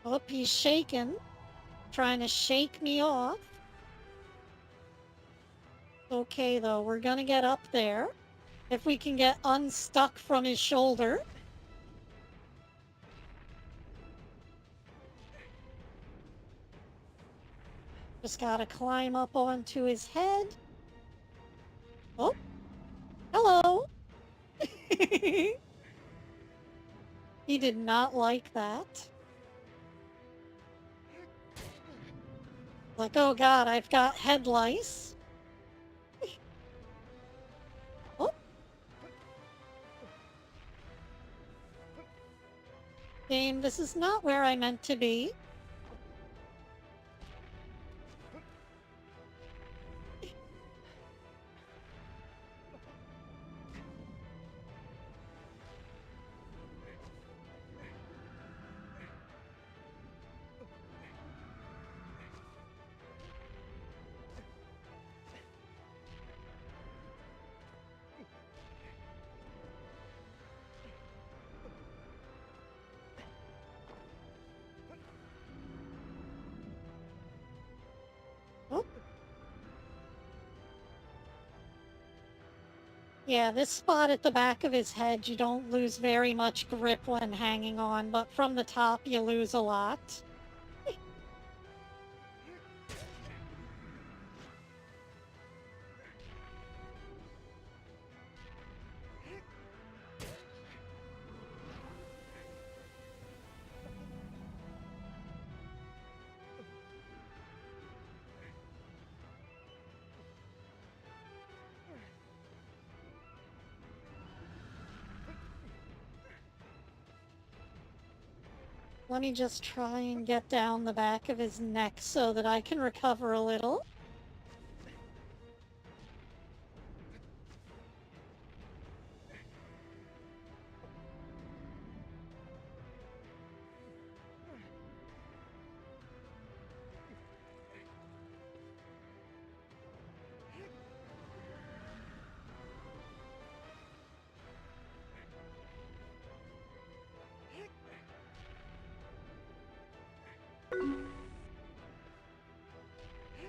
Oh, he's shaking. Trying to shake me off. Okay, though, we're gonna get up there. If we can get unstuck from his shoulder. Just gotta climb up onto his head. Oh, hello. He did not like that. Like, oh god, I've got head lice. Oh. Game, this is not where I meant to be. Oh. Yeah, this spot at the back of his head, you don't lose very much grip when hanging on, but from the top you lose a lot. Let me just try and get down the back of his neck so that I can recover a little.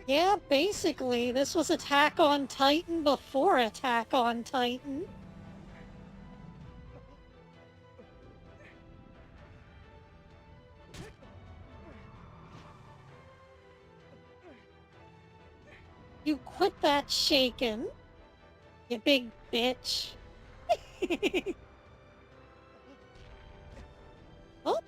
Yeah, basically, this was Attack on Titan before Attack on Titan. You quit that shaking, you big bitch. Oh.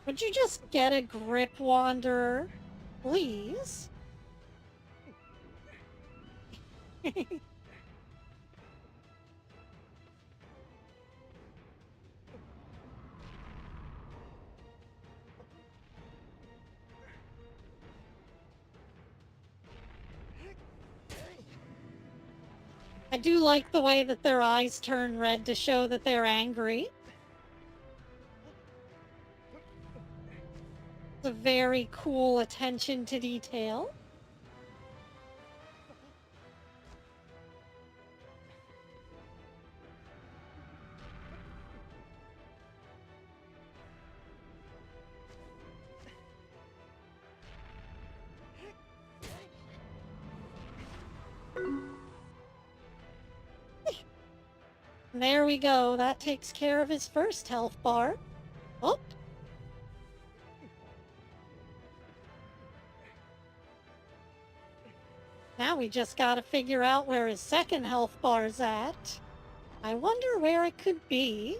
Would you just get a grip, Wanderer? Please? I do like the way that their eyes turn red to show that they're angry. It's a very cool attention to detail. There we go. That takes care of his first health bar. Oh. Now we just gotta figure out where his second health bar's at. I wonder where it could be.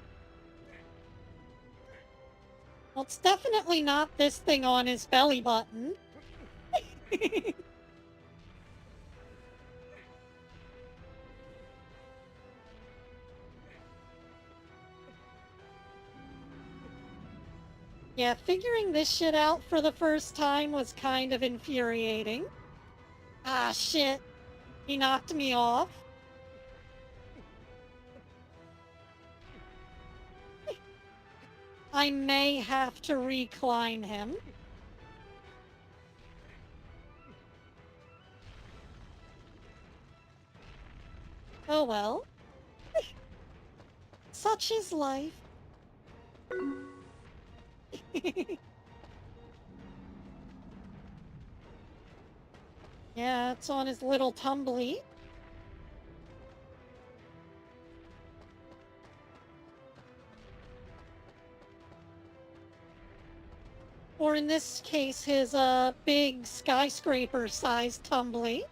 Well, it's definitely not this thing on his belly button. Yeah, figuring this shit out for the first time was kind of infuriating. Ah, shit. He knocked me off. I may have to recline him. Oh well. Such is life. Yeah, it's on his little tumbly. Or in this case, his big skyscraper-sized tumbly.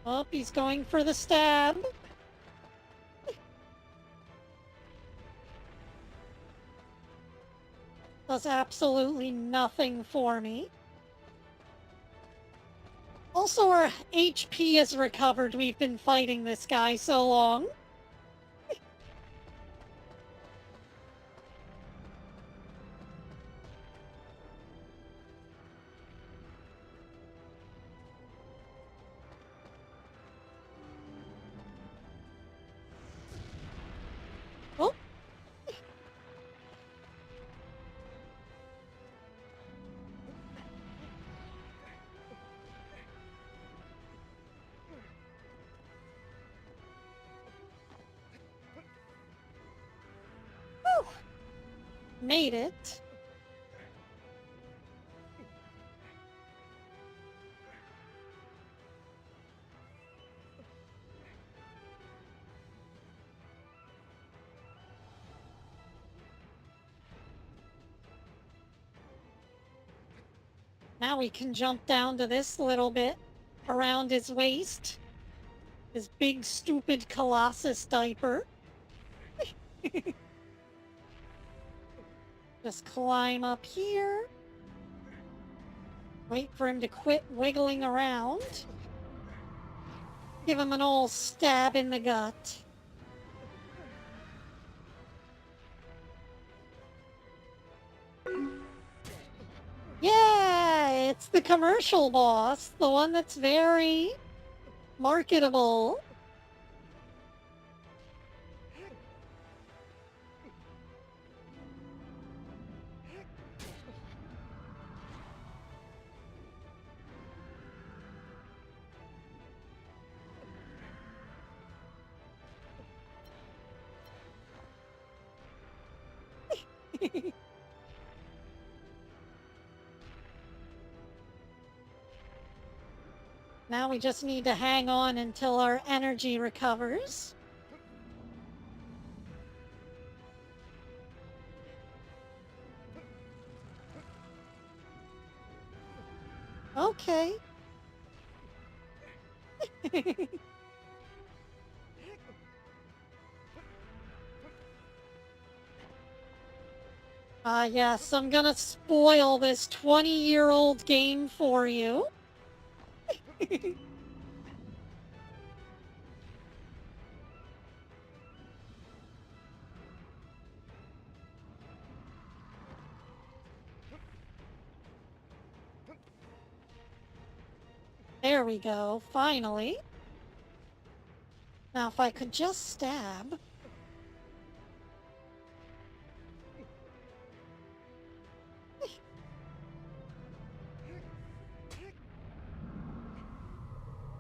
Oh, he's going for the stab. Does absolutely nothing for me. Also, our HP is recovered. We've been fighting this guy so long. Oh. Whew. Made it. Now we can jump down to this little bit around his waist. His big, stupid Colossus diaper. Just climb up here. Wait for him to quit wiggling around. Give him an old stab in the gut. Yeah, it's the commercial boss, the one that's very marketable. Now we just need to hang on until our energy recovers. Okay. Yes, I'm gonna spoil this 20-year-old game for you. There we go, finally. Now if I could just stab.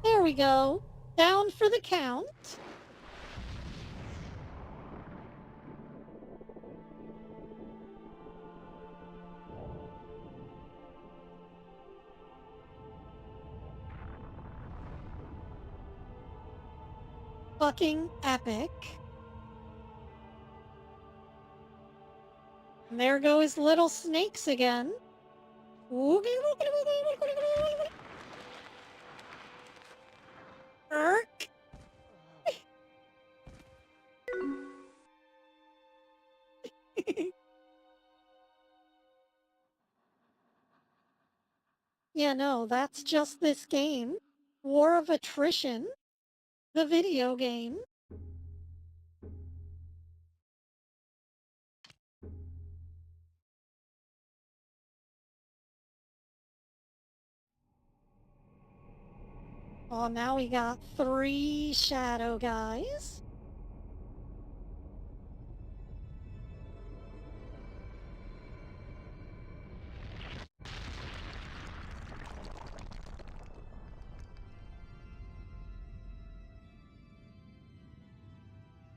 There we go. Down for the count. Fucking epic. And there go his little snakes again. Erk. Yeah, no, that's just this game. War of attrition. The video game. Oh, now we got 3 shadow guys.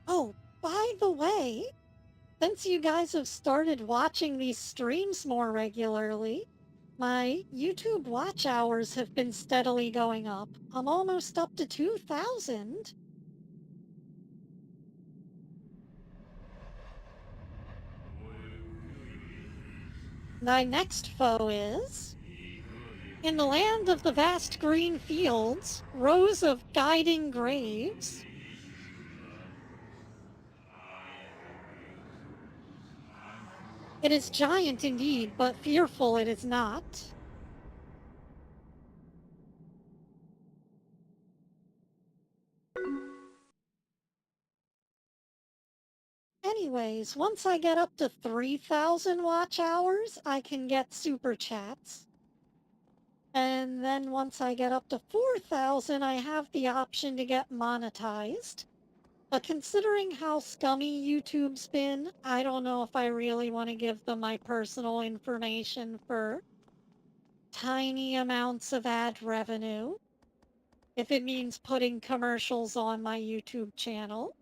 Oh, by the way, since you guys have started watching these streams more regularly, my YouTube watch hours have been steadily going up. I'm almost up to 2,000. My next foe is... In the land of the vast green fields, rows of guiding graves... It is giant indeed, but fearful it is not. Anyways, once I get up to 3,000 watch hours, I can get super chats. And then once I get up to 4,000, I have the option to get monetized. But considering how scummy YouTube's been, I don't know if I really want to give them my personal information for tiny amounts of ad revenue. If it means putting commercials on my YouTube channel.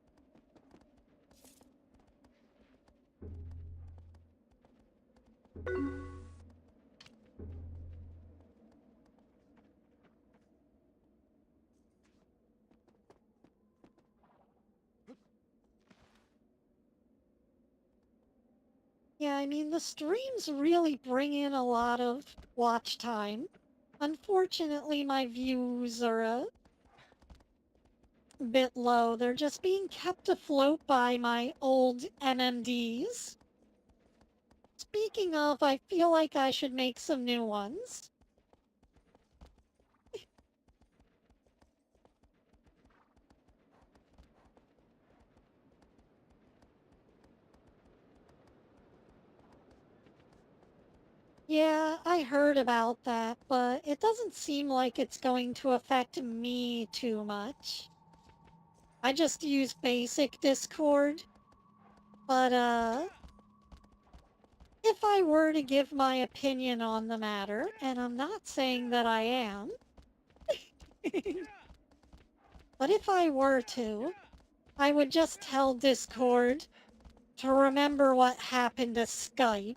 Yeah, I mean, the streams really bring in a lot of watch time. Unfortunately, my views are a bit low. They're just being kept afloat by my old MMDs. Speaking of, I feel like I should make some new ones. Yeah, I heard about that, but it doesn't seem like it's going to affect me too much. I just use basic Discord. But, if I were to give my opinion on the matter, and I'm not saying that I am, but if I were to, I would just tell Discord to remember what happened to Skype.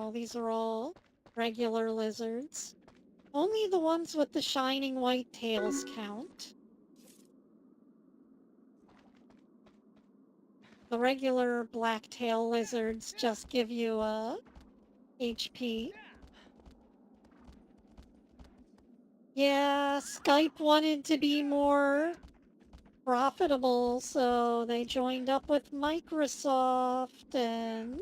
Oh, these are all regular lizards. Only the ones with the shining white tails count. The regular black-tail lizards just give you a HP. Yeah, Skype wanted to be more profitable, so they joined up with Microsoft, and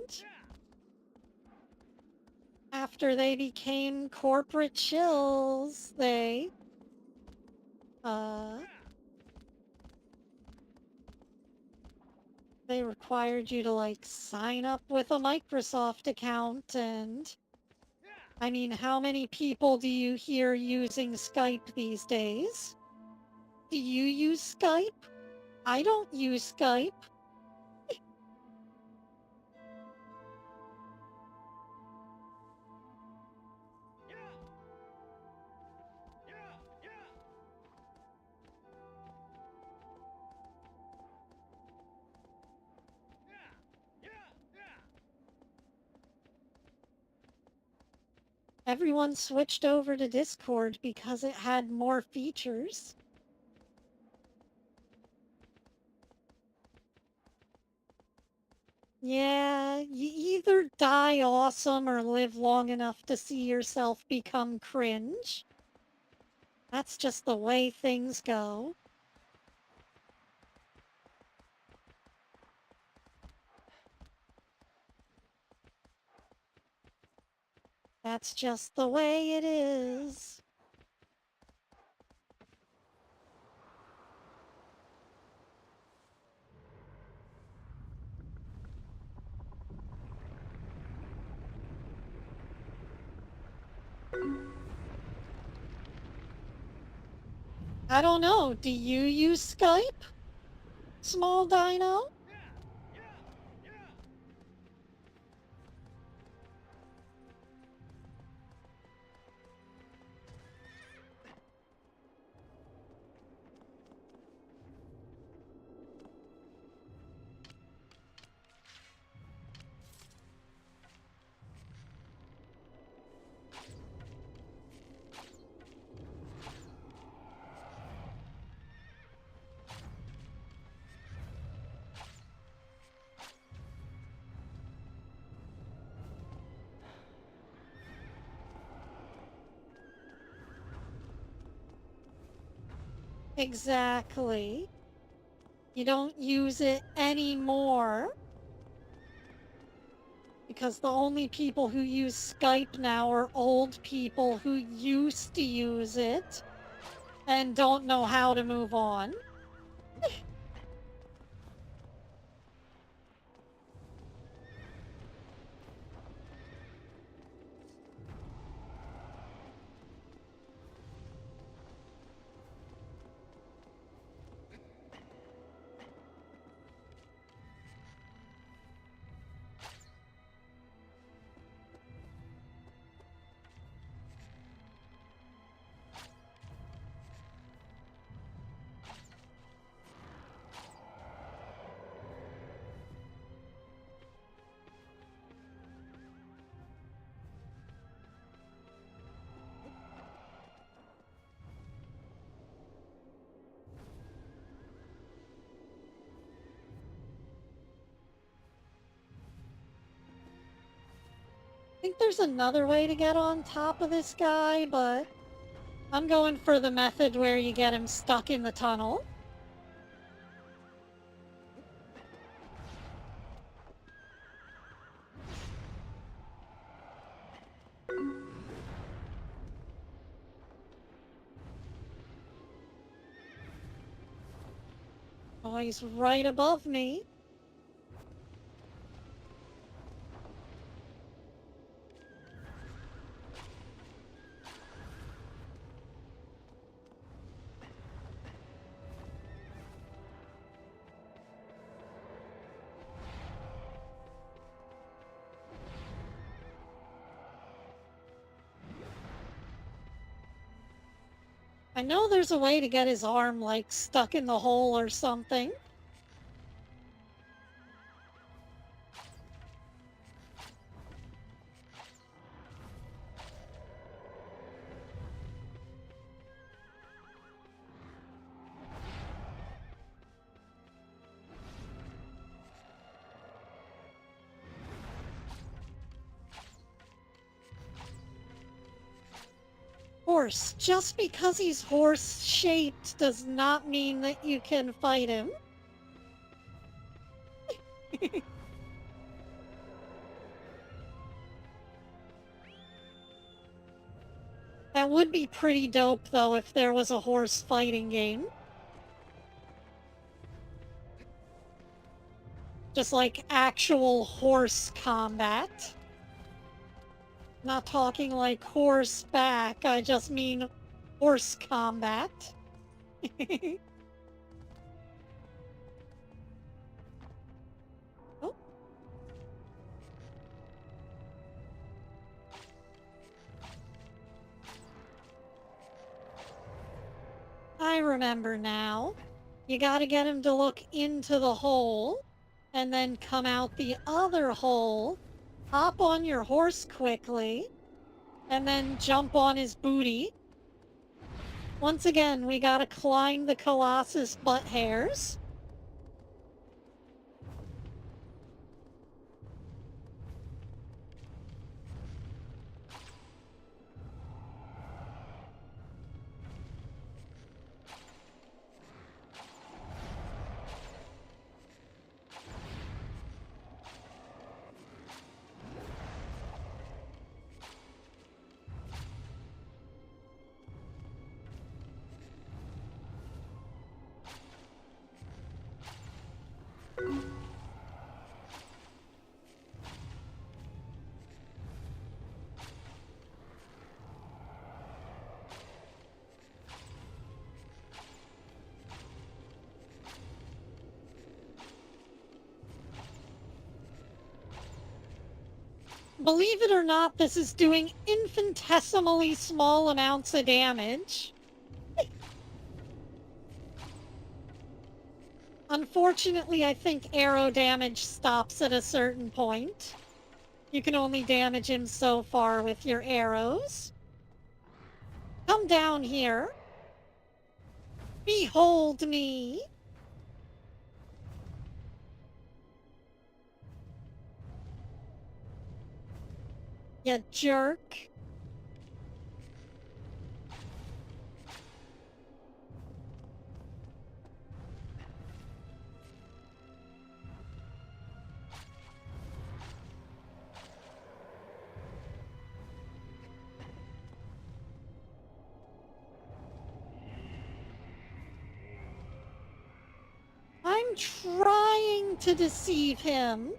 after they became corporate shills, they required you to, like, sign up with a Microsoft account, and I mean, how many people do you hear using Skype these days? Do you use Skype? I don't use Skype. Everyone switched over to Discord because it had more features. Yeah, you either die awesome or live long enough to see yourself become cringe. That's just the way things go. That's just the way it is. I don't know, do you use Skype? Small Dino? Exactly. You don't use it anymore. Because the only people who use Skype now are old people who used to use it and don't know how to move on. I think there's another way to get on top of this guy, but I'm going for the method where you get him stuck in the tunnel. Oh, he's right above me. I know there's a way to get his arm, like, stuck in the hole or something. Horse. Just because he's horse-shaped does not mean that you can fight him. That would be pretty dope, though, if there was a horse fighting game. Just like actual horse combat. Not talking like horseback, I just mean horse combat. Oh. I remember now. You gotta get him to look into the hole, and then come out the other hole, hop on your horse quickly, and then jump on his booty. Once again, we gotta climb the Colossus butt hairs. Believe it or not, this is doing infinitesimally small amounts of damage. Unfortunately, I think arrow damage stops at a certain point. You can only damage him so far with your arrows. Come down here. Behold me. You jerk. I'm trying to deceive him.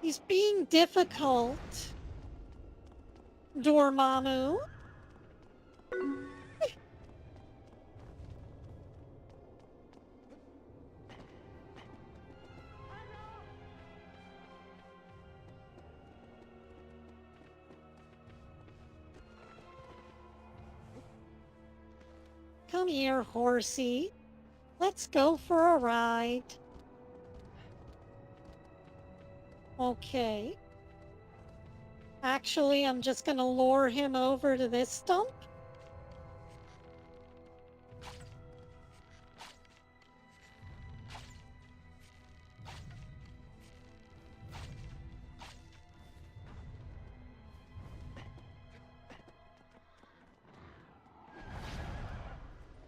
He's being difficult. Dormammu. Come here, horsey. Let's go for a ride. Okay. Actually, I'm just gonna lure him over to this stump.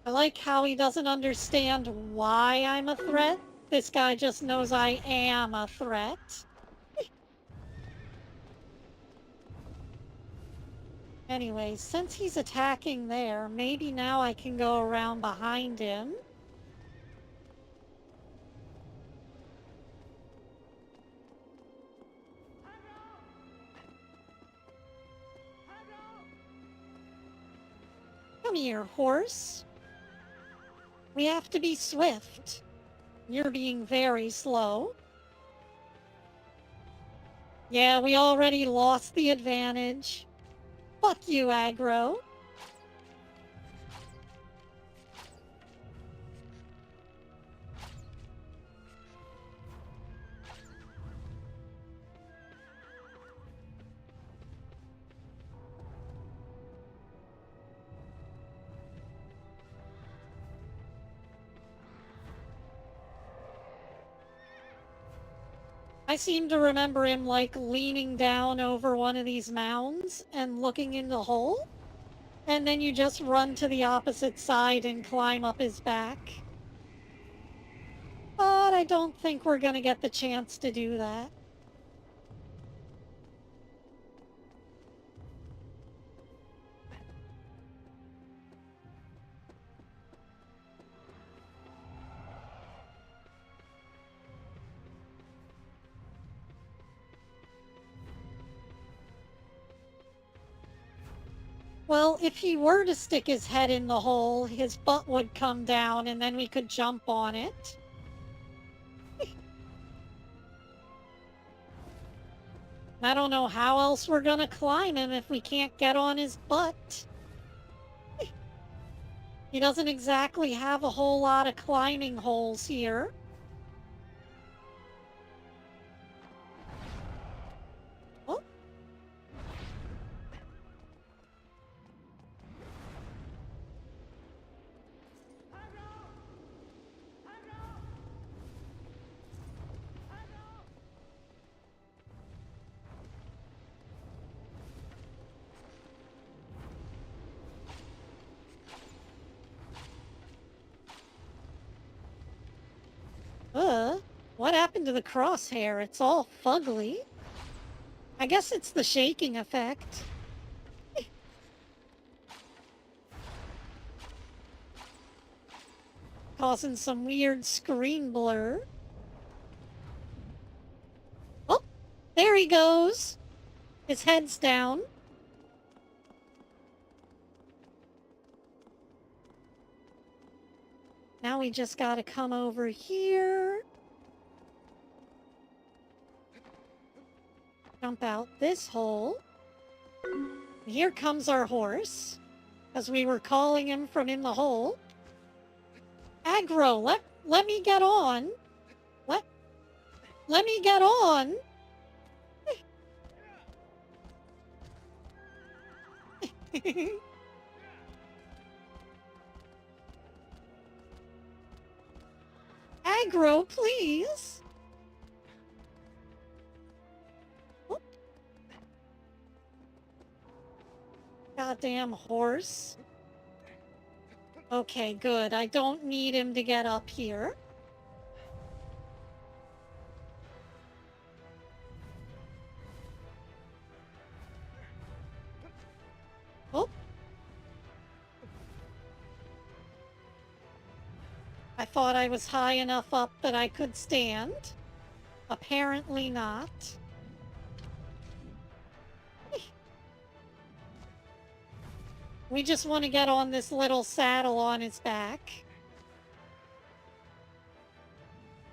I like how he doesn't understand why I'm a threat. This guy just knows I am a threat. Anyway, since he's attacking there, maybe now I can go around behind him. Come here, horse. We have to be swift. You're being very slow. Yeah, we already lost the advantage. Fuck you, aggro. I seem to remember him, like, leaning down over one of these mounds and looking in the hole. And then you just run to the opposite side and climb up his back. But I don't think we're gonna get the chance to do that. Well, if he were to stick his head in the hole, his butt would come down and then we could jump on it. I don't know how else we're gonna climb him if we can't get on his butt. He doesn't exactly have a whole lot of climbing holes here. Oh, What happened to the crosshair? It's all fugly. I guess it's the shaking effect. Causing some weird screen blur. Oh, there he goes. His head's down. Now we just gotta come over here. Jump out this hole. Here comes our horse, as we were calling him from in the hole. Aggro, let me get on. Let me get on. Aggro, please. Goddamn horse. Okay, good. I don't need him to get up here. Oh. I thought I was high enough up that I could stand. Apparently not. We just want to get on this little saddle on his back,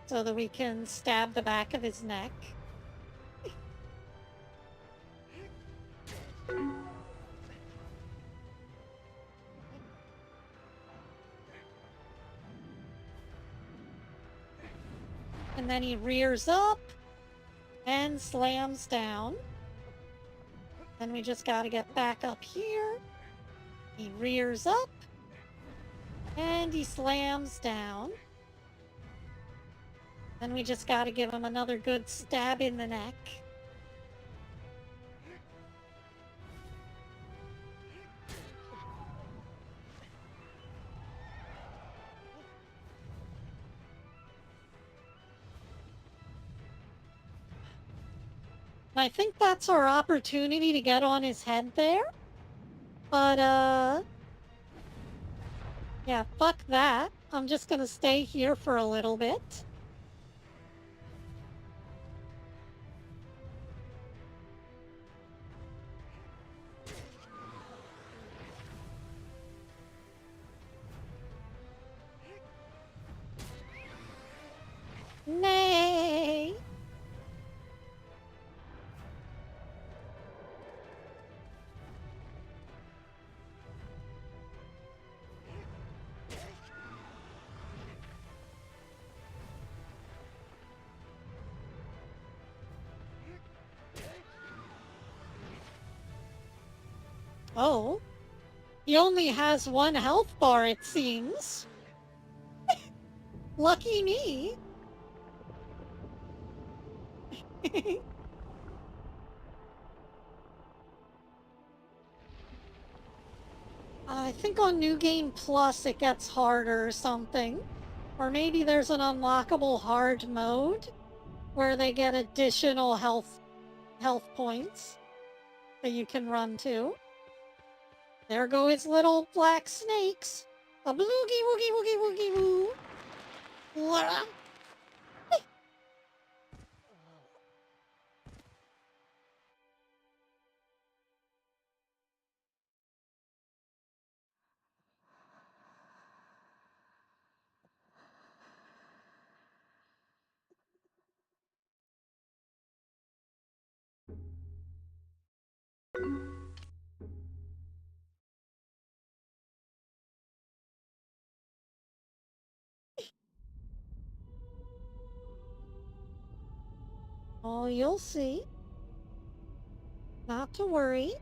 so that we can stab the back of his neck. And then he rears up and slams down. Then we just gotta get back up here. He rears up and he slams down. Then we just gotta give him another good stab in the neck. I think that's our opportunity to get on his head there. But, yeah, fuck that. I'm just gonna stay here for a little bit. Nay! Oh. He only has one health bar, it seems. Lucky me. I think on New Game Plus it gets harder or something. Or maybe there's an unlockable hard mode where they get additional health points that you can run to. There go his little black snakes. A bloogie woogie woogie woogie woo. Blah. Oh, you'll see. Not to worry.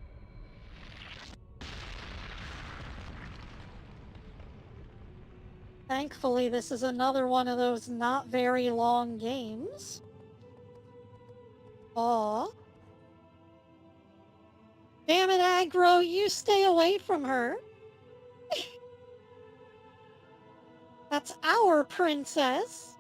Thankfully, this is another one of those not very long games. Aw. Damn it, Aggro, you stay away from her. That's our princess.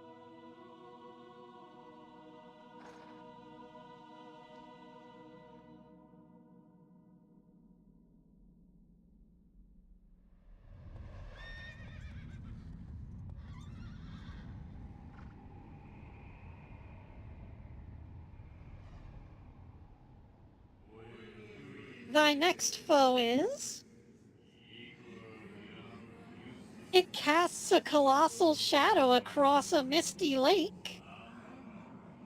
thy next foe is... It casts a colossal shadow across a misty lake.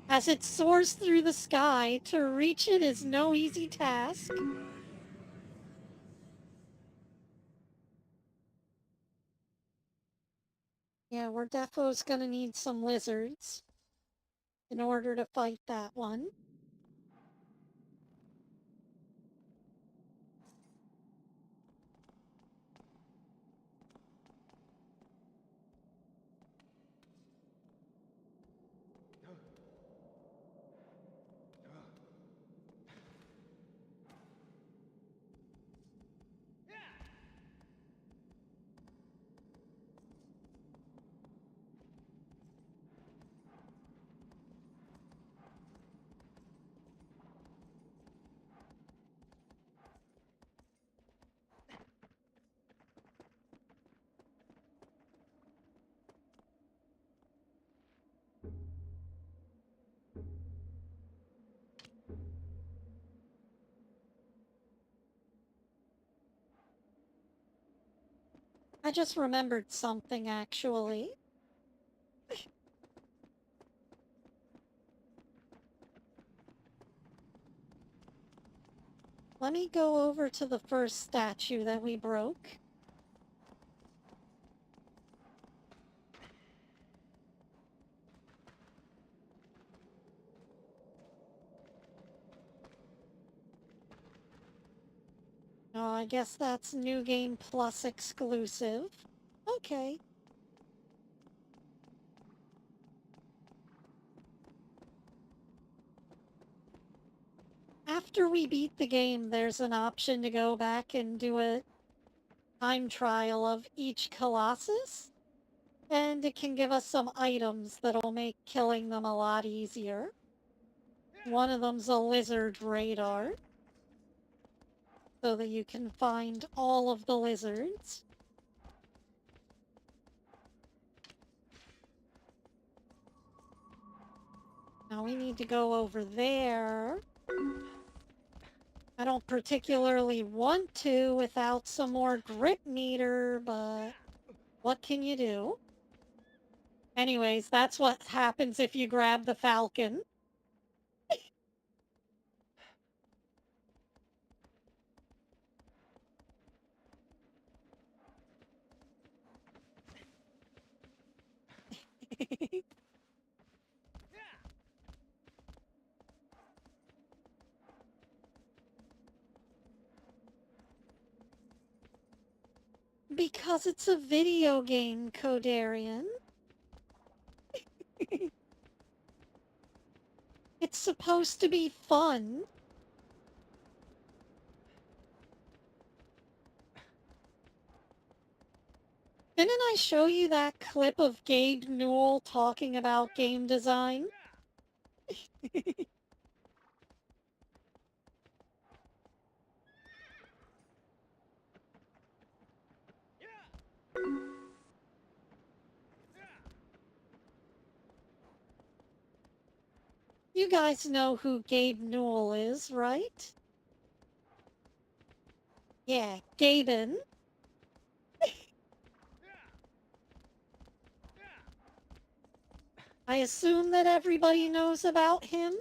As it soars through the sky, to reach it is no easy task. Yeah, we're defo's gonna need some lizards in order to fight that one. I just remembered something, actually. Let me go over to the first statue that we broke. Oh, I guess that's New Game Plus exclusive. Okay. After we beat the game, there's an option to go back and do a time trial of each Colossus. And it can give us some items that'll make killing them a lot easier. One of them's a lizard radar, so that you can find all of the lizards. Now we need to go over there. I don't particularly want to without some more grip meter, but what can you do? Anyways, that's what happens if you grab the falcon. Because it's a video game, Kodarian. It's supposed to be fun. Didn't I show you that clip of Gabe Newell talking about game design? You guys know who Gabe Newell is, right? Yeah, Gaben. I assume that everybody knows about him.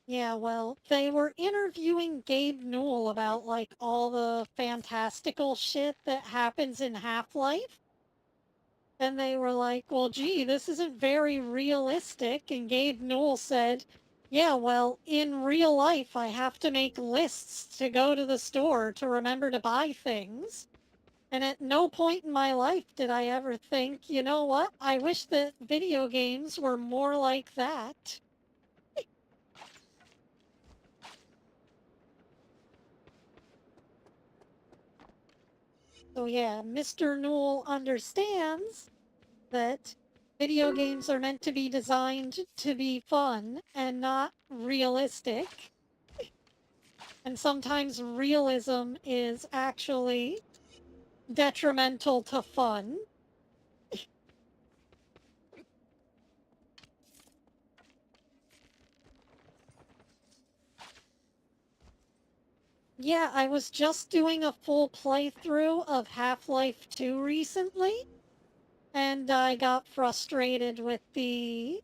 Yeah, well, they were interviewing Gabe Newell about, like, all the fantastical shit that happens in Half-Life. And they were like, well, gee, this isn't very realistic. And Gabe Newell said, yeah, well, in real life, I have to make lists to go to the store to remember to buy things. And at no point in my life did I ever think, you know what? I wish that video games were more like that. So yeah, Mr. Newell understands that video games are meant to be designed to be fun and not realistic. And sometimes realism is actually detrimental to fun. Yeah, I was just doing a full playthrough of Half-Life 2 recently, and I got frustrated with the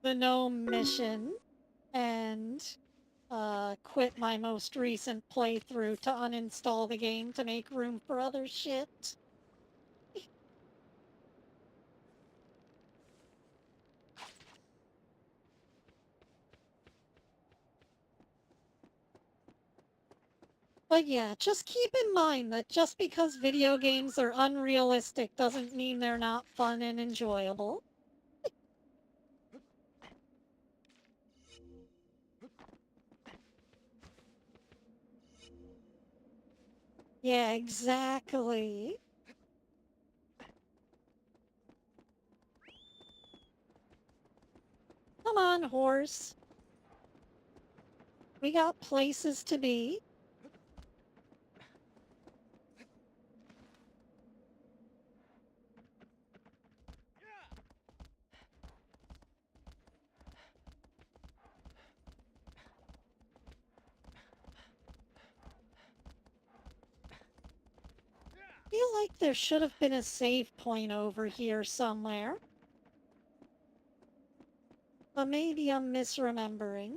gnome mission and quit my most recent playthrough to uninstall the game to make room for other shit. But yeah, just keep in mind that just because video games are unrealistic doesn't mean they're not fun and enjoyable. Yeah, exactly. Come on, horse. We got places to be. I feel like there should have been a save point over here somewhere. But maybe I'm misremembering.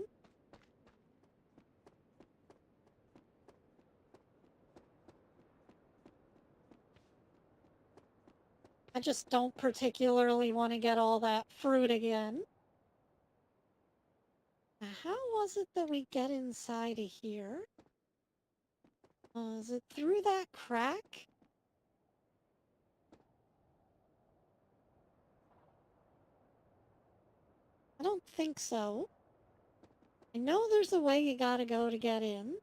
I just don't particularly want to get all that fruit again. Now, how was it that we get inside of here? Is it through that crack? I don't think so. I know there's a way you gotta go to get in.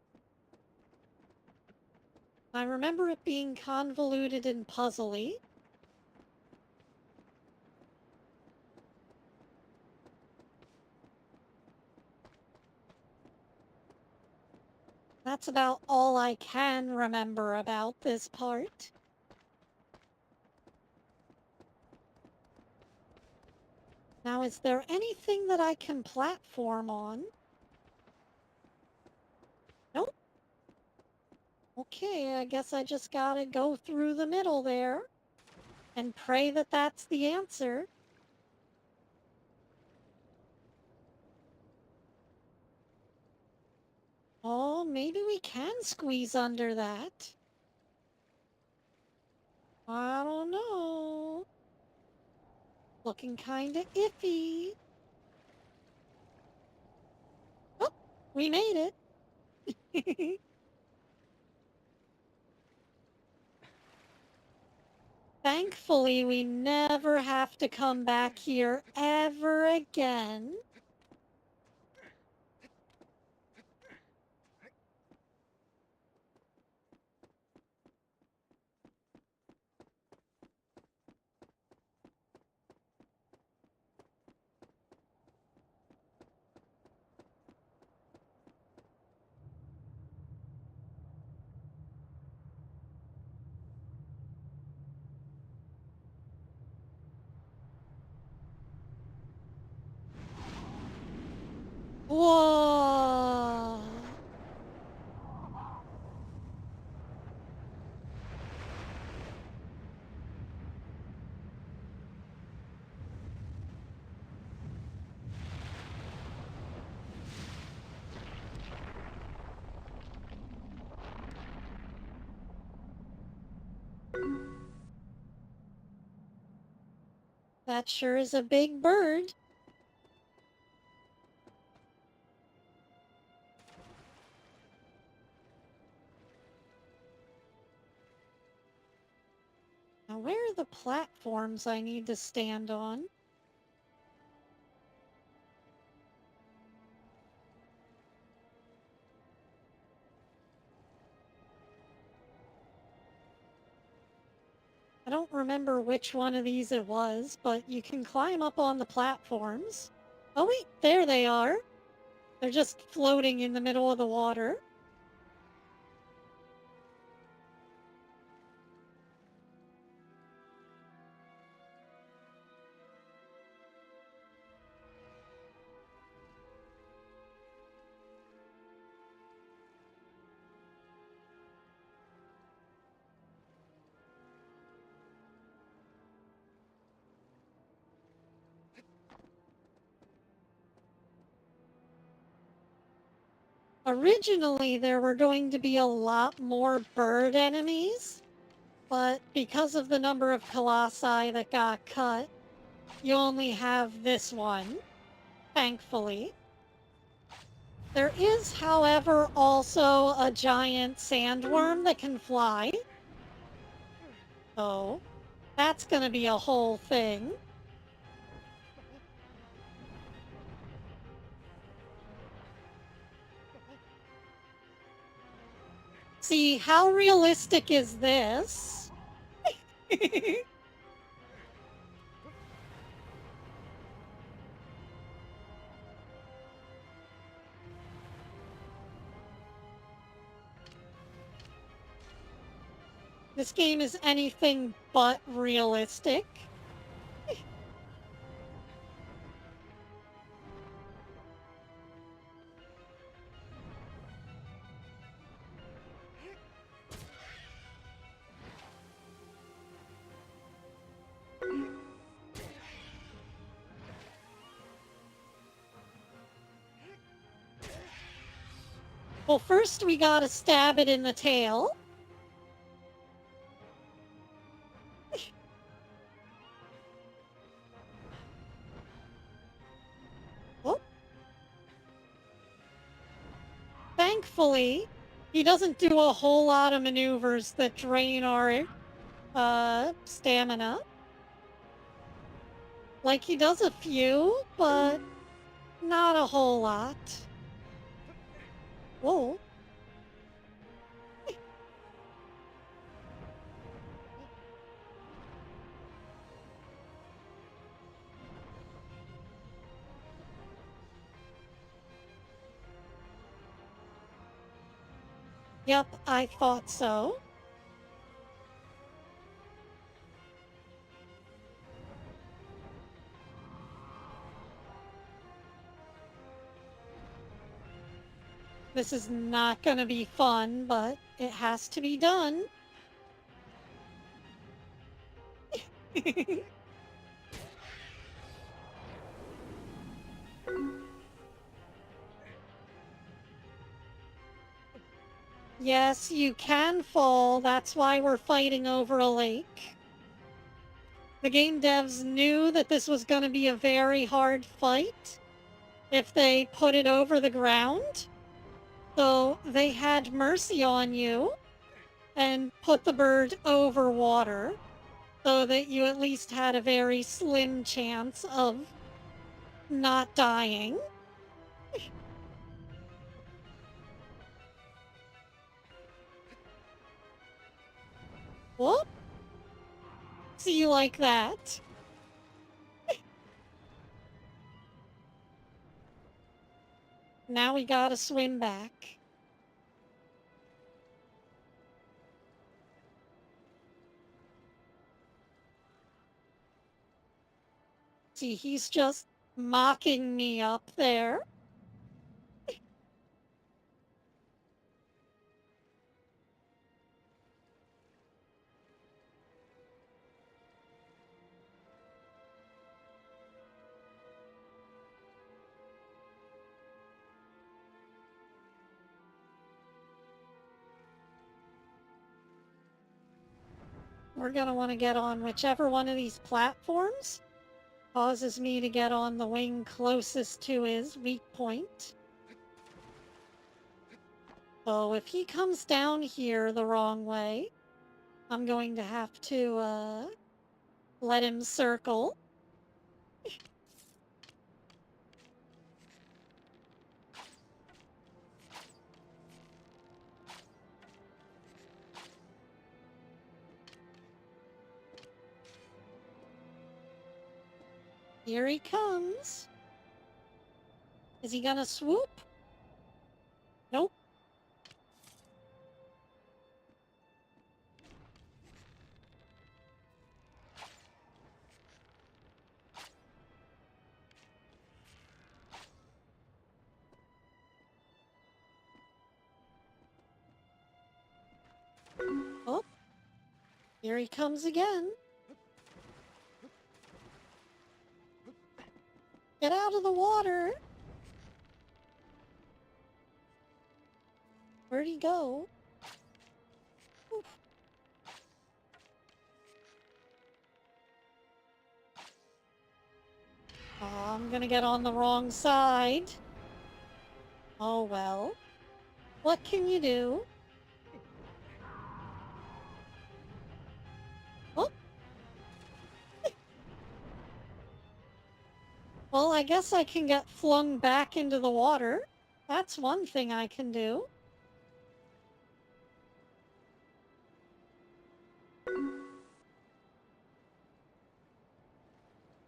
I remember it being convoluted and puzzly. That's about all I can remember about this part. Now, is there anything that I can platform on? Nope. Okay, I guess I just gotta go through the middle there and pray that that's the answer. Oh, maybe we can squeeze under that. I don't know. Looking kinda iffy. Oh, we made it. Thankfully, we never have to come back here ever again. Whoa! That sure is a big bird. Now, where are the platforms I need to stand on? I don't remember which one of these it was, but you can climb up on the platforms. Oh wait, there they are. They're just floating in the middle of the water. Originally, there were going to be a lot more bird enemies, but because of the number of colossi that got cut, you only have this one, thankfully. There is, however, also a giant sandworm that can fly. So, that's gonna be a whole thing. See, how realistic is this? This game is anything but realistic. Well, first we gotta stab it in the tail. Oh. Thankfully, he doesn't do a whole lot of maneuvers that drain our stamina. Like, he does a few, but not a whole lot. Whoa. Yep, I thought so. This is not gonna be fun, but it has to be done. Yes, you can fall. That's why we're fighting over a lake. The game devs knew that this was going to be a very hard fight if they put it over the ground. So they had mercy on you and put the bird over water so that you at least had a very slim chance of not dying. Whoop! See you like that. Now we gotta swim back. See, he's just mocking me up there. We're gonna want to get on whichever one of these platforms causes me to get on the wing closest to his weak point. So if he comes down here the wrong way, I'm going to have to let him circle. Here he comes. Is he gonna swoop? Nope. Oh. Here he comes again. Get out of the water. Where'd he go? Oof. Oh, I'm gonna get on the wrong side. Oh well. What can you do? Oh. Well, I guess I can get flung back into the water. That's one thing I can do.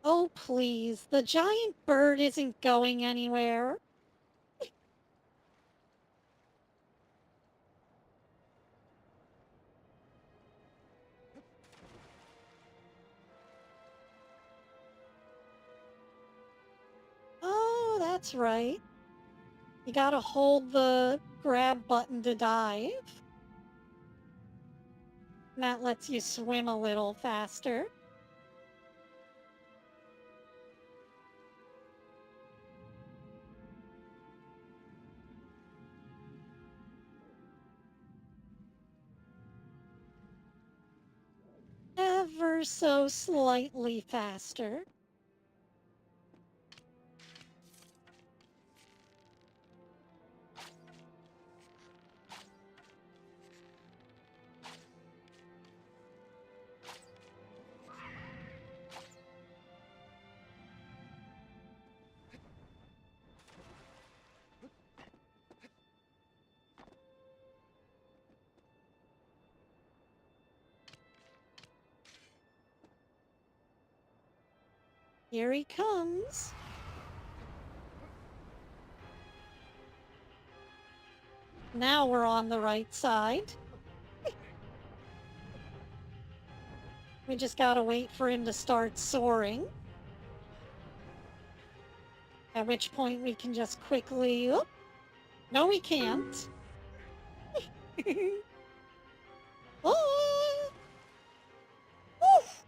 Oh, please. The giant bird isn't going anywhere. Oh, that's right. You gotta hold the grab button to dive. And that lets you swim a little faster. Ever so slightly faster. Here he comes. Now we're on the right side. We just gotta wait for him to start soaring. At which point we can just quickly... Oop. No, we can't. Oh! Oof.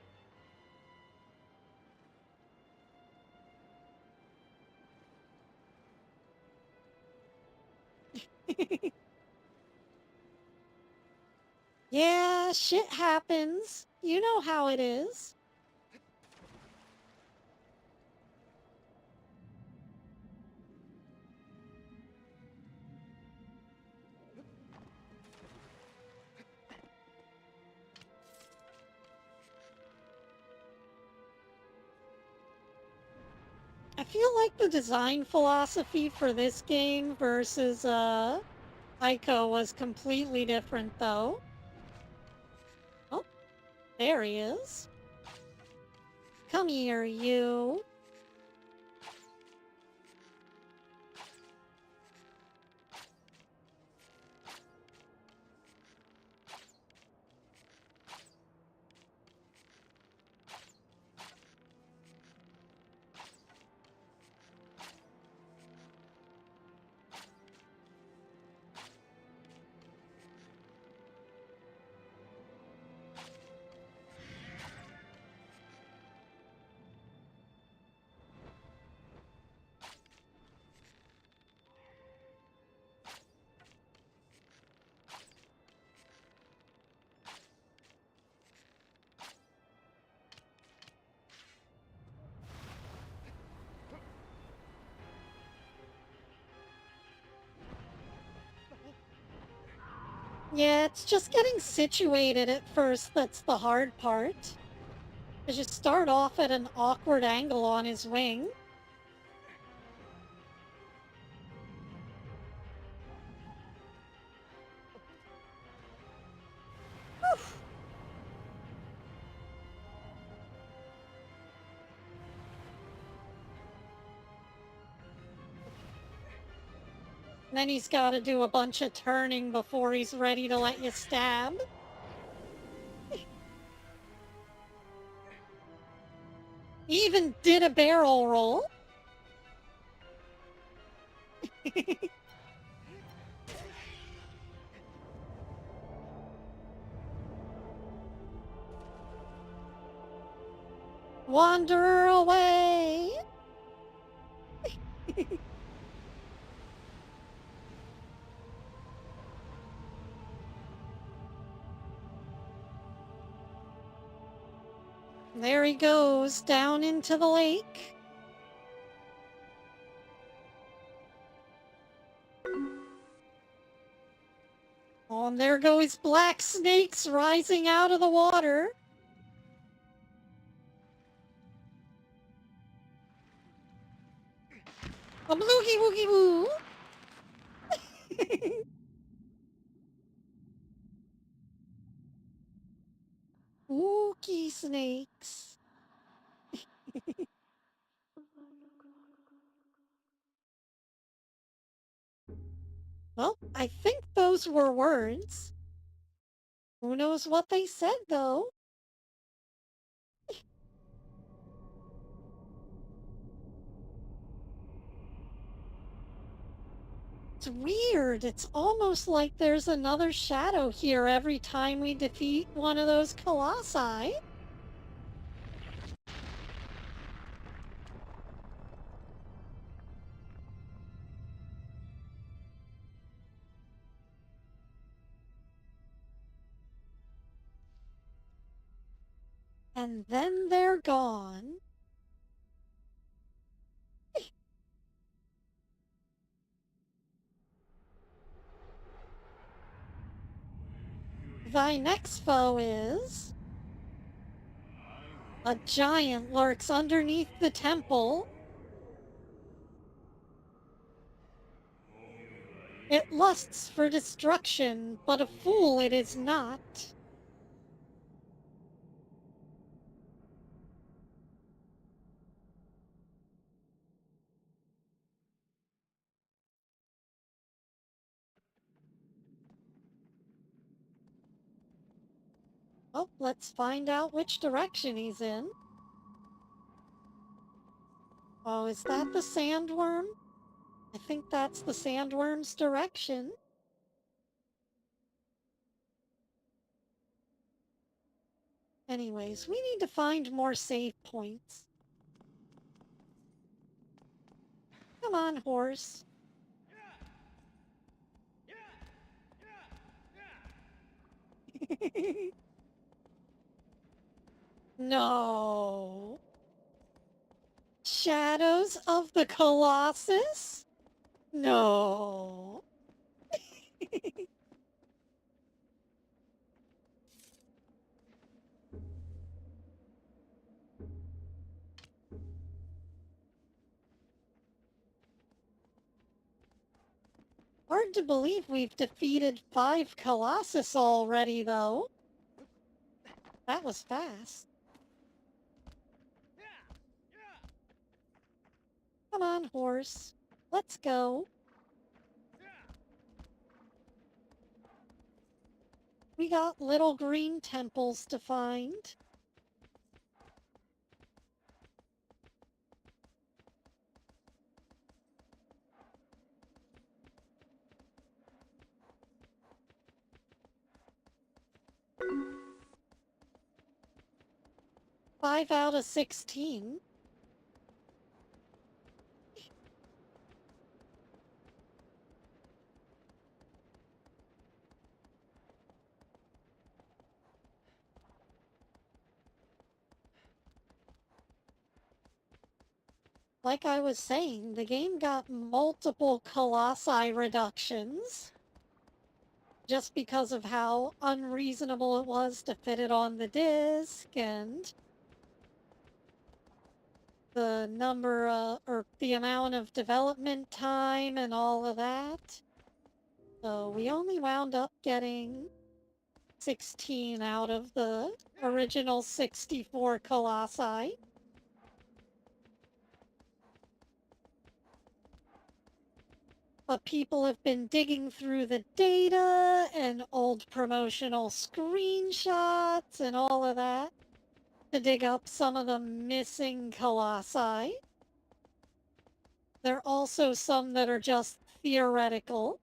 Yeah, shit happens. You know how it is. I feel like the design philosophy for this game versus Ico was completely different though. Oh, there he is. Come here, you. Yeah, it's just getting situated at first that's the hard part. Because you start off at an awkward angle on his wing. Whew. then he's got to do a bunch of turning before he's ready to let you stab. He even did a barrel roll. Wander away! There he goes, down into the lake. Oh, and there goes black snakes rising out of the water. A bloogie woogie woo! Wookie snakes. Well, I think those were words. Who knows what they said, though? It's weird. It's almost like there's another shadow here every time we defeat one of those colossi. And then they're gone. Thy next foe is... A giant lurks underneath the temple. It lusts for destruction, but a fool it is not. Oh, let's find out which direction he's in. Oh, is that the sandworm? I think that's the sandworm's direction. Anyways, we need to find more save points. Come on, horse. No. Shadows of the Colossus? No. Hard to believe we've defeated 5 Colossus already, though. That was fast. Come on, horse. Let's go. We got little green temples to find. Five out of 16. Like I was saying, the game got multiple Colossi reductions just because of how unreasonable it was to fit it on the disc and the number or the amount of development time and all of that. So we only wound up getting 16 out of the original 64 Colossi. But people have been digging through the data and old promotional screenshots and all of that to dig up some of the missing colossi. There are also some that are just theoretical.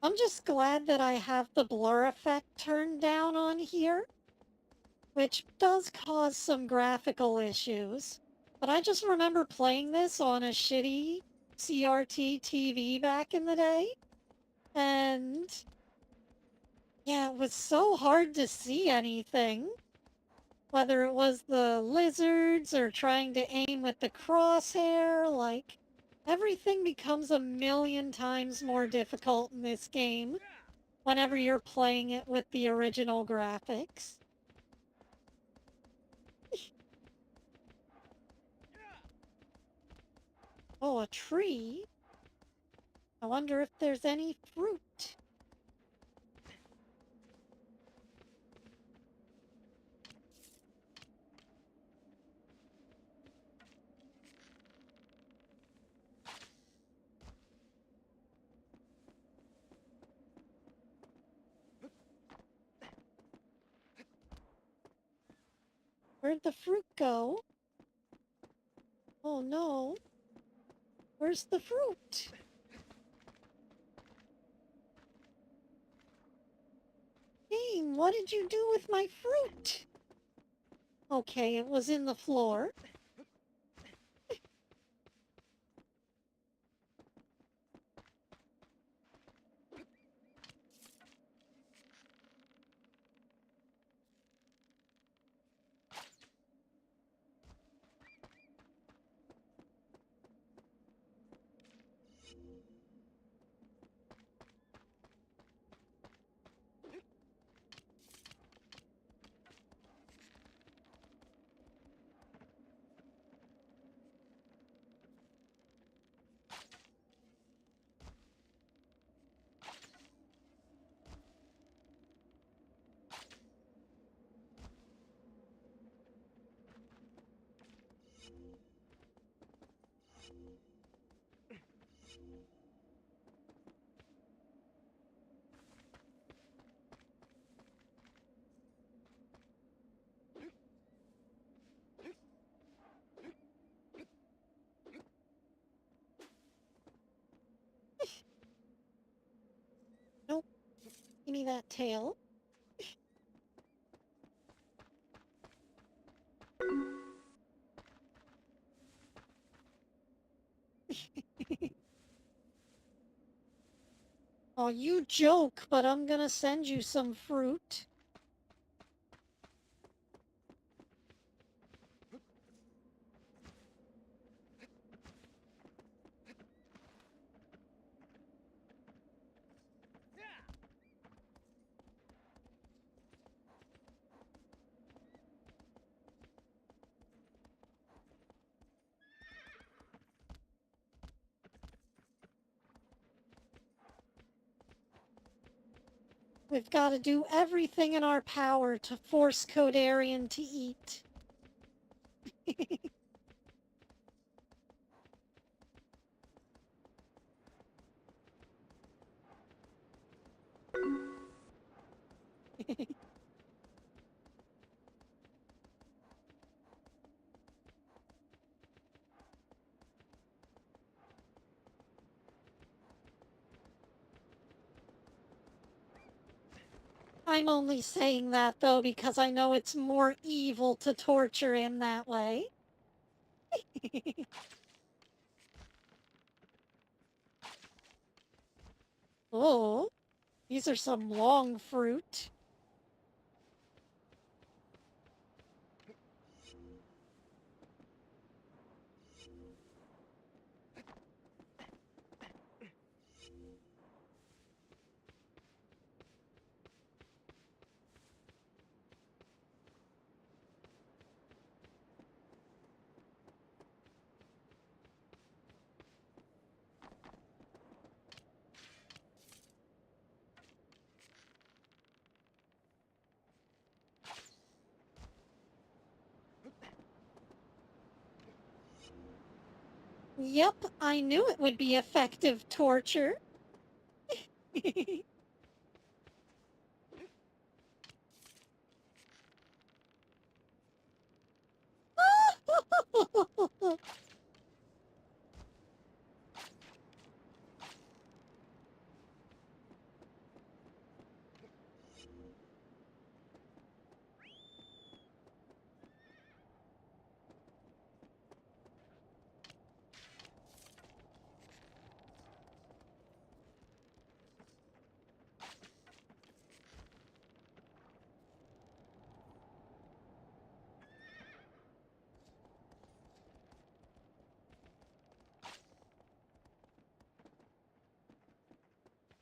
I'm just glad that I have the blur effect turned down on here, which does cause some graphical issues. But I just remember playing this on a shitty CRT TV back in the day, and yeah, it was so hard to see anything. Whether it was the lizards or trying to aim with the crosshair, like, everything becomes a million times more difficult in this game whenever you're playing it with the original graphics. Oh, a tree? I wonder if there's any fruit. Where'd the fruit go? Oh no. Where's the fruit? Game, what did you do with my fruit? Okay, it was in the floor. Nope. Give me that tail. Oh, you joke, but I'm gonna send you some fruit. We've got to do everything in our power to force Codarian to eat. I'm only saying that, though, because I know it's more evil to torture him that way. Oh, these are some long fruit. Yep, I knew it would be effective torture.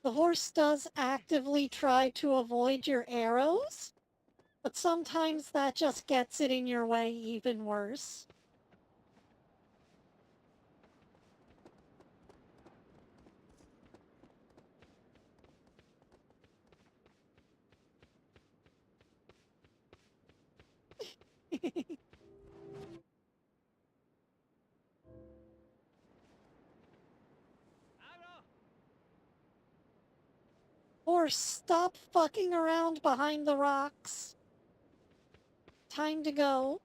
The horse does actively try to avoid your arrows, but sometimes that just gets it in your way even worse. Horse, stop fucking around behind the rocks. Time to go.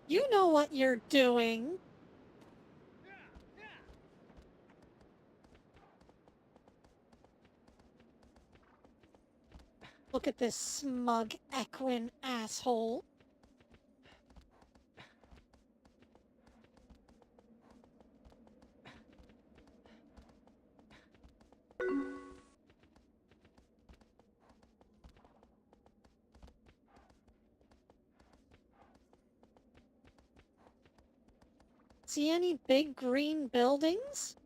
You know what you're doing. Look at this smug equine asshole. See any big green buildings?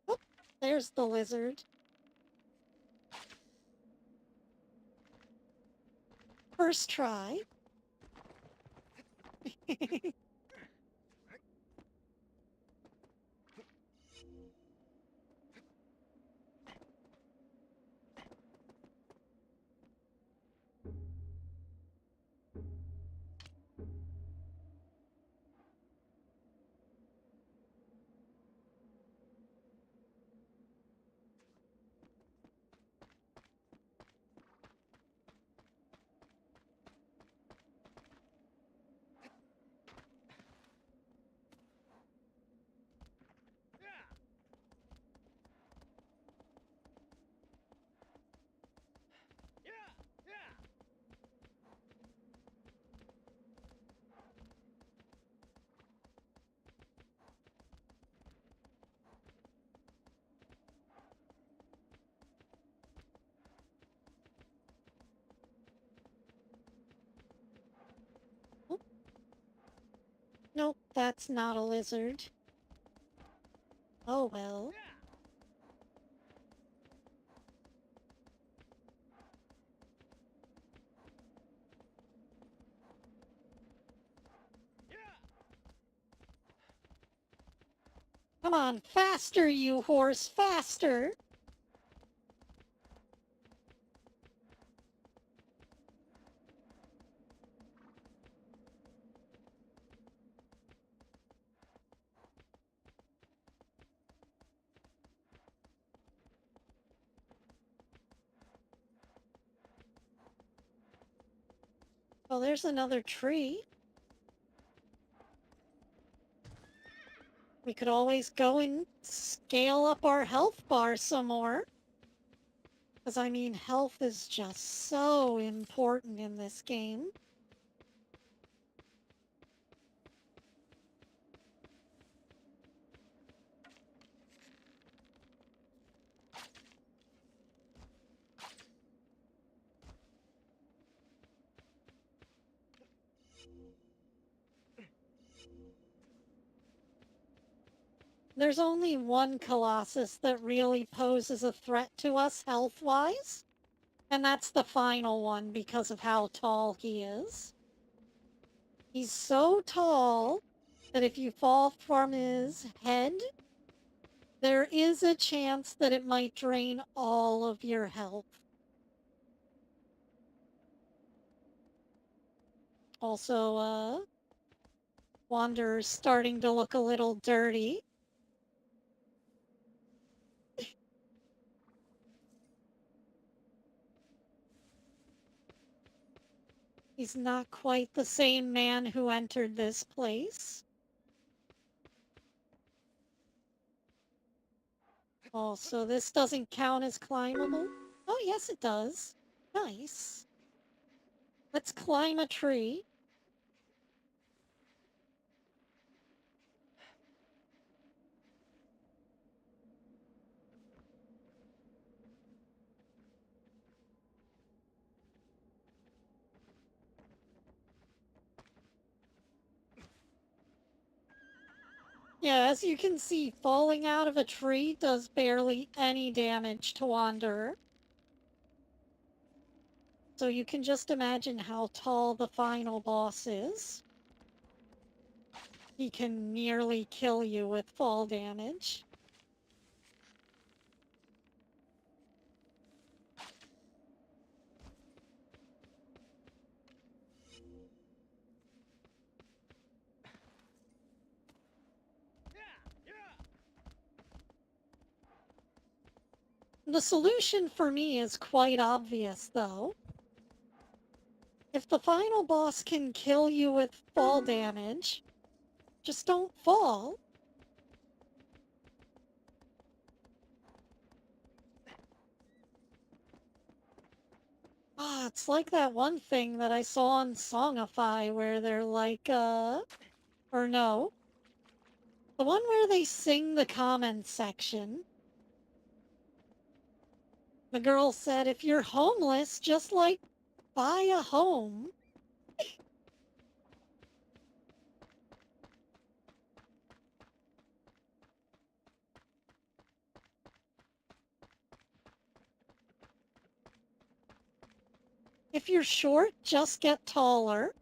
Oh, there's the lizard. First try. Nope, that's not a lizard. Oh well. Come on, faster, you horse, faster! Well, there's another tree. We could always go and scale up our health bar some more. Because, I mean, health is just so important in this game. There's only one Colossus that really poses a threat to us health-wise, and that's the final one because of how tall he is. He's so tall that if you fall from his head, there is a chance that it might drain all of your health. Also, Wanderer's starting to look a little dirty. He's not quite the same man who entered this place. Also, this doesn't count as climbable. Oh, yes, it does. Nice. Let's climb a tree. Yeah, as you can see, falling out of a tree does barely any damage to Wanderer. So you can just imagine how tall the final boss is. He can nearly kill you with fall damage. The solution for me is quite obvious, though. If the final boss can kill you with fall damage, just don't fall. Ah, it's like that one thing that I saw on Songify where they're like, or no. The one where they sing the comments section. The girl said, if you're homeless, just like, buy a home. If you're short, just get taller.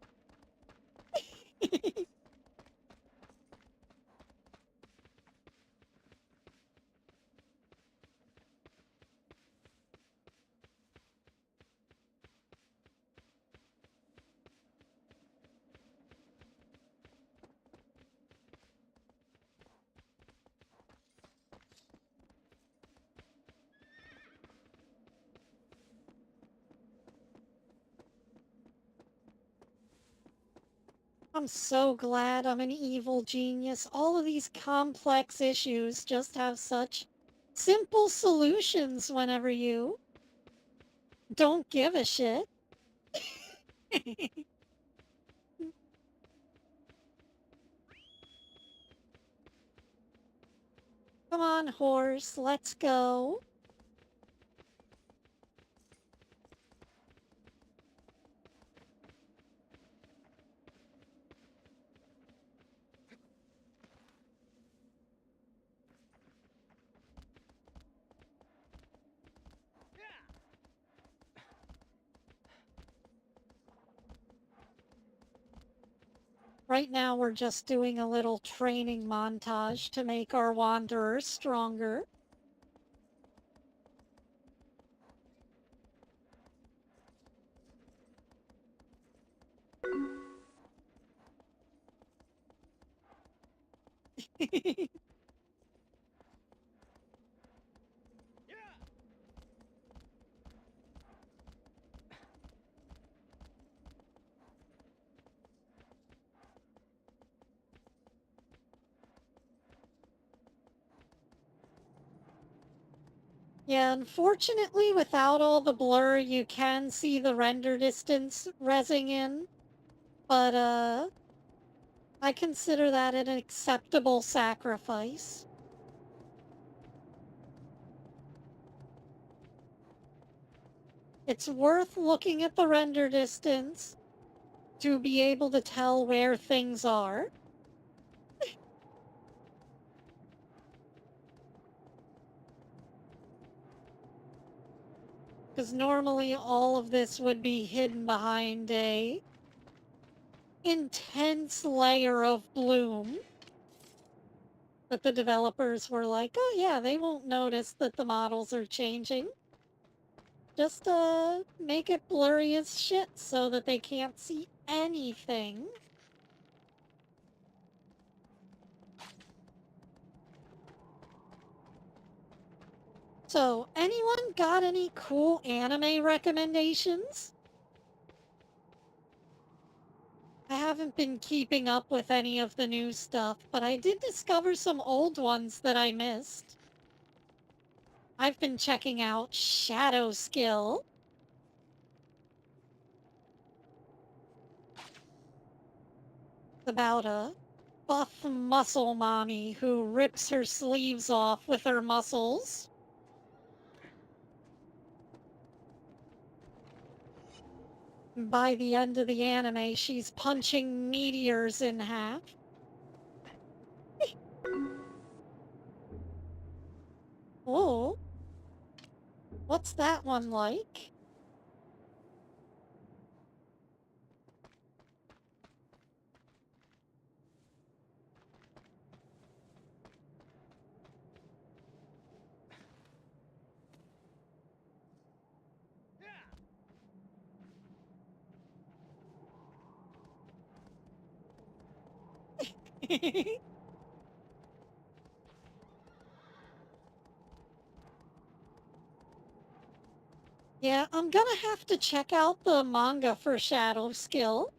I'm so glad I'm an evil genius. All of these complex issues just have such simple solutions whenever you don't give a shit. Come on, horse, let's go. Right now, we're just doing a little training montage to make our wanderer stronger. Yeah, unfortunately, without all the blur, you can see the render distance rezzing in. But, I consider that an acceptable sacrifice. It's worth looking at the render distance to be able to tell where things are. Because normally all of this would be hidden behind a intense layer of bloom. But the developers were like, oh yeah, they won't notice that the models are changing. Just make it blurry as shit so that they can't see anything. So, anyone got any cool anime recommendations? I haven't been keeping up with any of the new stuff, but I did discover some old ones that I missed. I've been checking out Shadow Skill. It's about a buff muscle mommy who rips her sleeves off with her muscles. By the end of the anime, she's punching meteors in half. Oh, what's that one like? Yeah, I'm gonna have to check out the manga for Shadow Skill.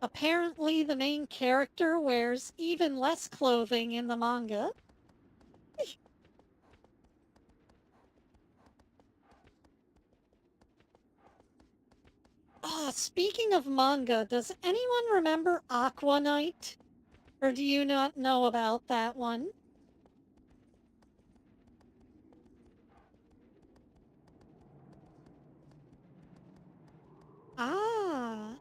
Apparently, the main character wears even less clothing in the manga. Speaking of manga, does anyone remember Aqua Knight? Or do you not know about that one? Ah.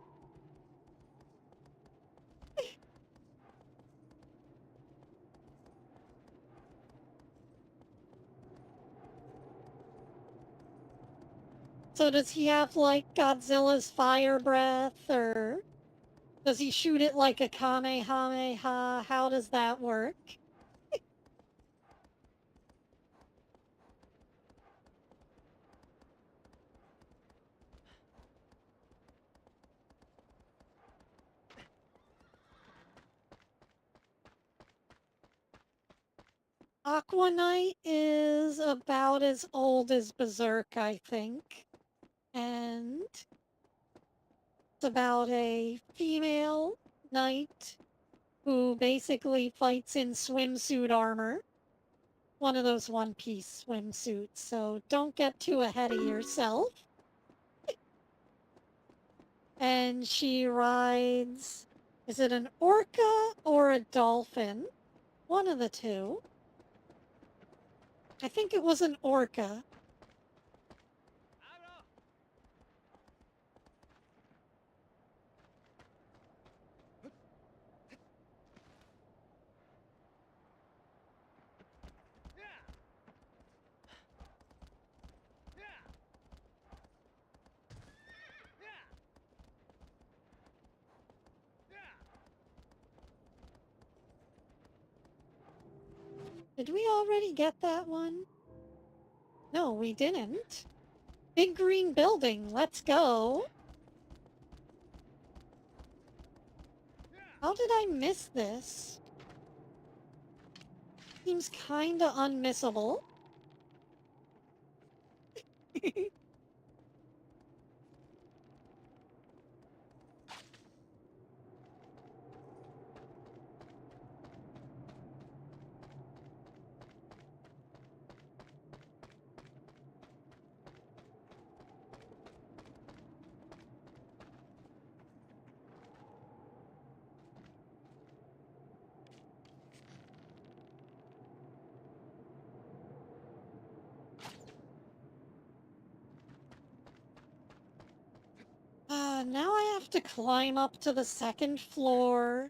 So does he have, like, Godzilla's fire breath, or does he shoot it like a Kamehameha? How does that work? Aqua Knight is about as old as Berserk, I think. And it's about a female knight who basically fights in swimsuit armor. One of those One Piece swimsuits, so don't get too ahead of yourself. And she rides... Is it an orca or a dolphin? One of the two. I think it was an orca. Did we already get that one? No, we didn't. Big green building, let's go. How did I miss this? Seems kinda unmissable. Now I have to climb up to the second floor.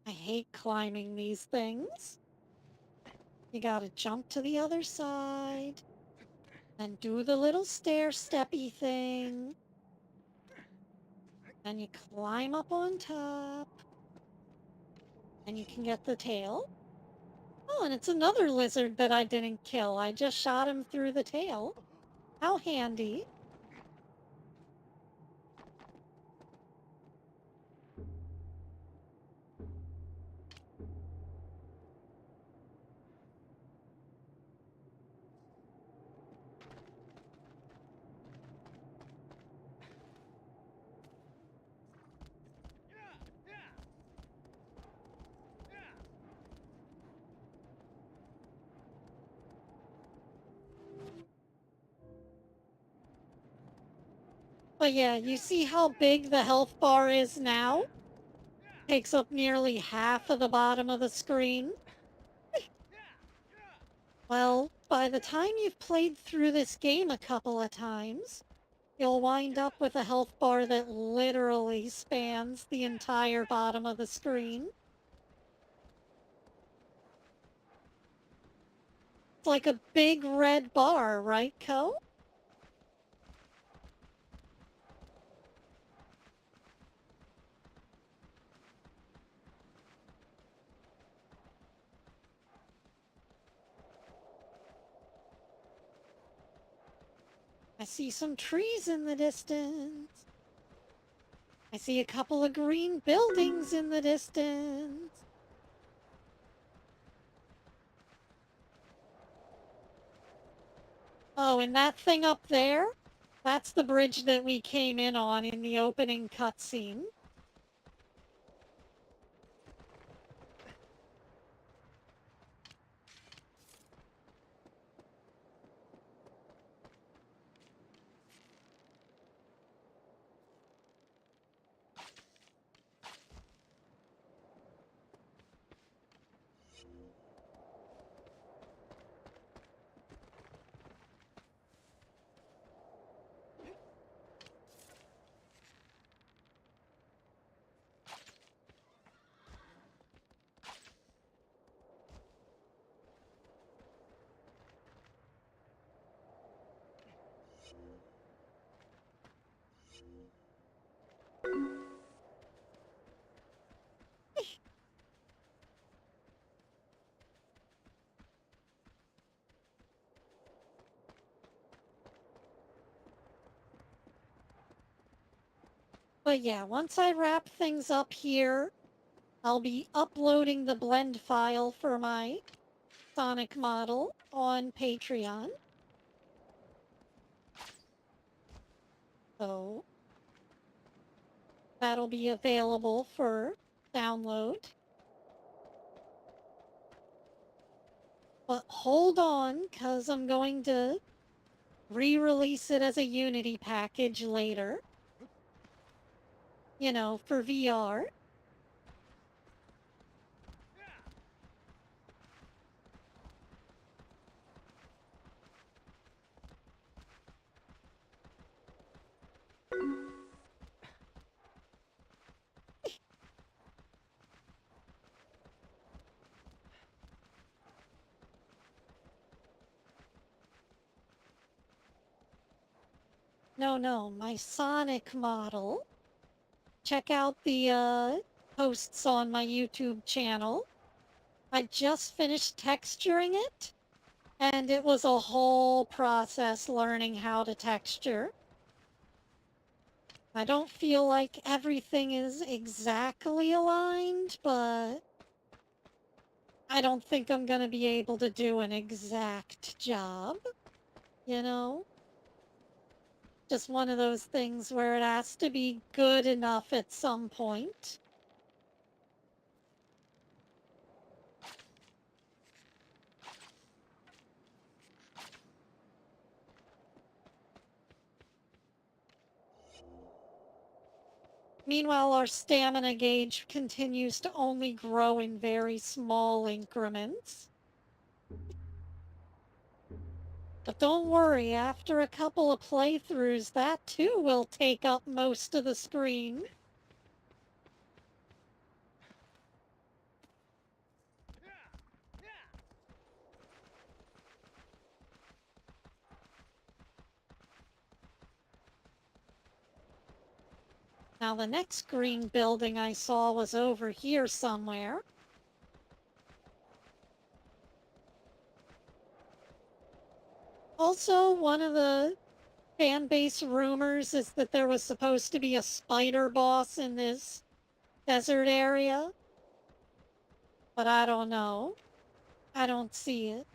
I hate climbing these things. You gotta jump to the other side. And do the little stair-steppy thing. And you climb up on top. And you can get the tail. Oh, and it's another lizard that I didn't kill. I just shot him through the tail. How handy. But yeah, you see how big the health bar is now? Takes up nearly half of the bottom of the screen. Well, by the time you've played through this game a couple of times, you'll wind up with a health bar that literally spans the entire bottom of the screen. It's like a big red bar, right, Co? I see some trees in the distance. I see a couple of green buildings in the distance. Oh, and that thing up there? That's the bridge that we came in on in the opening cutscene. But yeah, once I wrap things up here, I'll be uploading the blend file for my Sonic model on Patreon. So that'll be available for download. But hold on, because I'm going to re-release it as a Unity package later. You know, for VR. No, my Sonic model. Check out the posts on my YouTube channel. I just finished texturing it, and it was a whole process learning how to texture. I don't feel like everything is exactly aligned, but I don't think I'm gonna be able to do an exact job, you know? Just one of those things where it has to be good enough at some point. Meanwhile, our stamina gauge continues to only grow in very small increments. But don't worry, after a couple of playthroughs, that too will take up most of the screen. Now, the next green building I saw was over here somewhere. Also, one of the fan base rumors is that there was supposed to be a spider boss in this desert area. But I don't know. I don't see it.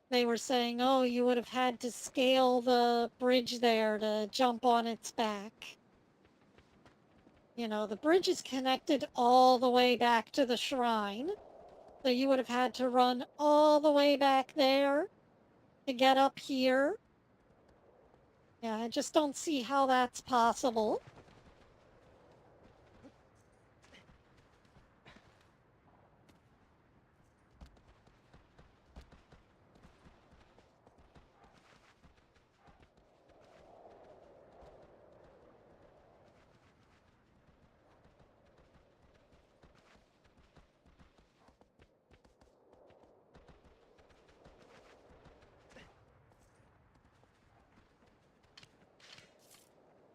They were saying, oh, you would have had to scale the bridge there to jump on its back. You know, the bridge is connected all the way back to the shrine. So you would have had to run all the way back there to get up here. Yeah, I just don't see how that's possible.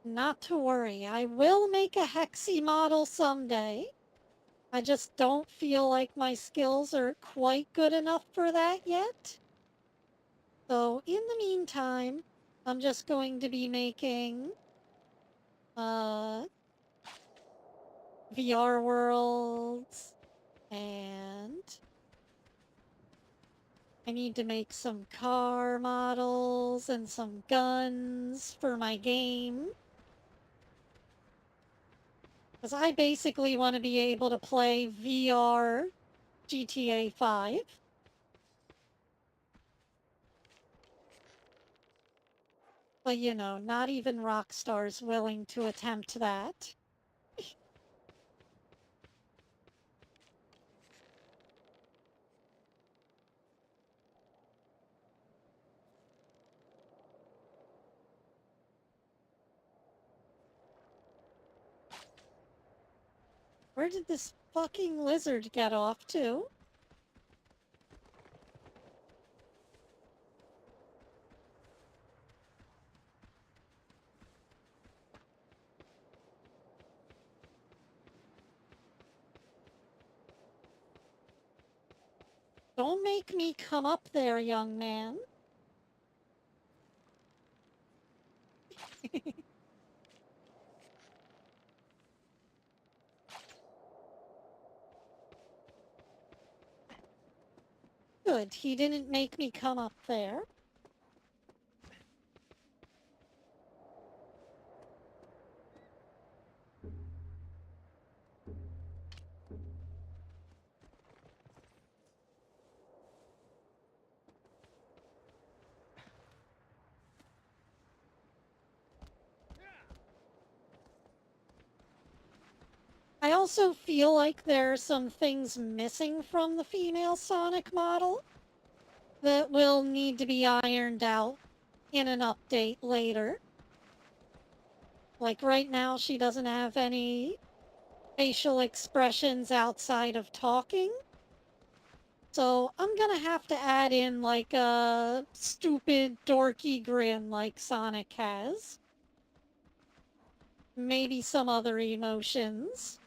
Not to worry, I will make a Hexi model someday. I just don't feel like my skills are quite good enough for that yet. So in the meantime, I'm just going to be making VR worlds, and I need to make some car models and some guns for my game. Because I basically want to be able to play VR GTA 5. But you know, not even Rockstar's willing to attempt that. Where did this fucking lizard get off to? Don't make me come up there, young man. Good, he didn't make me come up there. I also feel like there are some things missing from the female Sonic model that will need to be ironed out in an update later. Like right now, she doesn't have any facial expressions outside of talking. So I'm gonna have to add in like a stupid, dorky grin like Sonic has. Maybe some other emotions.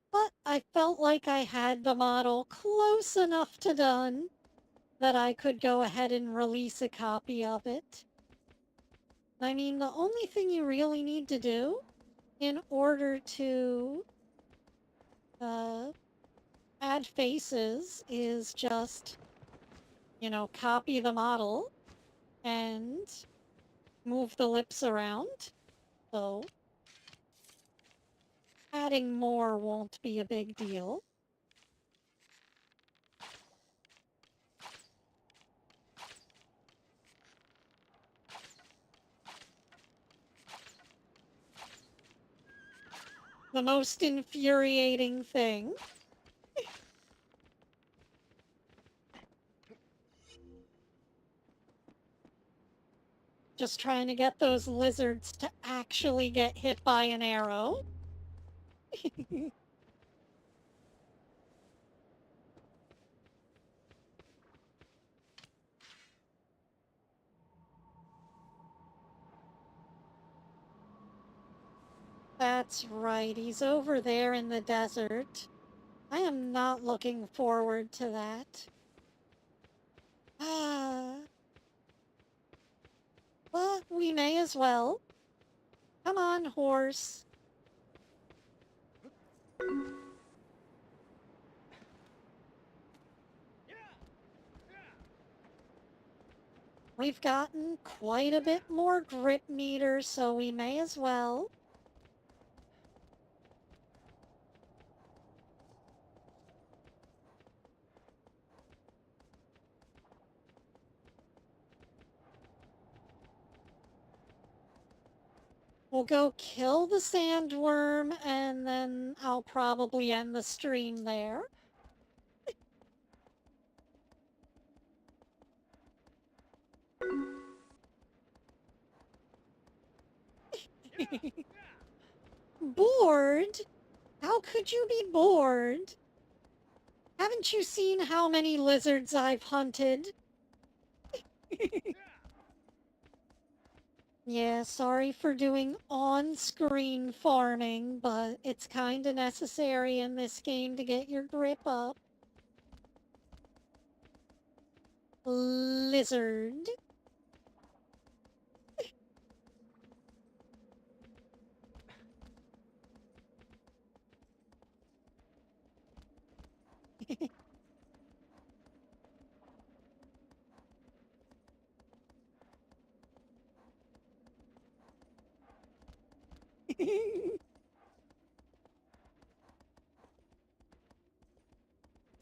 But I felt like I had the model close enough to done that I could go ahead and release a copy of it. I mean, the only thing you really need to do in order to add faces is just, you know, copy the model and move the lips around. So adding more won't be a big deal. the most infuriating thing. Just trying to get those lizards to actually get hit by an arrow. That's right, he's over there in the desert. I am not looking forward to that. Ah. But we may as well. Come on, horse. We've gotten quite a bit more grip meter, so we may as well. We'll go kill the sandworm, and then I'll probably end the stream there. Bored? How could you be bored? Haven't you seen how many lizards I've hunted? Yeah, sorry for doing on-screen farming, but it's kinda necessary in this game to get your grip up. Lizard.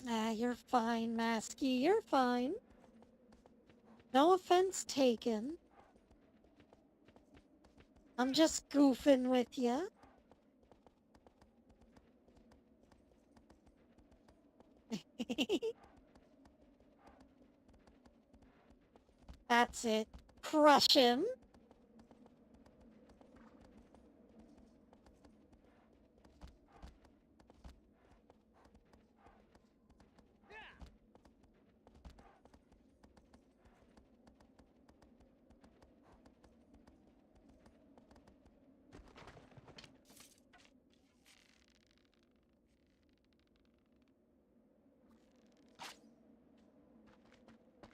Ah, you're fine, Masky, you're fine. No offense taken. I'm just goofing with ya. That's it. Crush him.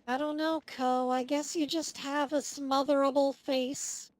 I don't know, Ko. I guess you just have a smotherable face.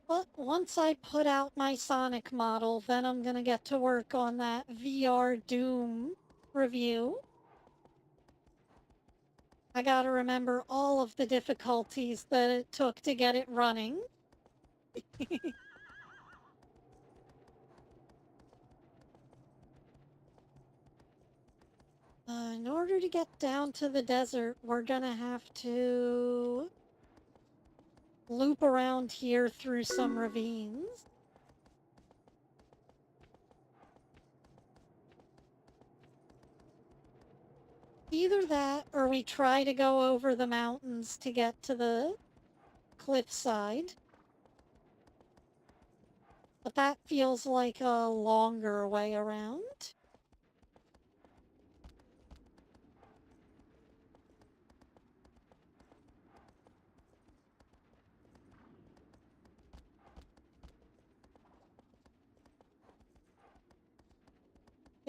But once I put out my Sonic model, then I'm gonna get to work on that VR Doom review. I gotta remember all of the difficulties that it took to get it running. In order to get down to the desert, we're gonna have to loop around here through some ravines. Either that, or we try to go over the mountains to get to the cliffside. But that feels like a longer way around.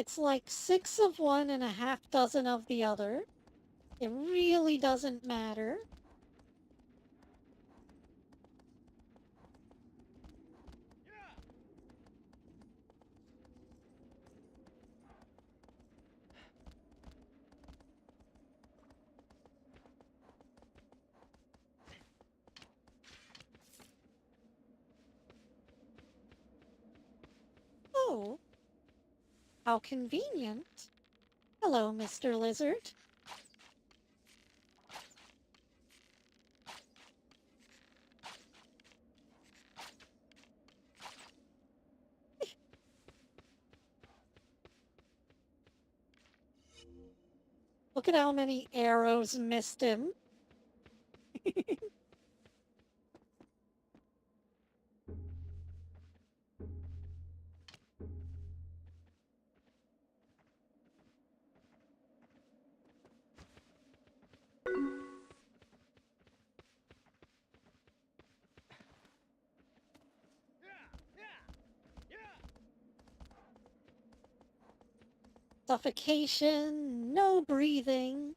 It's like 6 of one and a half dozen of the other. It really doesn't matter. Oh, how convenient. Hello, Mr. Lizard. Look at how many arrows missed him. Suffocation, no breathing.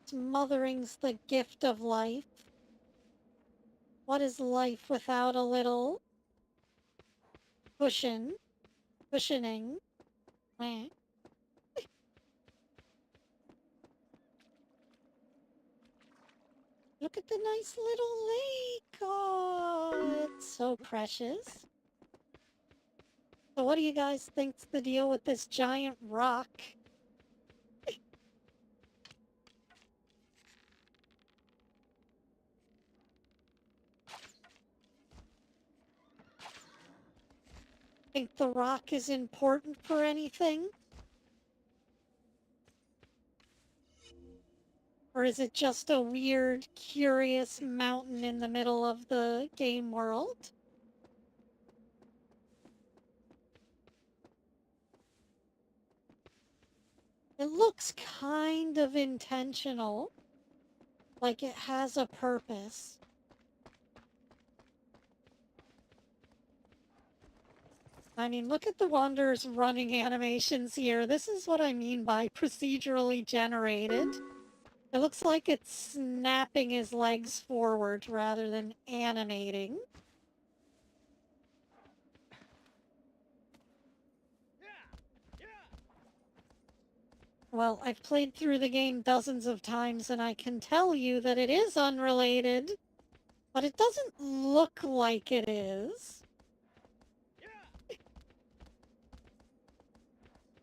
Smothering's the gift of life. What is life without a little cushioning? Meh. Look at the nice little lake. Oh, it's so precious. So what do you guys think's the deal with this giant rock? Think the rock is important for anything? Or is it just a weird, curious mountain in the middle of the game world? It looks kind of intentional, like it has a purpose. I mean, look at the Wanderer's running animations here. This is what I mean by procedurally generated. It looks like it's snapping his legs forward rather than animating. Well, I've played through the game dozens of times and I can tell you that it is unrelated, but it doesn't look like it is.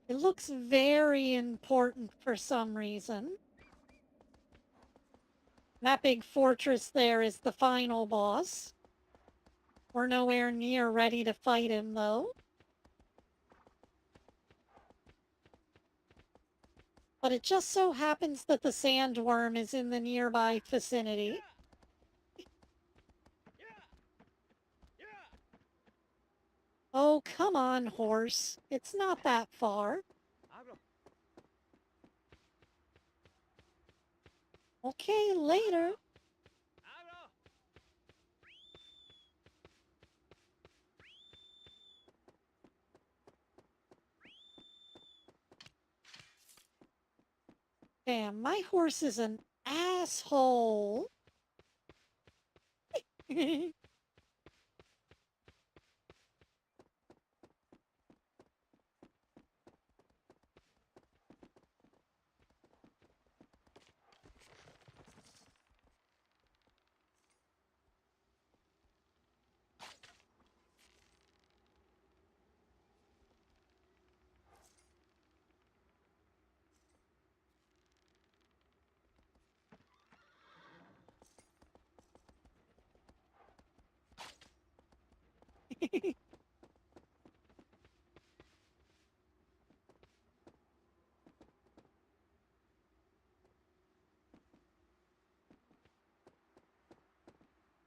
It looks very important for some reason. That big fortress there is the final boss. We're nowhere near ready to fight him, though. But it just so happens that the sandworm is in the nearby vicinity. Oh, come on, horse. It's not that far. Okay, later. Damn, my horse is an asshole.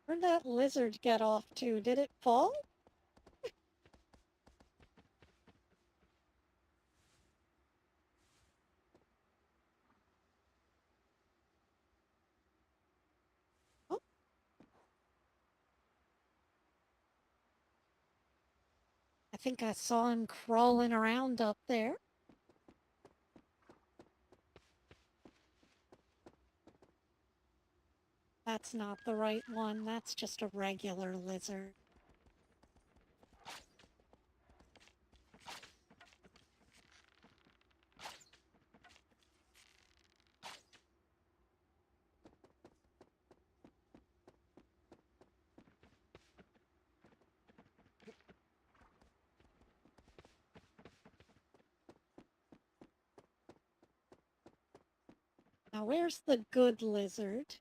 Where'd that lizard get off to? Did it fall? Oh. I think I saw him crawling around up there. That's not the right one. That's just a regular lizard. Now, where's the good lizard?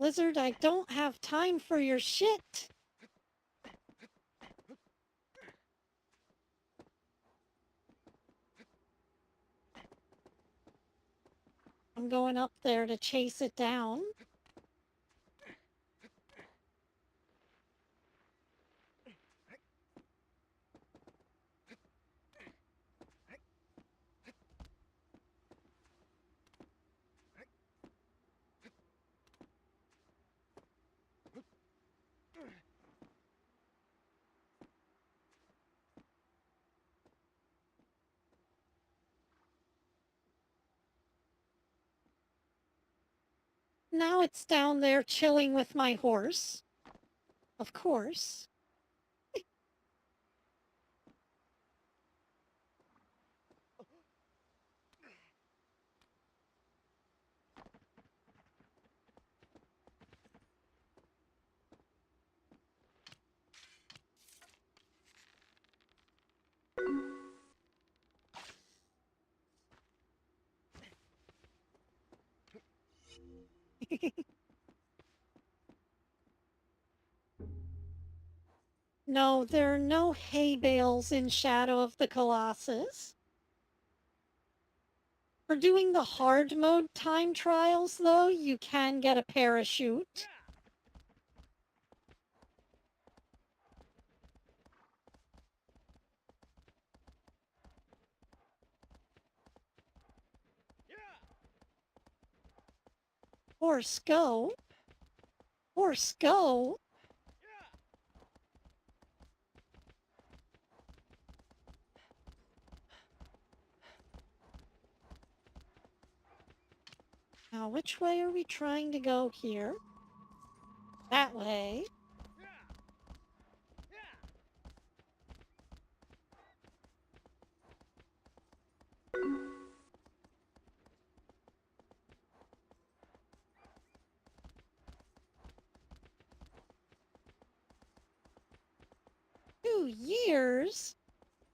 Lizard, I don't have time for your shit. I'm going up there to chase it down. Now it's down there chilling with my horse. Of course. No, there are no hay bales in Shadow of the Colossus. For doing the hard mode time trials, though, you can get a parachute. Horse go. Horse go. Now, which way are we trying to go here? That way. 2 years?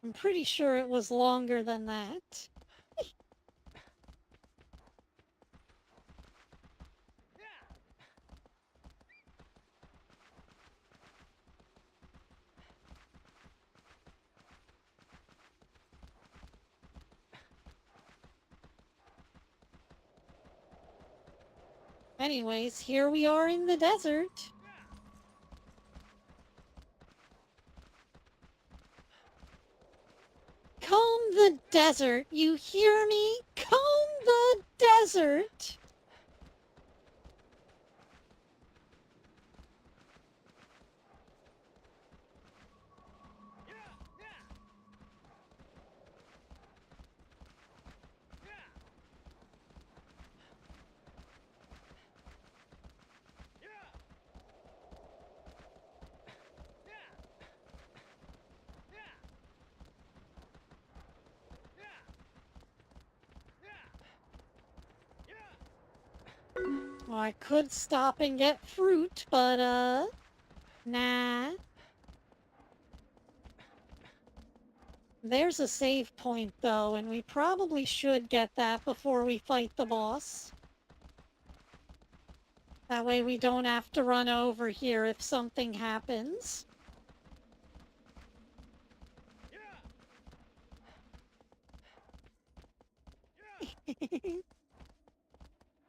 I'm pretty sure it was longer than that. Anyways, here we are in the desert. Comb the desert, you hear me? Comb the desert! Well, I could stop and get fruit, but, nah. There's a save point, though, and we probably should get that before we fight the boss. That way we don't have to run over here if something happens.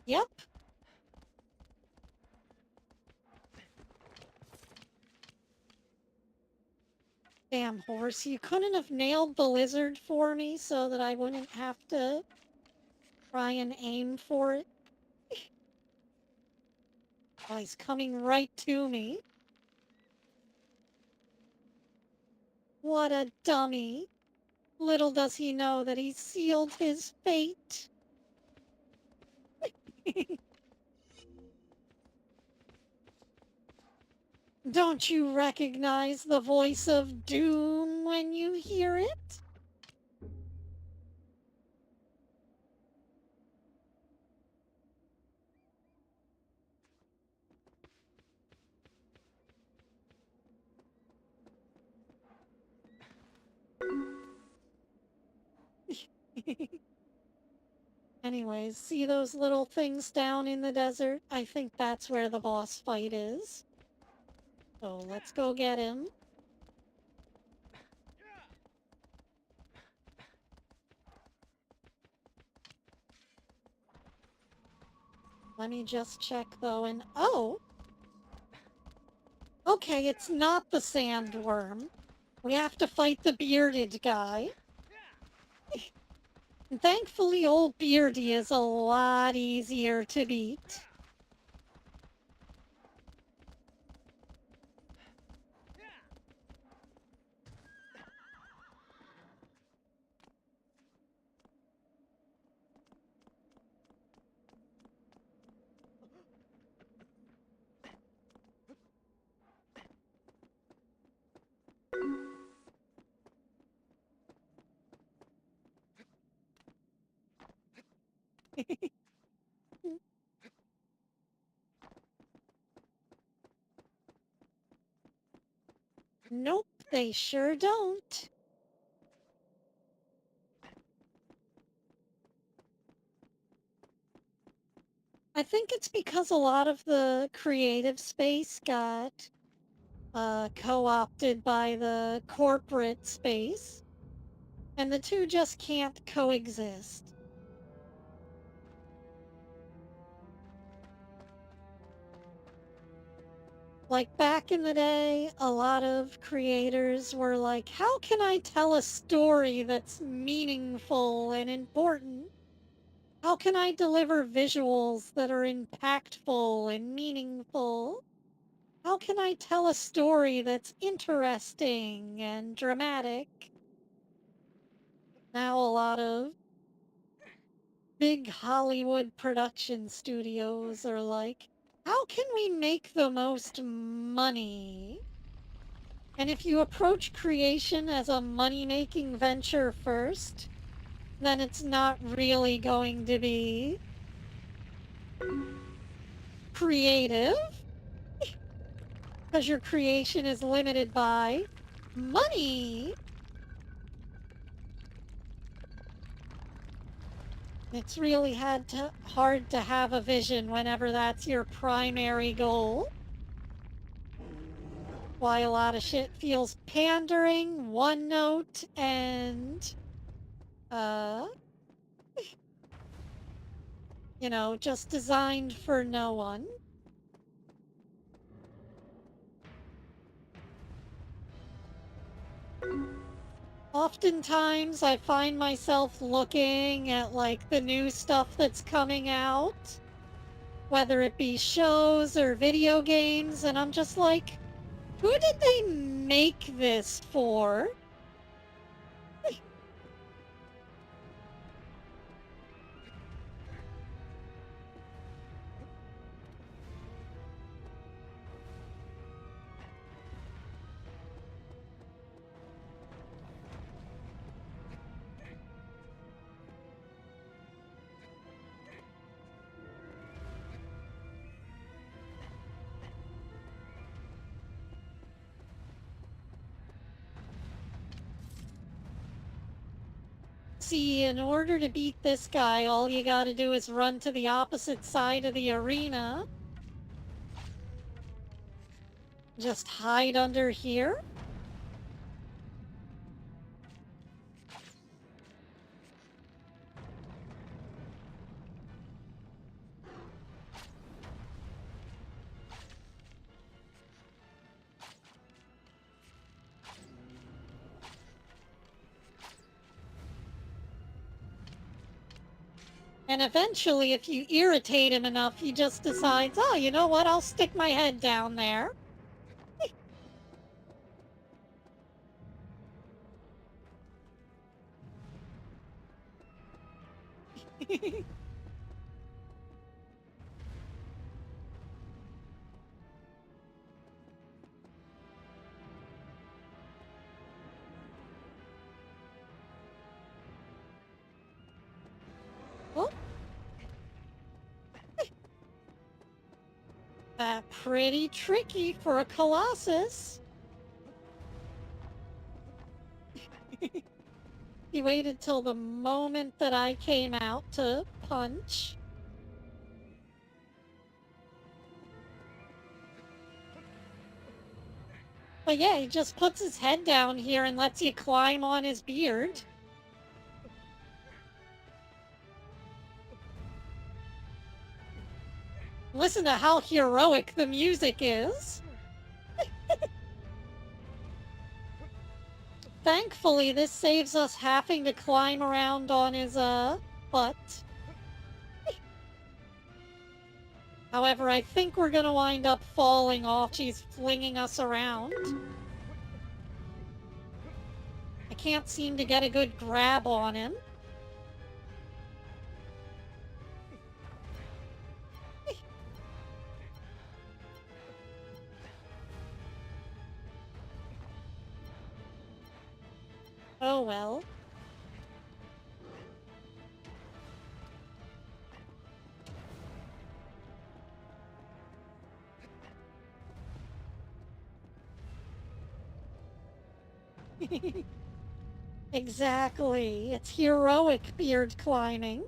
Yep. Damn horse, you couldn't have nailed the lizard for me so that I wouldn't have to try and aim for it. Oh, he's coming right to me. What a dummy. Little does he know that he's sealed his fate. Don't you recognize the voice of doom when you hear it? Anyways, see those little things down in the desert? I think that's where the boss fight is. So let's go get him. Let me just check though, and oh! Okay, it's not the sandworm. We have to fight the bearded guy. Thankfully, old Beardy is a lot easier to beat. Nope, they sure don't. I think it's because a lot of the creative space got co-opted by the corporate space, and the two just can't coexist. Like back in the day, a lot of creators were like, how can I tell a story that's meaningful and important? How can I deliver visuals that are impactful and meaningful? How can I tell a story that's interesting and dramatic? Now a lot of big Hollywood production studios are like, how can we make the most money? And if you approach creation as a money-making venture first, then it's not really going to be creative, because your creation is limited by money. It's really hard to have a vision whenever that's your primary goal. Why a lot of shit feels pandering, one note, and you know, just designed for no one. Oftentimes I find myself looking at like the new stuff that's coming out, whether it be shows or video games, and I'm just like, who did they make this for? See, in order to beat this guy, all you gotta do is run to the opposite side of the arena. Just hide under here. And eventually, if you irritate him enough, he just decides, oh, you know what, I'll stick my head down there. Oh. That pretty tricky for a Colossus. He waited till the moment that I came out to punch. But yeah, he just puts his head down here and lets you climb on his beard. Listen to how heroic the music is. Thankfully, this saves us having to climb around on his, butt. However, I think we're gonna wind up falling off. She's flinging us around. I can't seem to get a good grab on him. Oh well. Exactly. It's heroic beard climbing.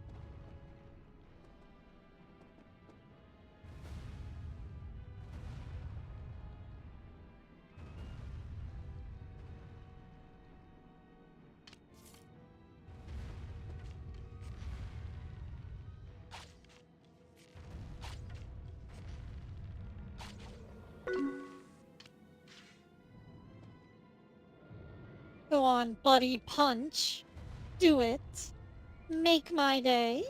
Go on, buddy, punch. Do it. Make my day.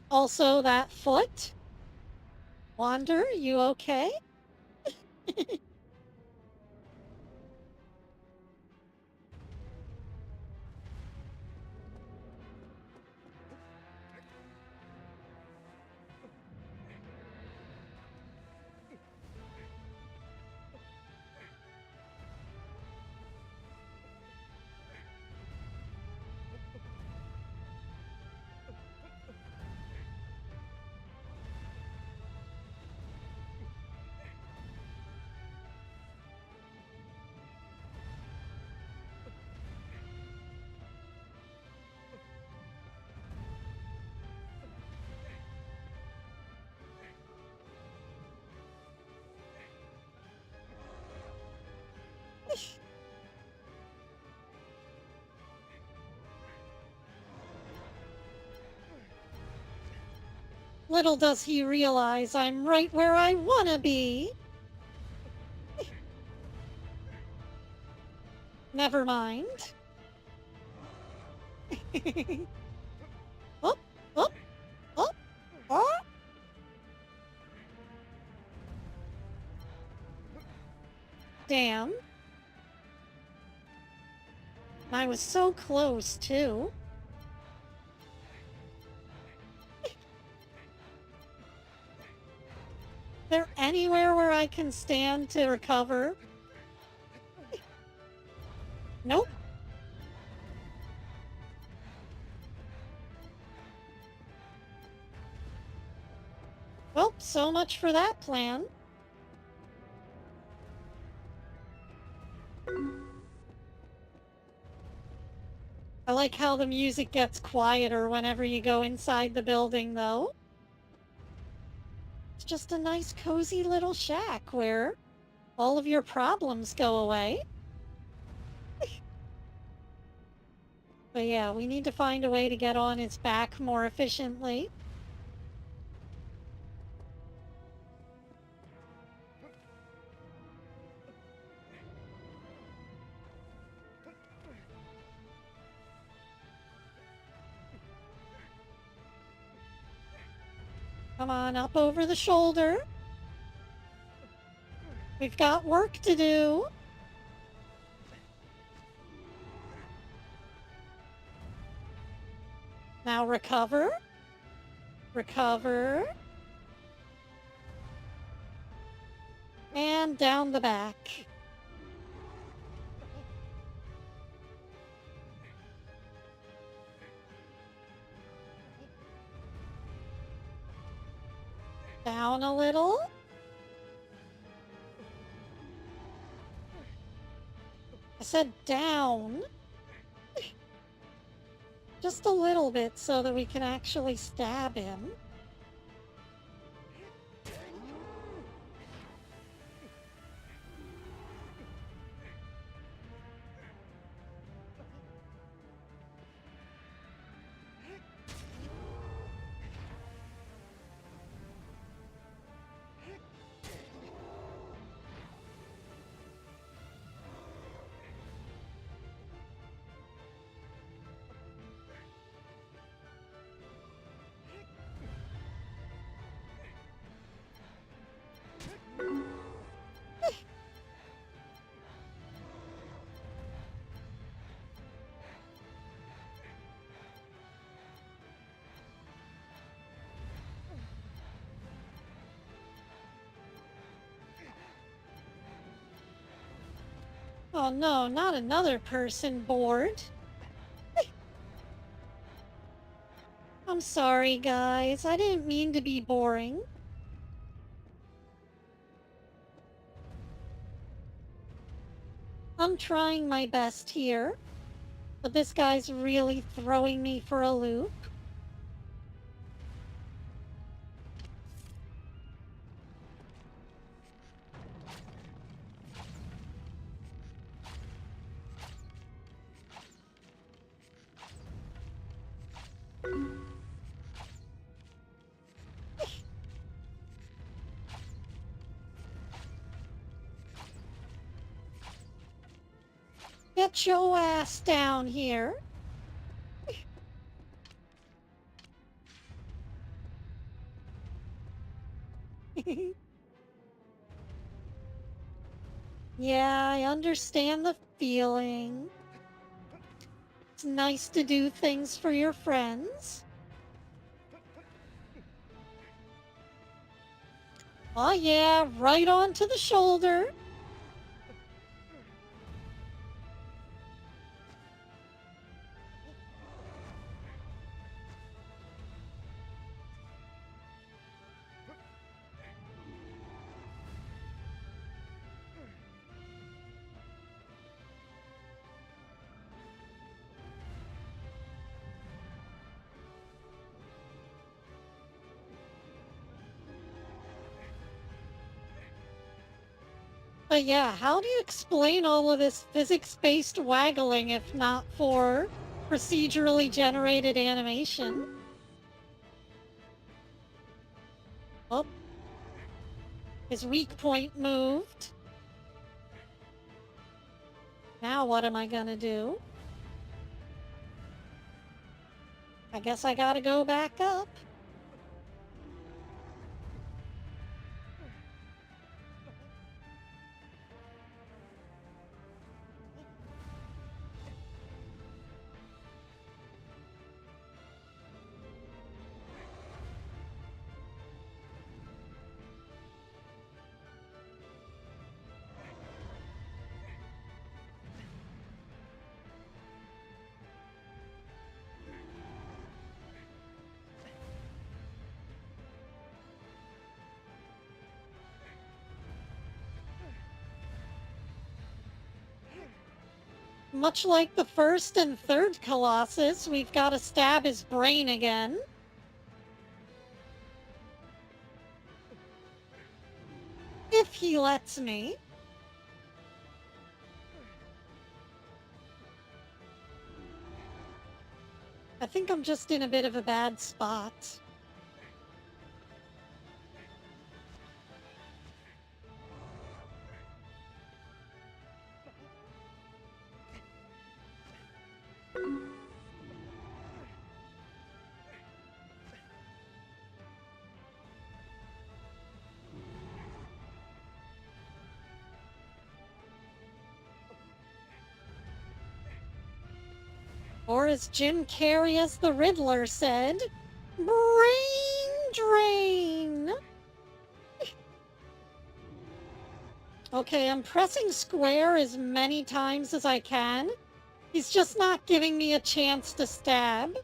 Also, that foot. Wander, you okay? Little does he realize I'm right where I wanna be. Never mind. Oh, oh, oh, oh. Damn. I was so close, too. There anywhere where I can stand to recover? Nope. Well, so much for that plan. like how the music gets quieter whenever you go inside the building, though. It's just a nice, cozy little shack where all of your problems go away. But yeah, we need to find a way to get on its back more efficiently. Come on, up over the shoulder. We've got work to do. Now recover. Recover. And down the back. Down a little. I said down. Just a little bit so that we can actually stab him. Oh no, not another person bored. I'm sorry, guys. I didn't mean to be boring. I'm trying my best here, but this guy's really throwing me for a loop. Get your ass down here. Yeah, I understand the feeling. It's nice to do things for your friends. Oh yeah, right onto the shoulder. But yeah, how do you explain all of this physics-based waggling if not for procedurally generated animation? Oh. His weak point moved. Now what am I gonna do? I guess I gotta go back up. Much like the first and third Colossus, we've got to stab his brain again. If he lets me. I think I'm just in a bit of a bad spot. Or as Jim Carrey as the Riddler said, brain drain! Okay, I'm pressing square as many times as I can. He's just not giving me a chance to stab.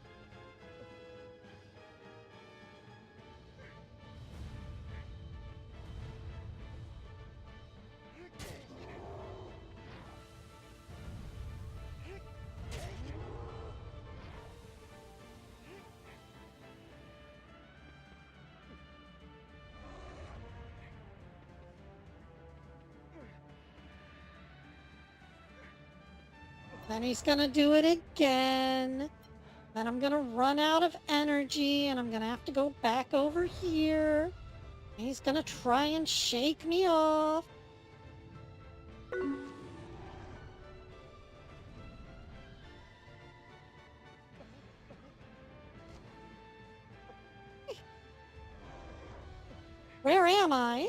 Then he's gonna do it again. Then I'm gonna run out of energy and I'm gonna have to go back over here. And he's gonna try and shake me off. Where am I?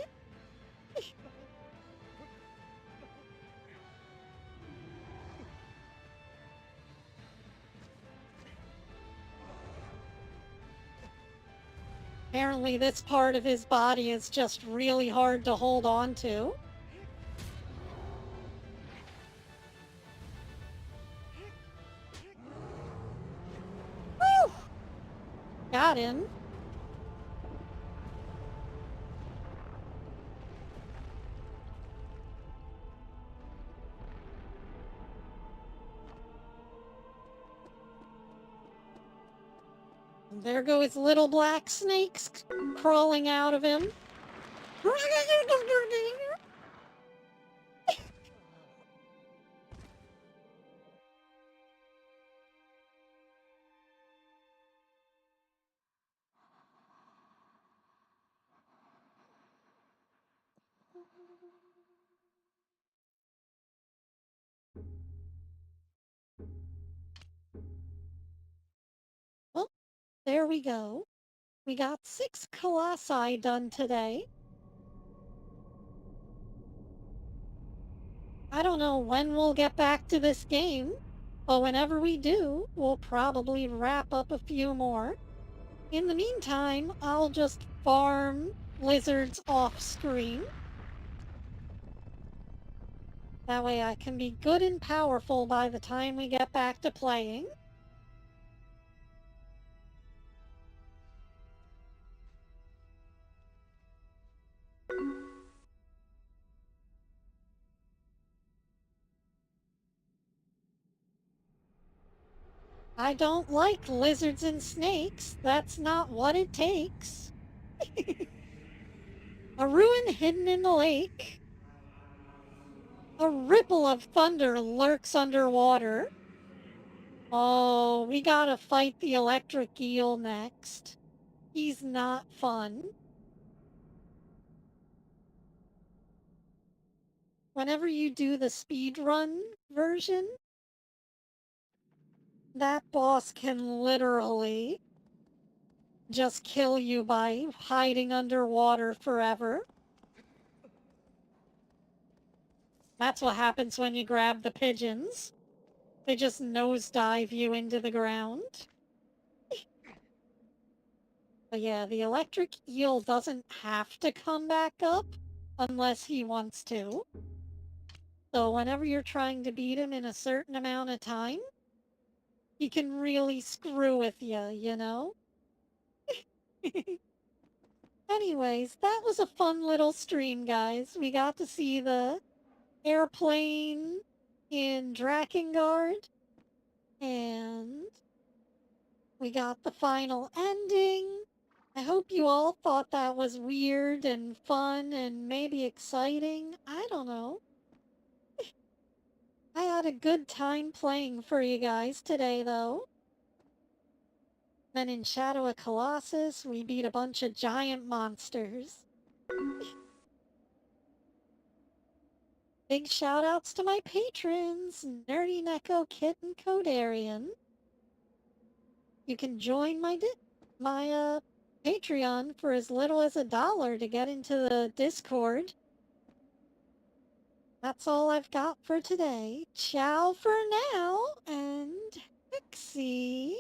Apparently this part of his body is just really hard to hold on to. Woo! Got him. And there go his little black snakes crawling out of him. Well, there we go. We got 6 Colossi done today. I don't know when we'll get back to this game, but whenever we do, we'll probably wrap up a few more. In the meantime, I'll just farm lizards off screen. That way I can be good and powerful by the time we get back to playing. I don't like lizards and snakes. That's not what it takes. A ruin hidden in the lake. A ripple of thunder lurks underwater. Oh, we gotta fight the electric eel next. He's not fun. Whenever you do the speedrun version, that boss can literally just kill you by hiding underwater forever. That's what happens when you grab the pigeons. They just nosedive you into the ground. But yeah, the electric eel doesn't have to come back up unless he wants to. So whenever you're trying to beat him in a certain amount of time, he can really screw with you, you know? Anyways, that was a fun little stream, guys. We got to see the airplane in Drakengard, and we got the final ending. I hope you all thought that was weird and fun and maybe exciting. I don't know. I had a good time playing for you guys today, though. Then in Shadow of Colossus, we beat a bunch of giant monsters. Big shout outs to my patrons, Nerdy Neko, Kit, and Codarian. You can join my Patreon for as little as $1 to get into the Discord. That's all I've got for today. Ciao for now, and Hexi